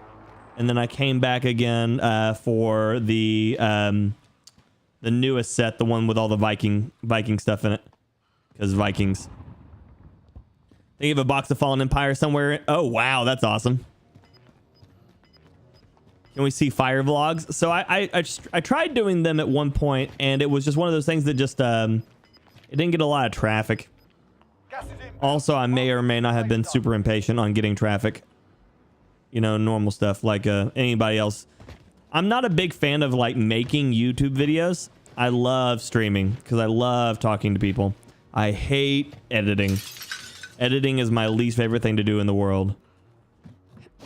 And then I came back again for the newest set, the one with all the Viking stuff in it. Because Vikings. Think of a box of Fallen Empire somewhere. Oh, wow. That's awesome. Can we see fire vlogs? So I tried doing them at one point, and it was just one of those things that just it didn't get a lot of traffic. Gas is inbound. Also, I may or may not have been super impatient on getting traffic. You know, normal stuff like anybody else. I'm not a big fan of like making YouTube videos. I love streaming because I love talking to people. I hate editing. Editing is my least favorite thing to do in the world.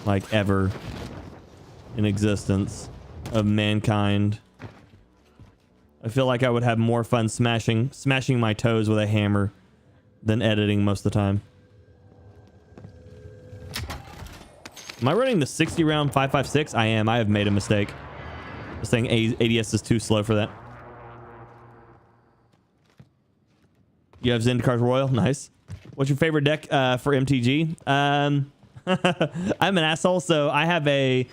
Like ever in existence of mankind. I feel like I would have more fun smashing my toes with a hammer than editing most of the time. Am I running the 60 round 5.56? I am. I have made a mistake. This thing ADS is too slow for that. You have Zendikar Royal. Nice. What's your favorite deck for MTG? I'm an asshole, so I have a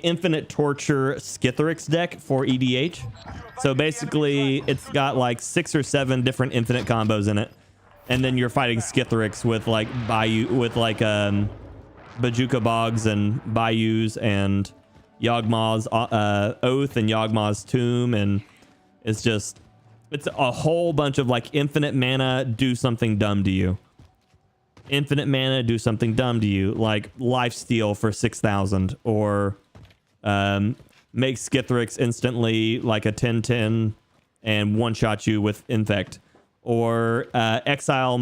Infinite Torture Skithrix deck for EDH. So basically, it's got like 6 or 7 different infinite combos in it, and then you're fighting Skithrix with like Bajuka Bogs and Bayous and Yawgmoth's Oath and Yawgmoth's Tomb, and it's a whole bunch of like infinite mana, do something dumb to you. Infinite mana, do something dumb to you, like Lifesteal for 6,000, or make Skithrix instantly like a 10/10 and one-shot you with Infect, or exile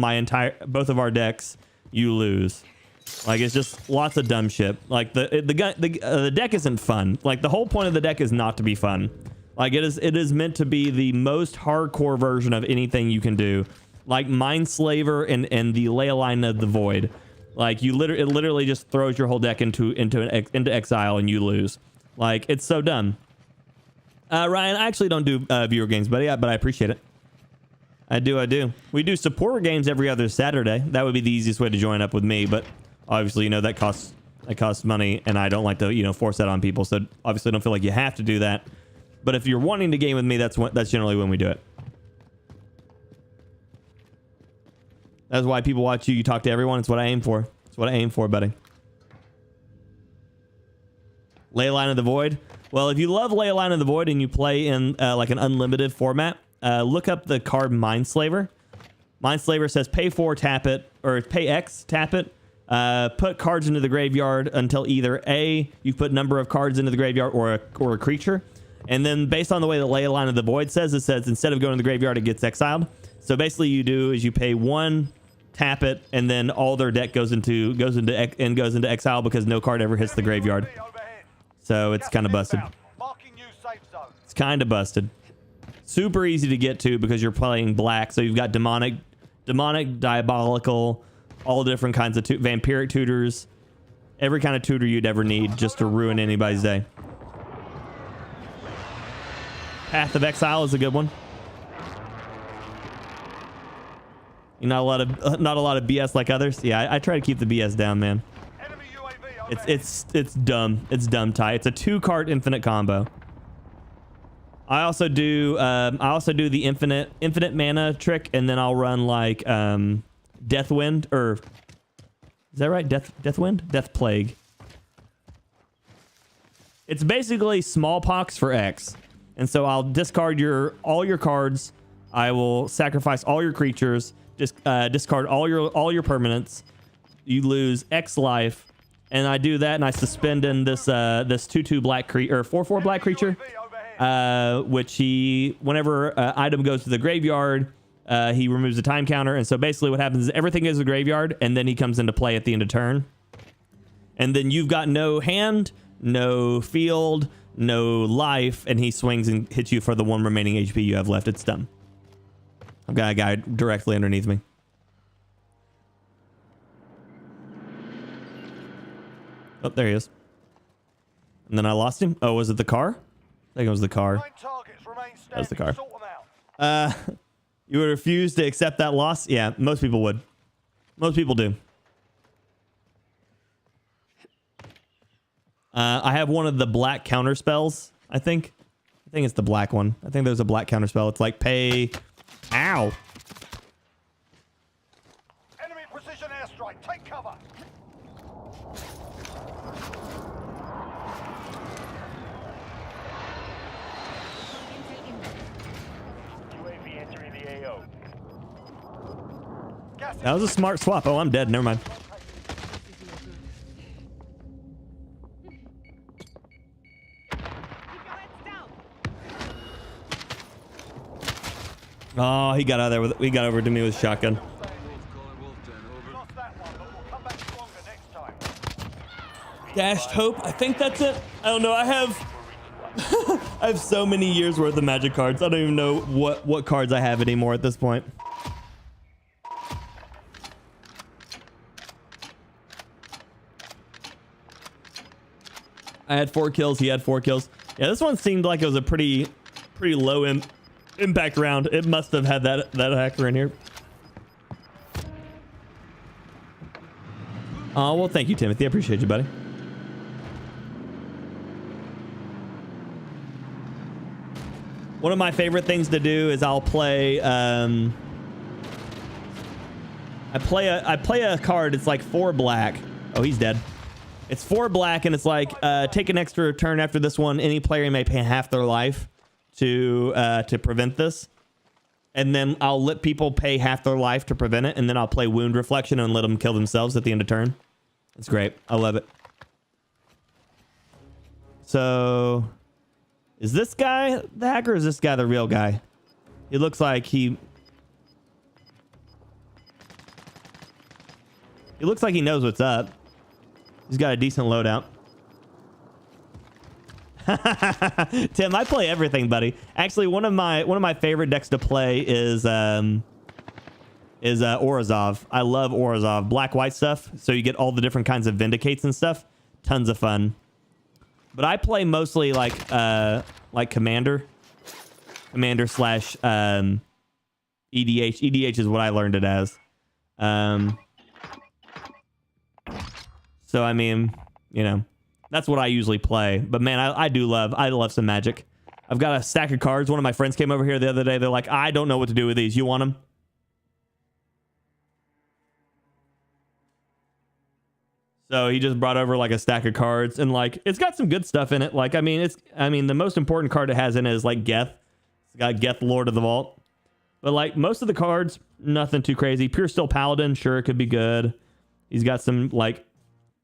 both of our decks, you lose. Like, it's just lots of dumb shit. Like the deck isn't fun. Like, the whole point of the deck is not to be fun. Like, it is meant to be the most hardcore version of anything you can do. Like Mindslaver and the Leyline of the Void. Like, it literally just throws your whole deck into exile and you lose. Like, it's so dumb. Ryan, I actually don't do viewer games, buddy, but I appreciate it. I do. We do supporter games every other Saturday. That would be the easiest way to join up with me, but obviously, you know, that costs money, and I don't like to, you know, force that on people. So obviously, I don't feel like you have to do that. But if you're wanting to game with me, that's generally when we do it. That's why people watch you. You talk to everyone. It's what I aim for. It's what I aim for, buddy. Leyline of the Void. Well, if you love Leyline of the Void and you play in like an unlimited format, look up the card Mindslaver. Mindslaver says pay 4, tap it, or pay X, tap it. Put cards into the graveyard until either A, you put number of cards into the graveyard, or a creature. And then based on the way the Leyline of the Void says, it says instead of going to the graveyard, it gets exiled. So basically you do is you pay 1, tap it, and then all their deck goes into exile because no card ever hits the graveyard. So it's kind of busted. It's kind of busted. Super easy to get to because you're playing black. So you've got demonic, diabolical, all different kinds of vampiric tutors, every kind of tutor you'd ever need just to ruin anybody's day. Path of Exile is a good one. You're not a lot of BS like others. Yeah, I try to keep the BS down, man. It's dumb. It's dumb tight. It's a 2-card infinite combo. I also do the infinite mana trick, and then I'll run like Deathwind, or is that right? Deathwind? Death Plague. It's basically smallpox for X. And so I'll discard all your cards. I will sacrifice all your creatures. Discard all your permanents. You lose X life, and I do that, and I suspend in this 2/2 black creature, or 4/4 black creature, which whenever item goes to the graveyard, he removes a time counter. And so basically what happens is everything goes to the graveyard, and then he comes into play at the end of turn. And then you've got no hand, no field, no life, and he swings and hits you for the 1 remaining HP you have left. It's dumb. I've got a guy directly underneath me. Oh, there he is. And then I lost him. Oh, was it the car? I think it was the car. That was the car. You would refuse to accept that loss? Yeah, most people would. Most people do. I have one of the black counter spells, I think. I think it's the black one. I think there's a black counter spell. It's like pay... Ow! Enemy precision airstrike. Take cover. UAV entering the AO. That was a smart swap. Oh, I'm dead. Never mind. Oh, he got out of there with. He got over to me with shotgun. We lost that one, but we'll come back stronger next time. Dashed hope. I think that's it. I don't know. I have. I have so many years worth of magic cards. I don't even know what cards I have anymore at this point. I had 4 kills. He had 4 kills. Yeah, this one seemed like it was a pretty low impact round. It must have had that hacker in here. Oh, well, thank you, Timothy. I appreciate you, buddy. One of my favorite things to do is I'll play. I play a card. It's like 4 black. Oh, he's dead. It's 4 black, and it's like take an extra turn after this one. Any player may pay half their life to prevent this, and then I'll let people pay half their life to prevent it, and then I'll play wound reflection and let them kill themselves at the end of turn. It's great. I love it. So, is this guy the hacker? Or is this guy the real guy? He looks like he looks like he knows what's up. He's got a decent loadout. Tim, I play everything, buddy. Actually, one of my favorite decks to play is Orzhov. I love Orzhov. Black-white stuff, so you get all the different kinds of Vindicates and stuff. Tons of fun. But I play mostly like Commander slash EDH. EDH is what I learned it as. So I mean, you know, that's what I usually play. But man, I love some Magic. I've got a stack of cards. One of my friends came over here the other day. They're like, I don't know what to do with these. You want them? So he just brought over like a stack of cards, and like it's got some good stuff in it. Like I mean, the most important card it has in it is like Geth. It's got Geth, Lord of the Vault. But like most of the cards, nothing too crazy. Pure Steel Paladin, sure, it could be good. He's got some like,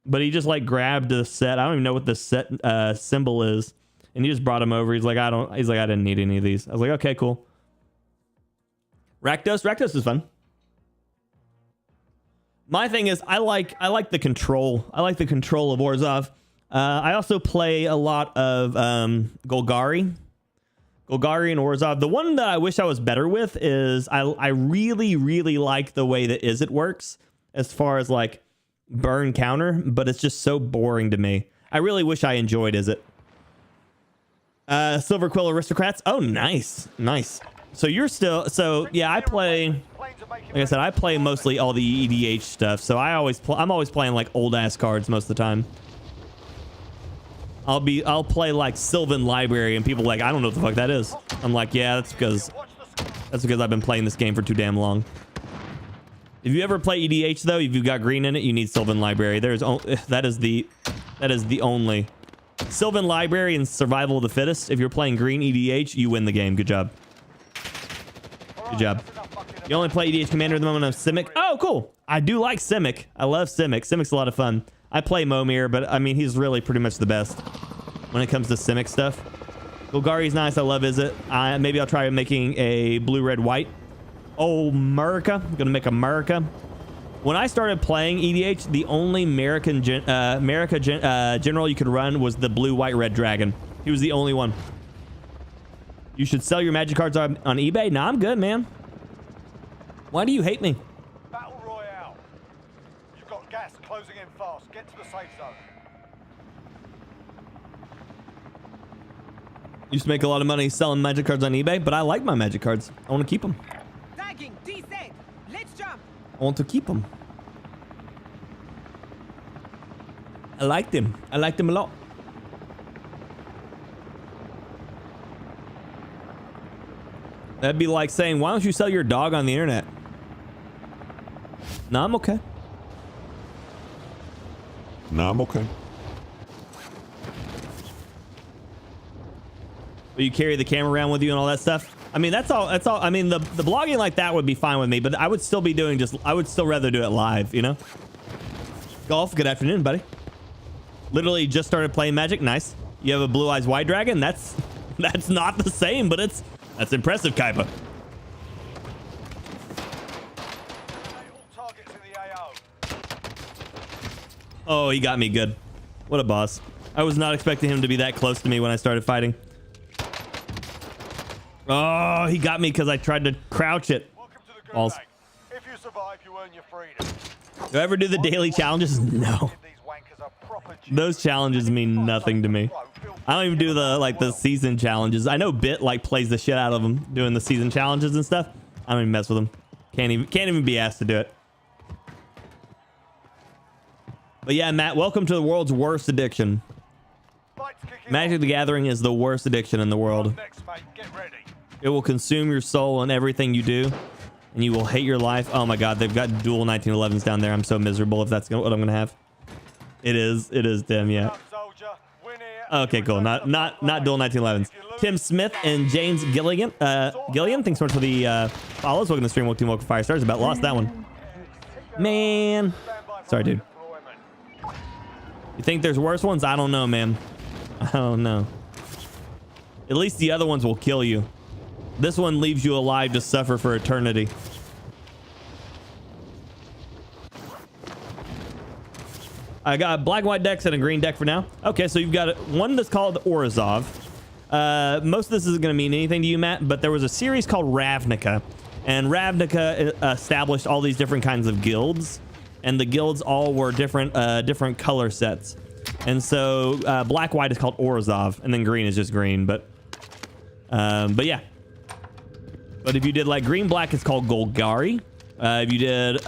but he just like grabbed the set. I don't even know what the set symbol is, and he just brought him over. He's like, I didn't need any of these. I was like, okay, cool. Rakdos is fun. My thing is, I like the control. I like the control of Orzhov. I also play a lot of Golgari and Orzhov. The one that I wish I was better with is I really like the way that Izzet works as far as like burn counter, but it's just so boring to me. I really wish I enjoyed Izzet. Silver Quill Aristocrats. Oh, nice. So you're still, so yeah, I play, like I said, I play mostly all the EDH stuff. So I'm always playing like old ass cards most of the time. I'll play like Sylvan Library, and people are like, I don't know what the fuck that is. I'm like, yeah, that's because I've been playing this game for too damn long. If you ever play EDH though, if you've got green in it, you need Sylvan Library. That is the only Sylvan Library and Survival of the Fittest. If you're playing green EDH, you win the game. Good job. Good job. You only play EDH Commander at the moment of Simic. Oh, cool. I do like Simic. I love Simic. Simic's a lot of fun. I play Momir, but I mean, he's really pretty much the best when it comes to Simic stuff. Golgari's nice. I love Izzet. Maybe I'll try making a blue, red, white. Oh, America. I'm going to make America. When I started playing EDH, the only American general you could run was the blue, white, red dragon. He was the only one. You should sell your Magic cards on eBay? Nah, I'm good, man. Why do you hate me? Battle Royale. You've got gas closing in fast. Get to the safe zone. Used to make a lot of money selling Magic cards on eBay, but I like my Magic cards. I want to keep them. Tagging, T-set. Let's jump. I want to keep them. I like them. I like them a lot. That'd be like saying, why don't you sell your dog on the internet? No, I'm okay. No, I'm okay. Will you carry the camera around with you and all that stuff? I mean, that's all. I mean, the blogging like that would be fine with me, but I would still be doing I would still rather do it live, you know? Golf, good afternoon, buddy. Literally just started playing Magic. Nice. You have a blue eyes white dragon? That's not the same, but that's impressive, Kaiba. Oh, he got me good. What a boss. I was not expecting him to be that close to me when I started fighting. Oh, he got me because I tried to crouch it. Welcome to the Balls. gulag. If you survive, you earn your freedom. Do I ever do the daily challenges? No. Give these wankers a proper Those challenges mean nothing to me. I don't even do the season challenges. I know Bit plays the shit out of them doing the season challenges and stuff. I don't even mess with them. Can't even be asked to do it. But yeah, Matt, welcome to the world's worst addiction. Magic the Gathering is the worst addiction in the world. Next, mate. Get ready. It will consume your soul and everything you do, and you will hate your life. Oh my God, they've got dual 1911s down there. I'm so miserable if that's what I'm gonna have. It is dim, yeah. Okay, cool. Not dual 1911s. Tim Smith and James Gilligan. Thanks so much for the follows. Welcome to the stream. Welcome to Fire Stars. About lost that one. Man. Sorry, dude. You think there's worse ones? I don't know, man. I don't know. At least the other ones will kill you. This one leaves you alive to suffer for eternity. I got black, white decks and a green deck for now. Okay, so you've got one that's called Orzhov. Most of this isn't going to mean anything to you, Matt, but there was a series called Ravnica. And Ravnica established all these different kinds of guilds. And the guilds all were different color sets. And so black, white is called Orzhov. And then green is just green. But yeah. But if you did like green, black, it's called Golgari. If you did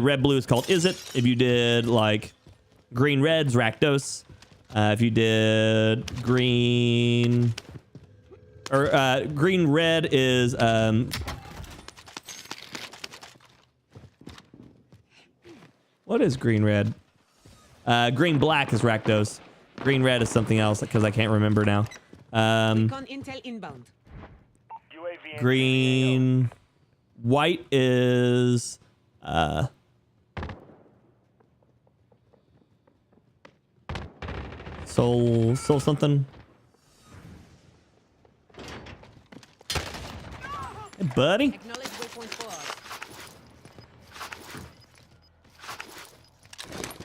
red, blue, it's called Izzet. If you did like green, red's Rakdos. If you did green or green, red is what is green, red? Green, black is Rakdos. Green, red is something else because I can't remember now. Recon intel inbound. UAV Green, white is soul something. Hey, buddy. Acknowledge waypoint forward.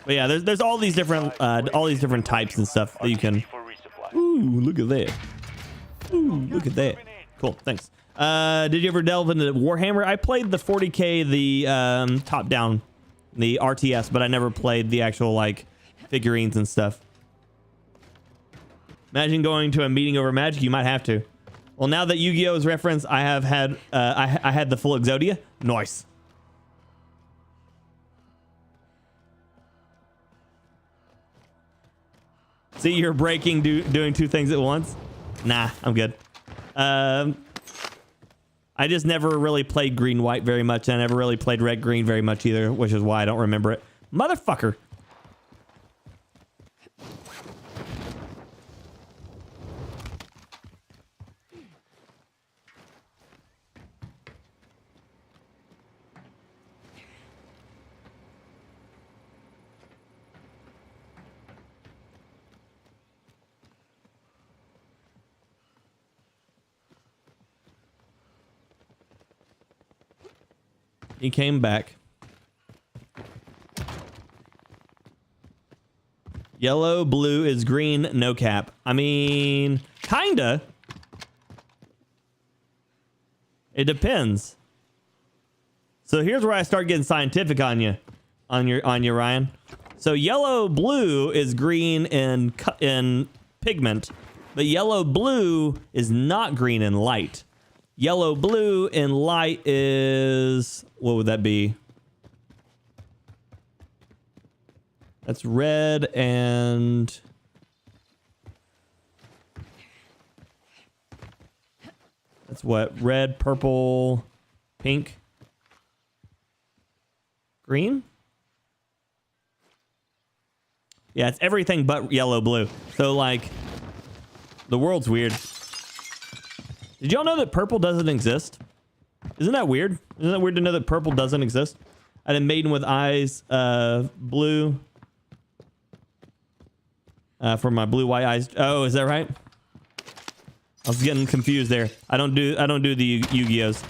But yeah, there's all these different types and stuff that you can. for resupply. Ooh, look at that. Ooh, look at that. Cool, thanks. Did you ever delve into Warhammer? I played the 40K, the top down, the RTS, but I never played the actual like figurines and stuff. Imagine going to a meeting over Magic. You might have to. Well, now that Yu-Gi-Oh is referenced, I have had I had the full Exodia. Nice. See, you're breaking, doing two things at once. Nah, I'm good. I just never really played green white very much. And I never really played red green very much either, which is why I don't remember it. Motherfucker. He came back. Yellow, blue is green, no cap. I mean, kinda. It depends. So here's where I start getting scientific on you, Ryan. So yellow, blue is green in pigment, but yellow, blue is not green in light. Yellow, blue in light is, what would that be? That's red and that's what? Red, purple, pink, green? Yeah, it's everything but yellow, blue. So like the world's weird. Did y'all know that purple doesn't exist? Isn't that weird? Isn't that weird to know that purple doesn't exist? I had a maiden with eyes, blue. For my blue white eyes. Oh, is that right? I was getting confused there. I don't do the Yu-Gi-Ohs.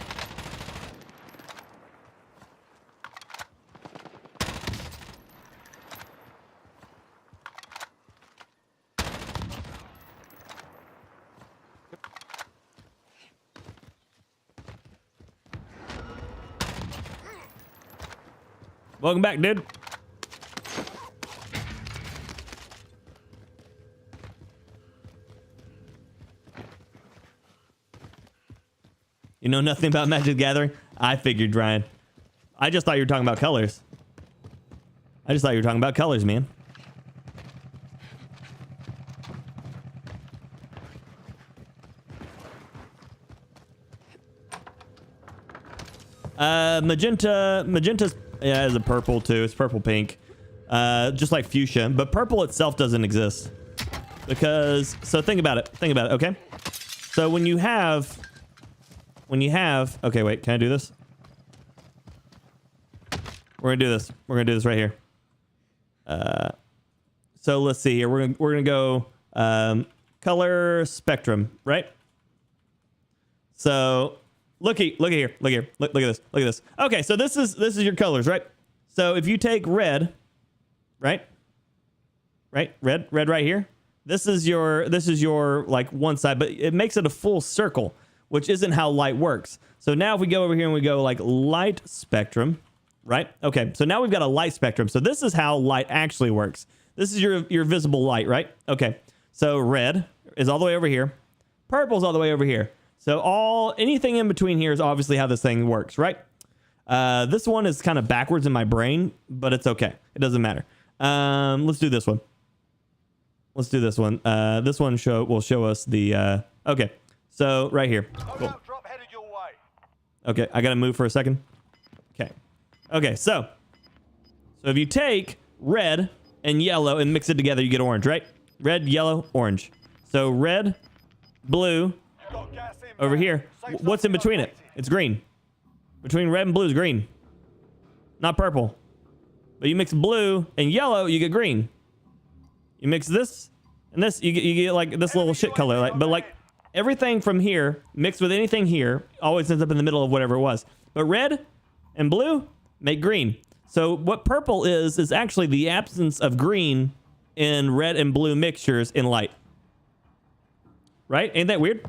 Welcome back, dude. You know nothing about Magic the Gathering? I figured, Ryan. I just thought you were talking about colors. I just thought you were talking about colors, man. Magenta's yeah, is a purple too. It's purple pink, just like fuchsia. But purple itself doesn't exist because. So think about it. Think about it. Okay. So when you have. Okay, wait. Can I do this? We're gonna do this. We're gonna do this right here. So let's see here. We're gonna go color spectrum, right? So. Look here. Look at this. Look at this. Okay, so this is your colors, right? So if you take red, right, red right here. This is your like one side, but it makes it a full circle, which isn't how light works. So now if we go over here and we go like light spectrum, right? Okay, so now we've got a light spectrum. So this is how light actually works. This is your visible light, right? Okay, so red is all the way over here. Purple's all the way over here. So anything in between here is obviously how this thing works, right? This one is kind of backwards in my brain, but it's okay. It doesn't matter. Let's do this one. Let's do this one. This one will show us the, okay. So right here. Cool. Drop headed your way. Okay, I gotta move for a second. Okay. Okay, so if you take red and yellow and mix it together, you get orange, right? Red, yellow, orange. So red, blue, over here. What's in between it? It's green. Between red and blue is green. Not purple. But you mix blue and yellow, you get green. You mix this and this, you get like this little shit color. Like, but like everything from here mixed with anything here always ends up in the middle of whatever it was. But red and blue make green. So what purple is actually the absence of green in red and blue mixtures in light. Right? Ain't that weird?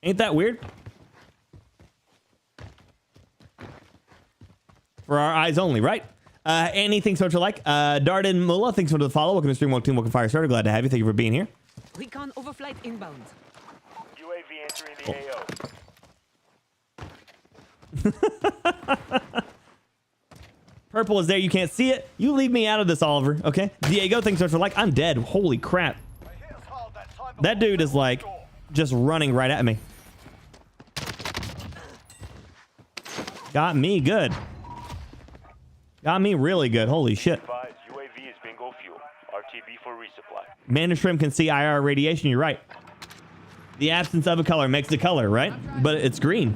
Ain't that weird? For our eyes only, right? Annie, thanks so much for like. Darden Mullah, thanks so much for the follow. Welcome to stream, welcome to Firestarter. Glad to have you. Thank you for being here. Recon overflight inbound. UAV entering the AO. Purple is there. You can't see it. You leave me out of this, Oliver. Okay. Diego, thanks so much for like. I'm dead. Holy crap. That dude is like just running right at me. Got me good. Got me really good. Holy shit. UAV is bingo fuel. RTB for resupply. Manishrim can see IR radiation. You're right. The absence of a color makes the color, right? But it's green.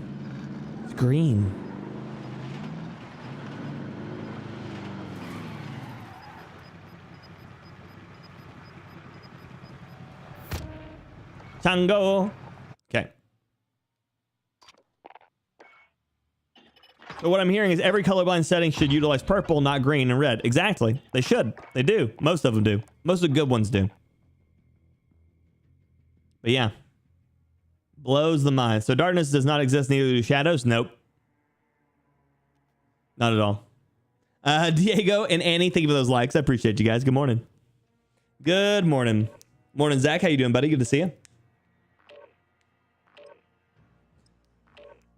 It's green. Tango. Okay. So what I'm hearing is every colorblind setting should utilize purple, not green and red. Exactly. They should. They do. Most of them do. Most of the good ones do. But yeah. Blows the mind. So darkness does not exist, neither do shadows. Nope. Not at all. Diego and Annie, thank you for those likes. I appreciate you guys. Good morning. Good morning. Morning, Zach. How you doing, buddy? Good to see you.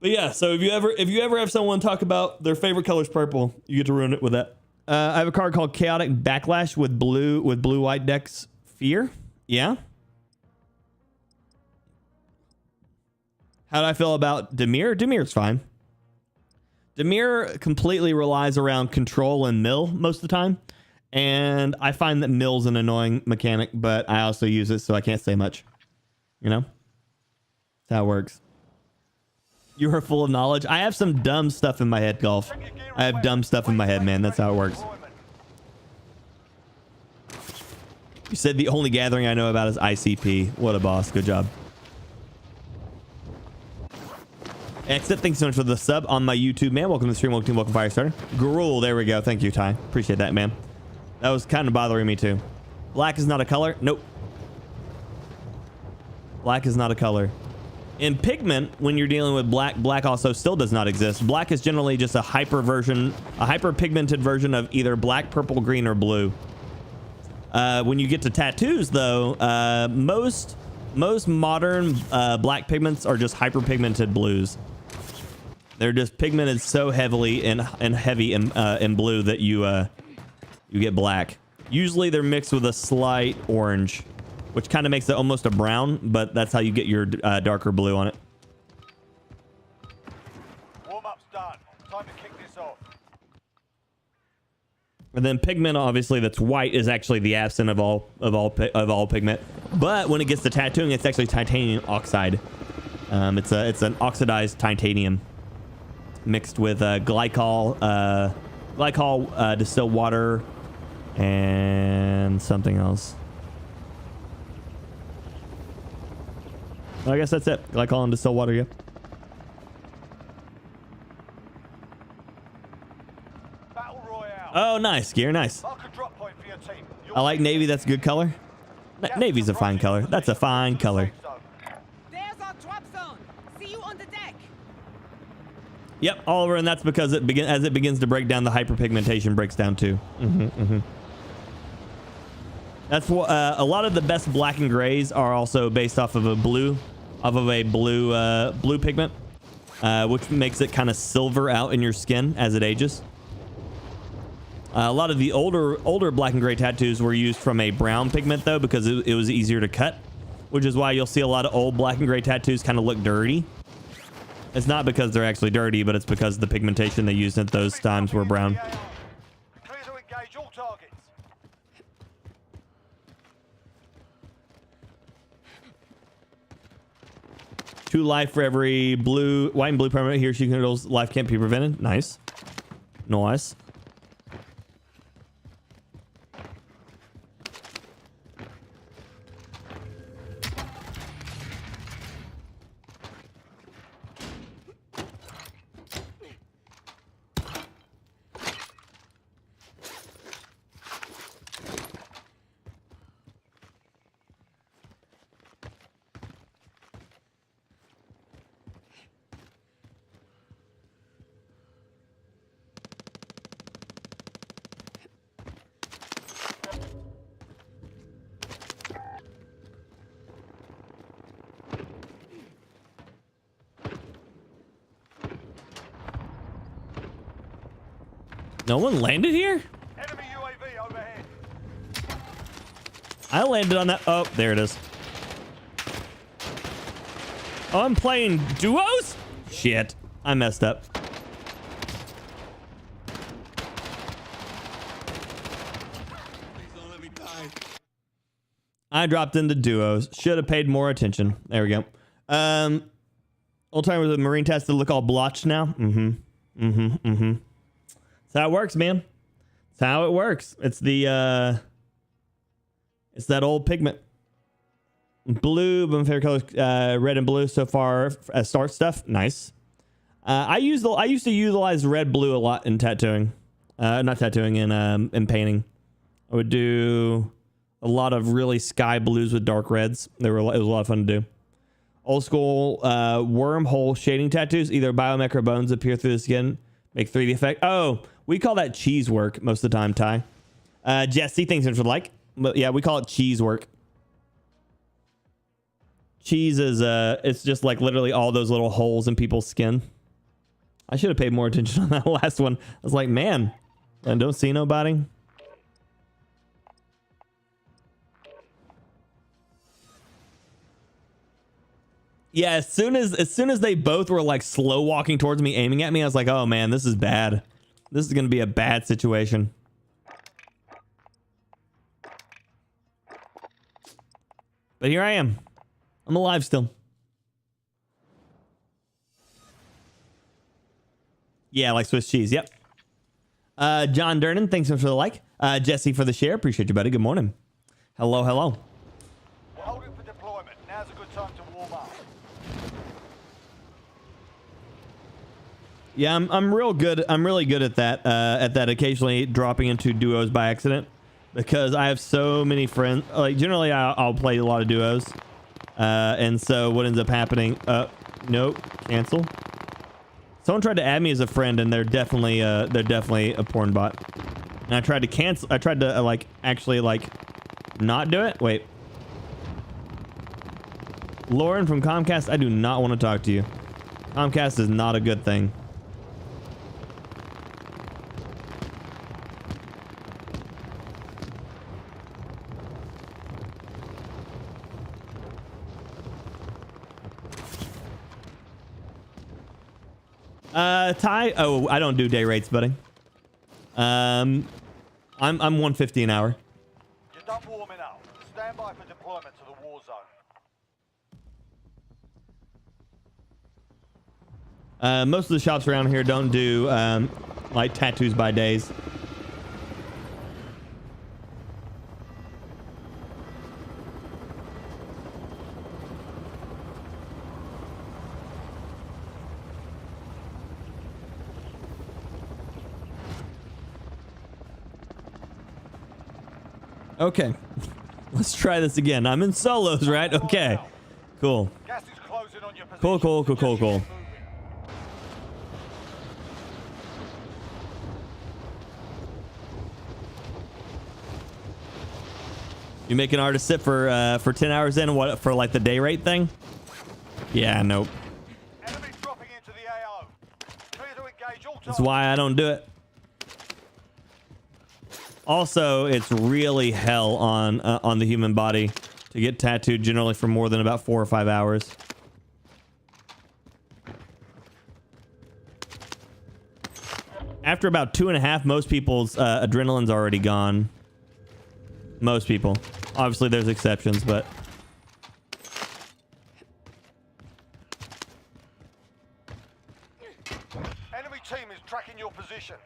But yeah, so if you ever have someone talk about their favorite color's purple, you get to ruin it with that. I have a card called Chaotic Backlash with blue white decks Fear. Yeah. How do I feel about Demir? Demir's fine. Demir completely relies around control and mill most of the time. And I find that mill's an annoying mechanic, but I also use it, so I can't say much. You know? That's how it works. You are full of knowledge. I have some dumb stuff in my head, Golf. I have dumb stuff in my head, man. That's how it works. You said the only gathering I know about is ICP. What a boss. Good job. Exit, thanks so much for the sub on my YouTube, man. Welcome to the stream. Welcome Firestarter. Gruel, there we go. Thank you, Ty. Appreciate that, man. That was kind of bothering me, too. Black is not a color. Nope. Black is not a color. In pigment, when you're dealing with black, black also still does not exist. Black is generally just a hyper pigmented version of either black, purple, green, or blue. When you get to tattoos, though, most modern black pigments are just hyper pigmented blues. They're just pigmented so heavily and heavy in blue that you get black. Usually they're mixed with a slight orange, which kind of makes it almost a brown, but that's how you get your darker blue on it. Warm-up's done. Time to kick this off. And then pigment, obviously, that's white is actually the absent of all pigment. But when it gets to tattooing, it's actually titanium oxide. It's an oxidized titanium mixed with glycol, distilled water, and something else. I guess that's it. Glycol and distilled water, yeah. Battle Royale. Oh, nice, Gear, nice. Mark a drop point for your team. I like navy. That's a good color. Navy's a fine color. That's a fine color. There's our drop zone. See you on the deck. Yep, Oliver, and that's because as it begins to break down, the hyperpigmentation breaks down too. That's what a lot of the best black and grays are also based off of a blue, blue pigment, which makes it kind of silver out in your skin as it ages. A lot of the older black and gray tattoos were used from a brown pigment though, because it was easier to cut, which is why you'll see a lot of old black and gray tattoos kind of look dirty. It's not because they're actually dirty, but it's because the pigmentation they used at those times were brown. Clear to engage all targets. Two life for every white and blue permanent he or she controls. Life can't be prevented. Nice. Nice. No one landed here? Enemy UAV overhead. I landed on that. Oh, there it is. Oh, I'm playing duos? Shit. I messed up. Please don't let me die. I dropped into duos. Should have paid more attention. There we go. Old timers with marine test to look all blotched now. That's how it works, man. That's how it works. It's the it's that old pigment. Blue, but my favorite colors, red and blue so far as start stuff. Nice. I used to utilize red blue a lot in tattooing. Not tattooing, in painting. I would do a lot of really sky blues with dark reds. It was a lot of fun to do. Old school wormhole shading tattoos. Either biomech or bones appear through the skin. Make 3D effect. Oh, we call that cheese work most of the time, Ty. Jesse, thanks for like. But yeah, we call it cheese work. Cheese is it's just like literally all those little holes in people's skin. I should have paid more attention on that last one. I was like, man, I don't see nobody. Yeah, as soon as they both were like slow walking towards me, aiming at me, I was like, oh man, this is bad. This is gonna be a bad situation. But here I am. I'm alive still. Yeah, like Swiss cheese. Yep. John Durnan, thanks for the like. Jesse for the share. Appreciate you, buddy. Good morning. Hello, hello. We're holding for deployment. Now's a good time to warm up. Yeah, I'm real good. I'm really good at that. Occasionally dropping into duos by accident, because I have so many friends. Like generally, I'll play a lot of duos, And so what ends up happening? Nope, cancel. Someone tried to add me as a friend, and they're definitely a porn bot. And I tried to cancel. I tried to like actually like not do it. Wait. Lorin from Comcast, I do not want to talk to you. Comcast is not a good thing. Ty, oh, I don't do day rates, buddy. I'm 150 an hour. You're done warming up. Stand by for deployment to the war zone. Most of the shops around here don't do like tattoos by days. Okay, let's try this again. I'm in solos, right? Okay, cool. Gas is closing on your Cool, position. cool. You make an artist sit for 10 hours in what for like the day rate thing? Yeah, nope. Enemy dropping into the AO. Clear to engage all That's why I don't do it. Also, it's really hell on the human body to get tattooed generally for more than about 4 or 5 hours. After about 2.5, most people's adrenaline's already gone. Most people. Obviously, there's exceptions, but... Enemy team is tracking your position.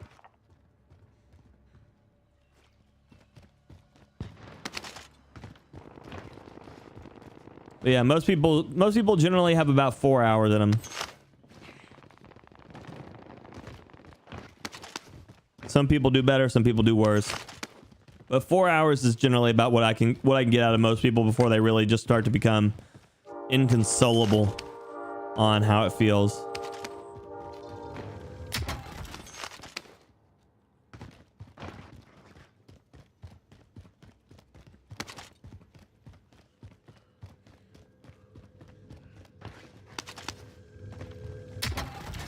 But yeah, most people generally have about 4 hours in them. Some people do better, some people do worse. But 4 hours is generally about what I can get out of most people before they really just start to become inconsolable on how it feels.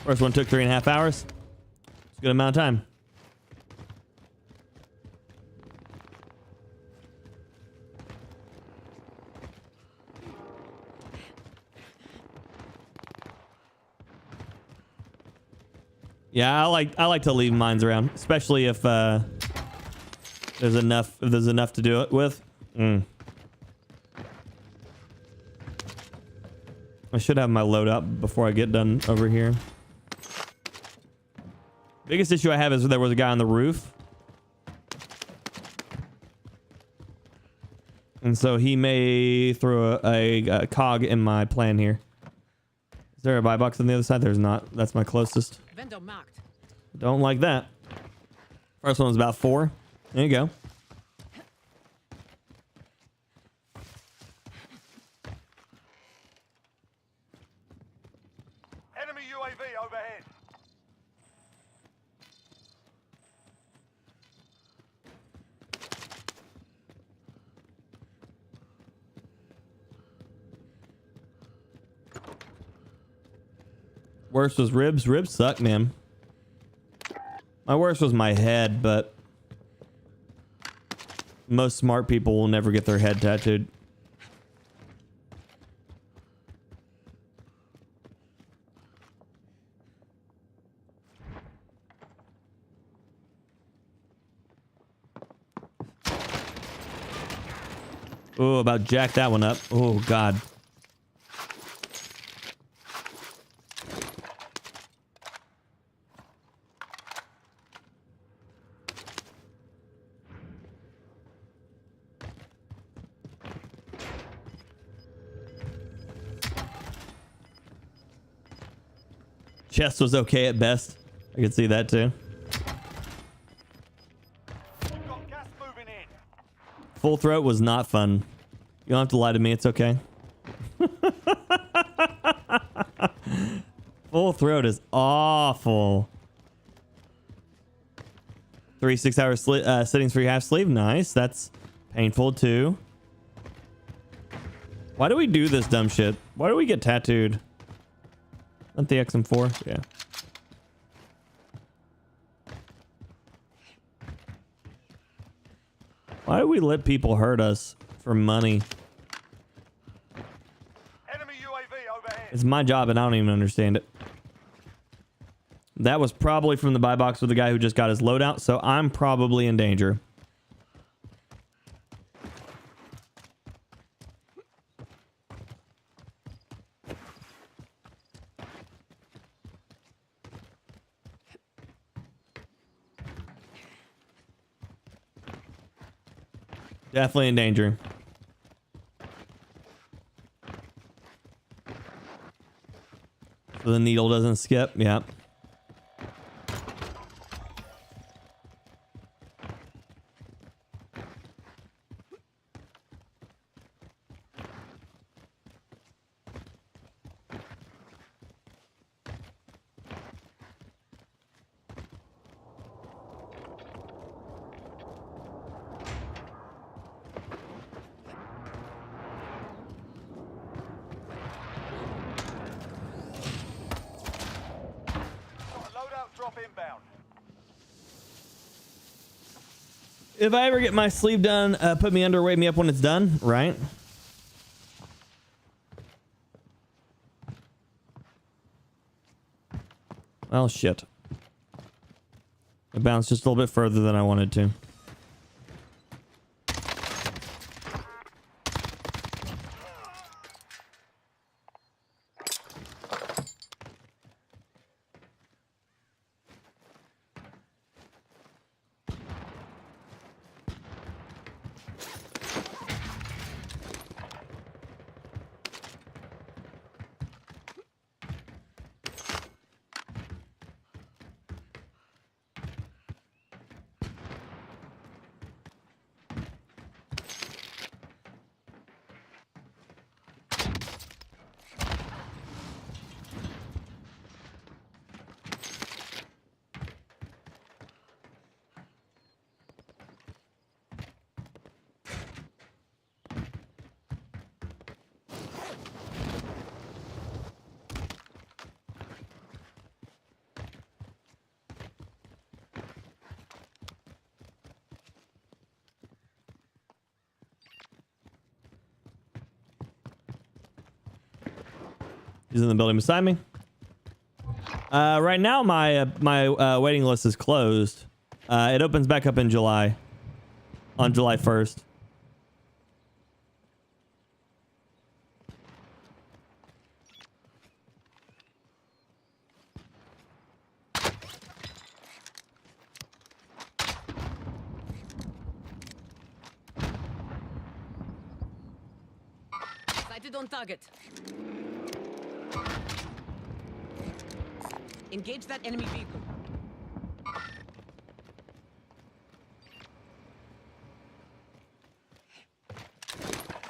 First one took 3.5 hours. It's a good amount of time. Yeah, I like to leave mines around, especially if there's enough to do it with. I should have my loadout before I get done over here. Biggest issue I have is there was a guy on the roof. And so he may throw a cog in my plan here. Is there a buy box on the other side? There's not. That's my closest. Vendor marked. Don't like that. First one was about 4. There you go. Enemy UAV overhead. Worst was ribs. Ribs suck, man. My worst was my head, but most smart people will never get their head tattooed. Oh, about jack that one up. Oh, God. Chest was okay at best. I could see that too. We've got gas moving in. Full throat was not fun. You don't have to lie to me. It's okay. Full throat is awful. 3 6-hour sittings for your half sleeve. Nice. That's painful too. Why do we do this dumb shit? Why do we get tattooed? Not the XM4? Yeah. Why do we let people hurt us for money? Enemy UAV overhead. It's my job and I don't even understand it. That was probably from the buy box with the guy who just got his loadout, so I'm probably in danger. Definitely in danger. So the needle doesn't skip. Yep. Got a loadout drop inbound. If I ever get my sleeve done, put me under, wake me up when it's done, right? Well, shit. It bounced just a little bit further than I wanted to. He's in the building beside me. Right now, my waiting list is closed. It opens back up in July, on July 1st. Sighted on target. Engage that enemy vehicle.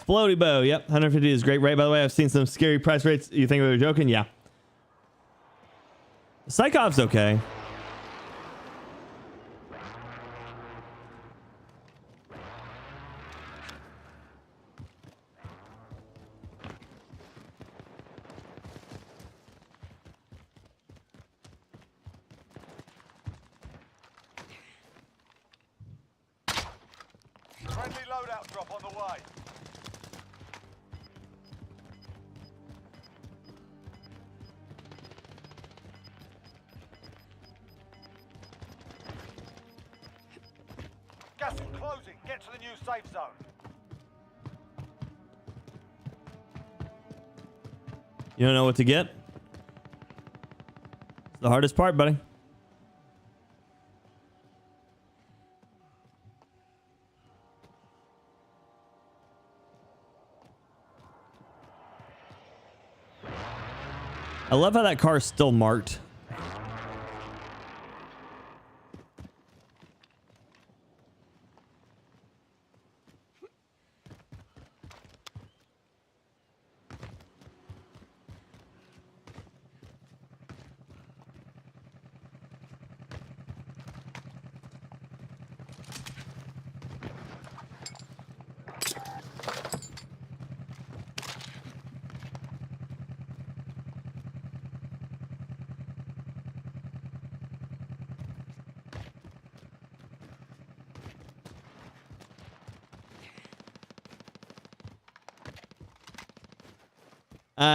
Floaty bow. Yep, 150 is great rate. By the way, I've seen some scary price rates. You think we were joking? Yeah. Psychov's okay. Friendly loadout drop on the way. Gas is closing. Get to the new safe zone. You don't know what to get? It's the hardest part, buddy. I love how that car is still marked.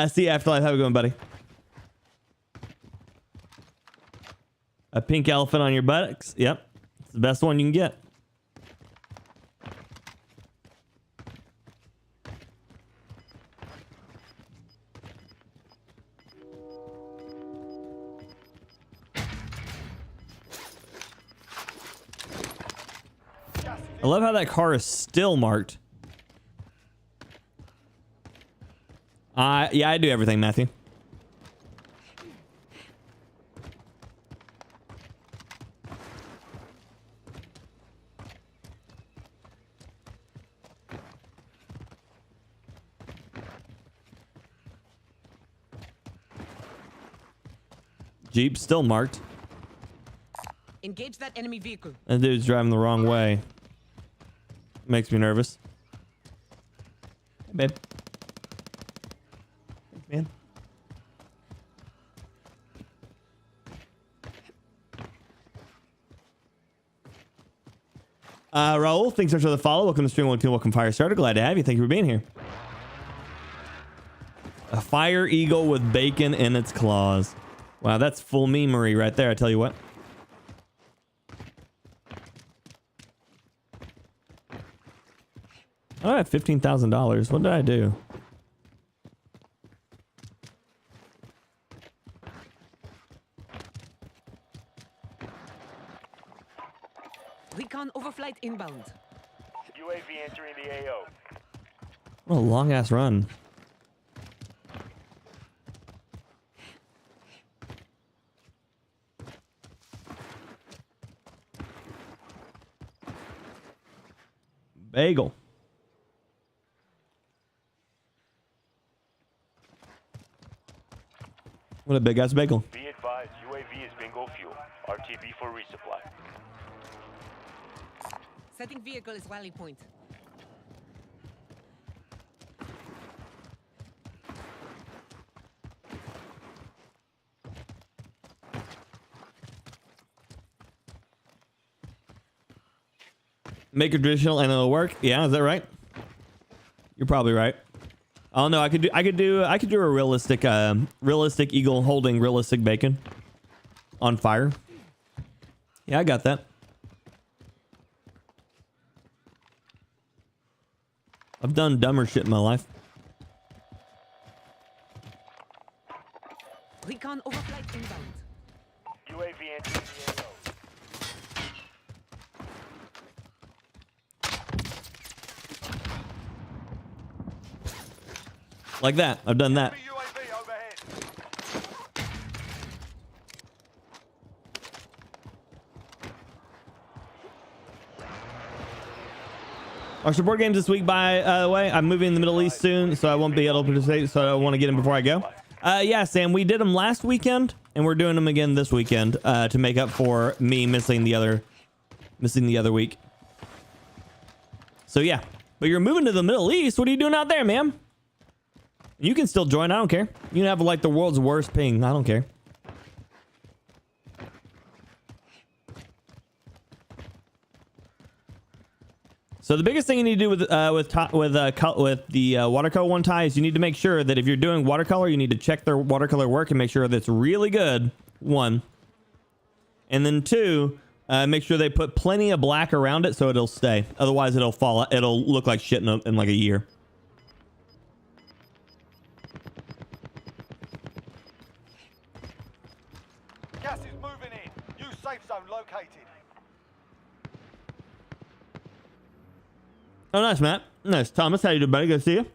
See you, Afterlife. Have a good one, buddy. A pink elephant on your buttocks. Yep. It's the best one you can get. I love how that car is still marked. Yeah, I do everything, Matthew. Jeep still marked. Engage that enemy vehicle. That dude's driving the wrong way. Makes me nervous. Hey, babe. Thanks, man. Raul, thanks so much for the follow. Welcome to Stream 1 2. Welcome, Firestarter. Glad to have you. Thank you for being here. A fire eagle with bacon in its claws. Wow, that's full memery right there, I tell you what. Oh, I have $15,000. What did I do? Recon overflight inbound. UAV entering the AO. What a long ass run. Bagel. What a big ass bagel. Be advised, UAV is bingo fuel. RTB for resupply. Setting vehicle is rally point. Make a traditional and it'll work. Yeah, is that right? You're probably right. Oh no, I could do a realistic eagle holding realistic bacon on fire. Yeah, I got that. I've done dumber shit in my life. Recon overflight inbound. UAV entering the AO. Like that. I've done that. UAV overhead. Our support games this week, by the way, I'm moving in the Middle East soon, so I won't be able to participate, so I want to get them before I go. Yeah, Sam, we did them last weekend, and we're doing them again this weekend to make up for me missing the other week. So yeah, but you're moving to the Middle East. What are you doing out there, man? You can still join. I don't care. You can have like the world's worst ping. I don't care. So the biggest thing you need to do with the watercolor one tie is you need to make sure that if you're doing watercolor, you need to check their watercolor work and make sure that it's really good. One, and then two, make sure they put plenty of black around it so it'll stay. Otherwise, it'll fall. It'll look like shit in like a year. Gas is moving in. New safe zone located. Oh, nice, Matt. Nice. Thomas, how you doing, buddy? Good to see you.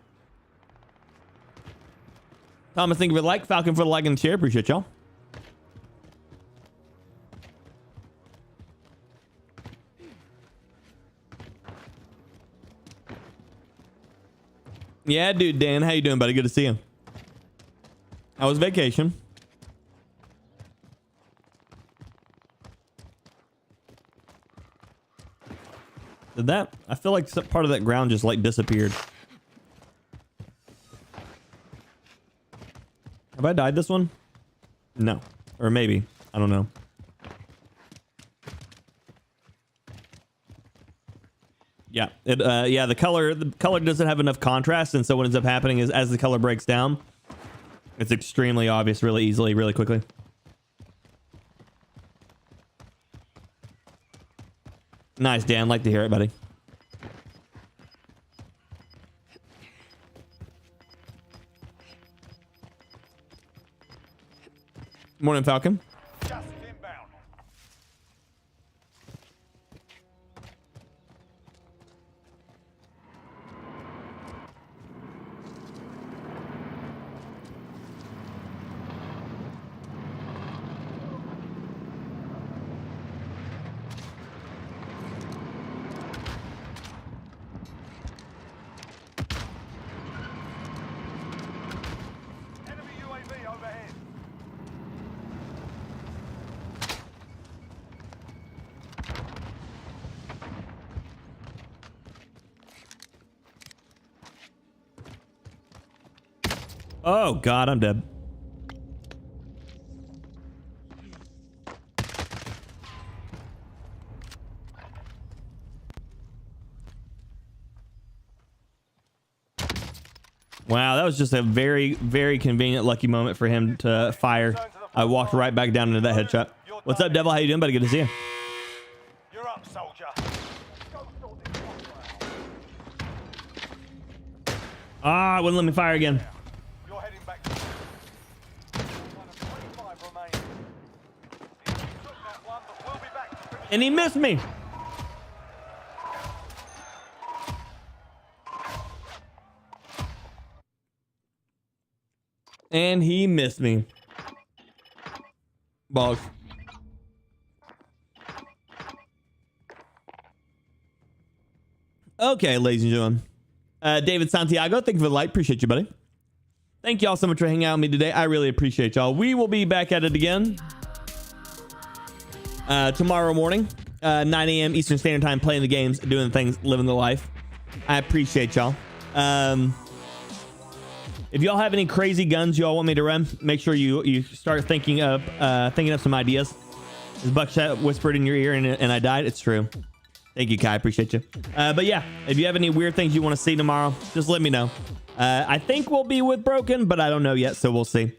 Thomas, thank you for the like. Falcon for the like and share. Appreciate y'all. Yeah, dude, Dan. How you doing, buddy? Good to see you. How was vacation? Did that? I feel like some part of that ground just like disappeared. Have I died this one? No. Or maybe. I don't know. Yeah. Yeah, the color doesn't have enough contrast, and so what ends up happening is as the color breaks down, It's extremely obvious really easily, really quickly. Nice, Dan. Like to hear it, buddy. Morning, Falcon. Gas is inbound. Enemy UAV overhead. Oh, God, I'm dead. Wow, that was just a very, very convenient lucky moment for him to fire. I walked right back down into that headshot. What's up, Devil? How you doing, buddy? Good to see you. You're up, soldier. Go sort this one out. Ah, wouldn't let me fire again. You're heading back. One of 25 remaining. He took that one, but we'll be back to finish. And he missed me. And he missed me. Balls. Okay, ladies and gentlemen. David Santiago, thank you for the light. Appreciate you, buddy. Thank y'all so much for hanging out with me today. I really appreciate y'all. We will be back at it again tomorrow morning, 9 a.m. Eastern Standard Time, playing the games, doing the things, living the life. I appreciate y'all. If y'all have any crazy guns y'all want me to run, make sure you start thinking of some ideas. As Buckshot whispered in your ear and I died. It's true. Thank you, Kai. Appreciate you. But yeah, if you have any weird things you want to see tomorrow, just let me know. I think we'll be with Broken, but I don't know yet, so we'll see.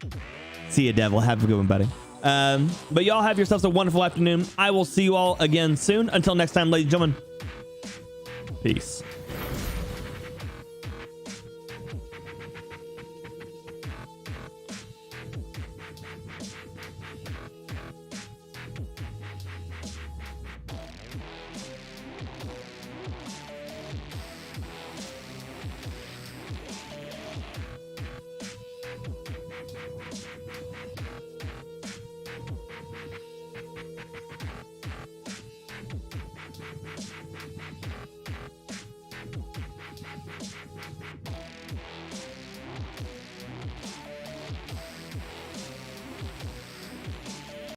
See you, Devil. Have a good one, buddy. But y'all have yourselves a wonderful afternoon. I will see you all again soon. Until next time, ladies and gentlemen. Peace.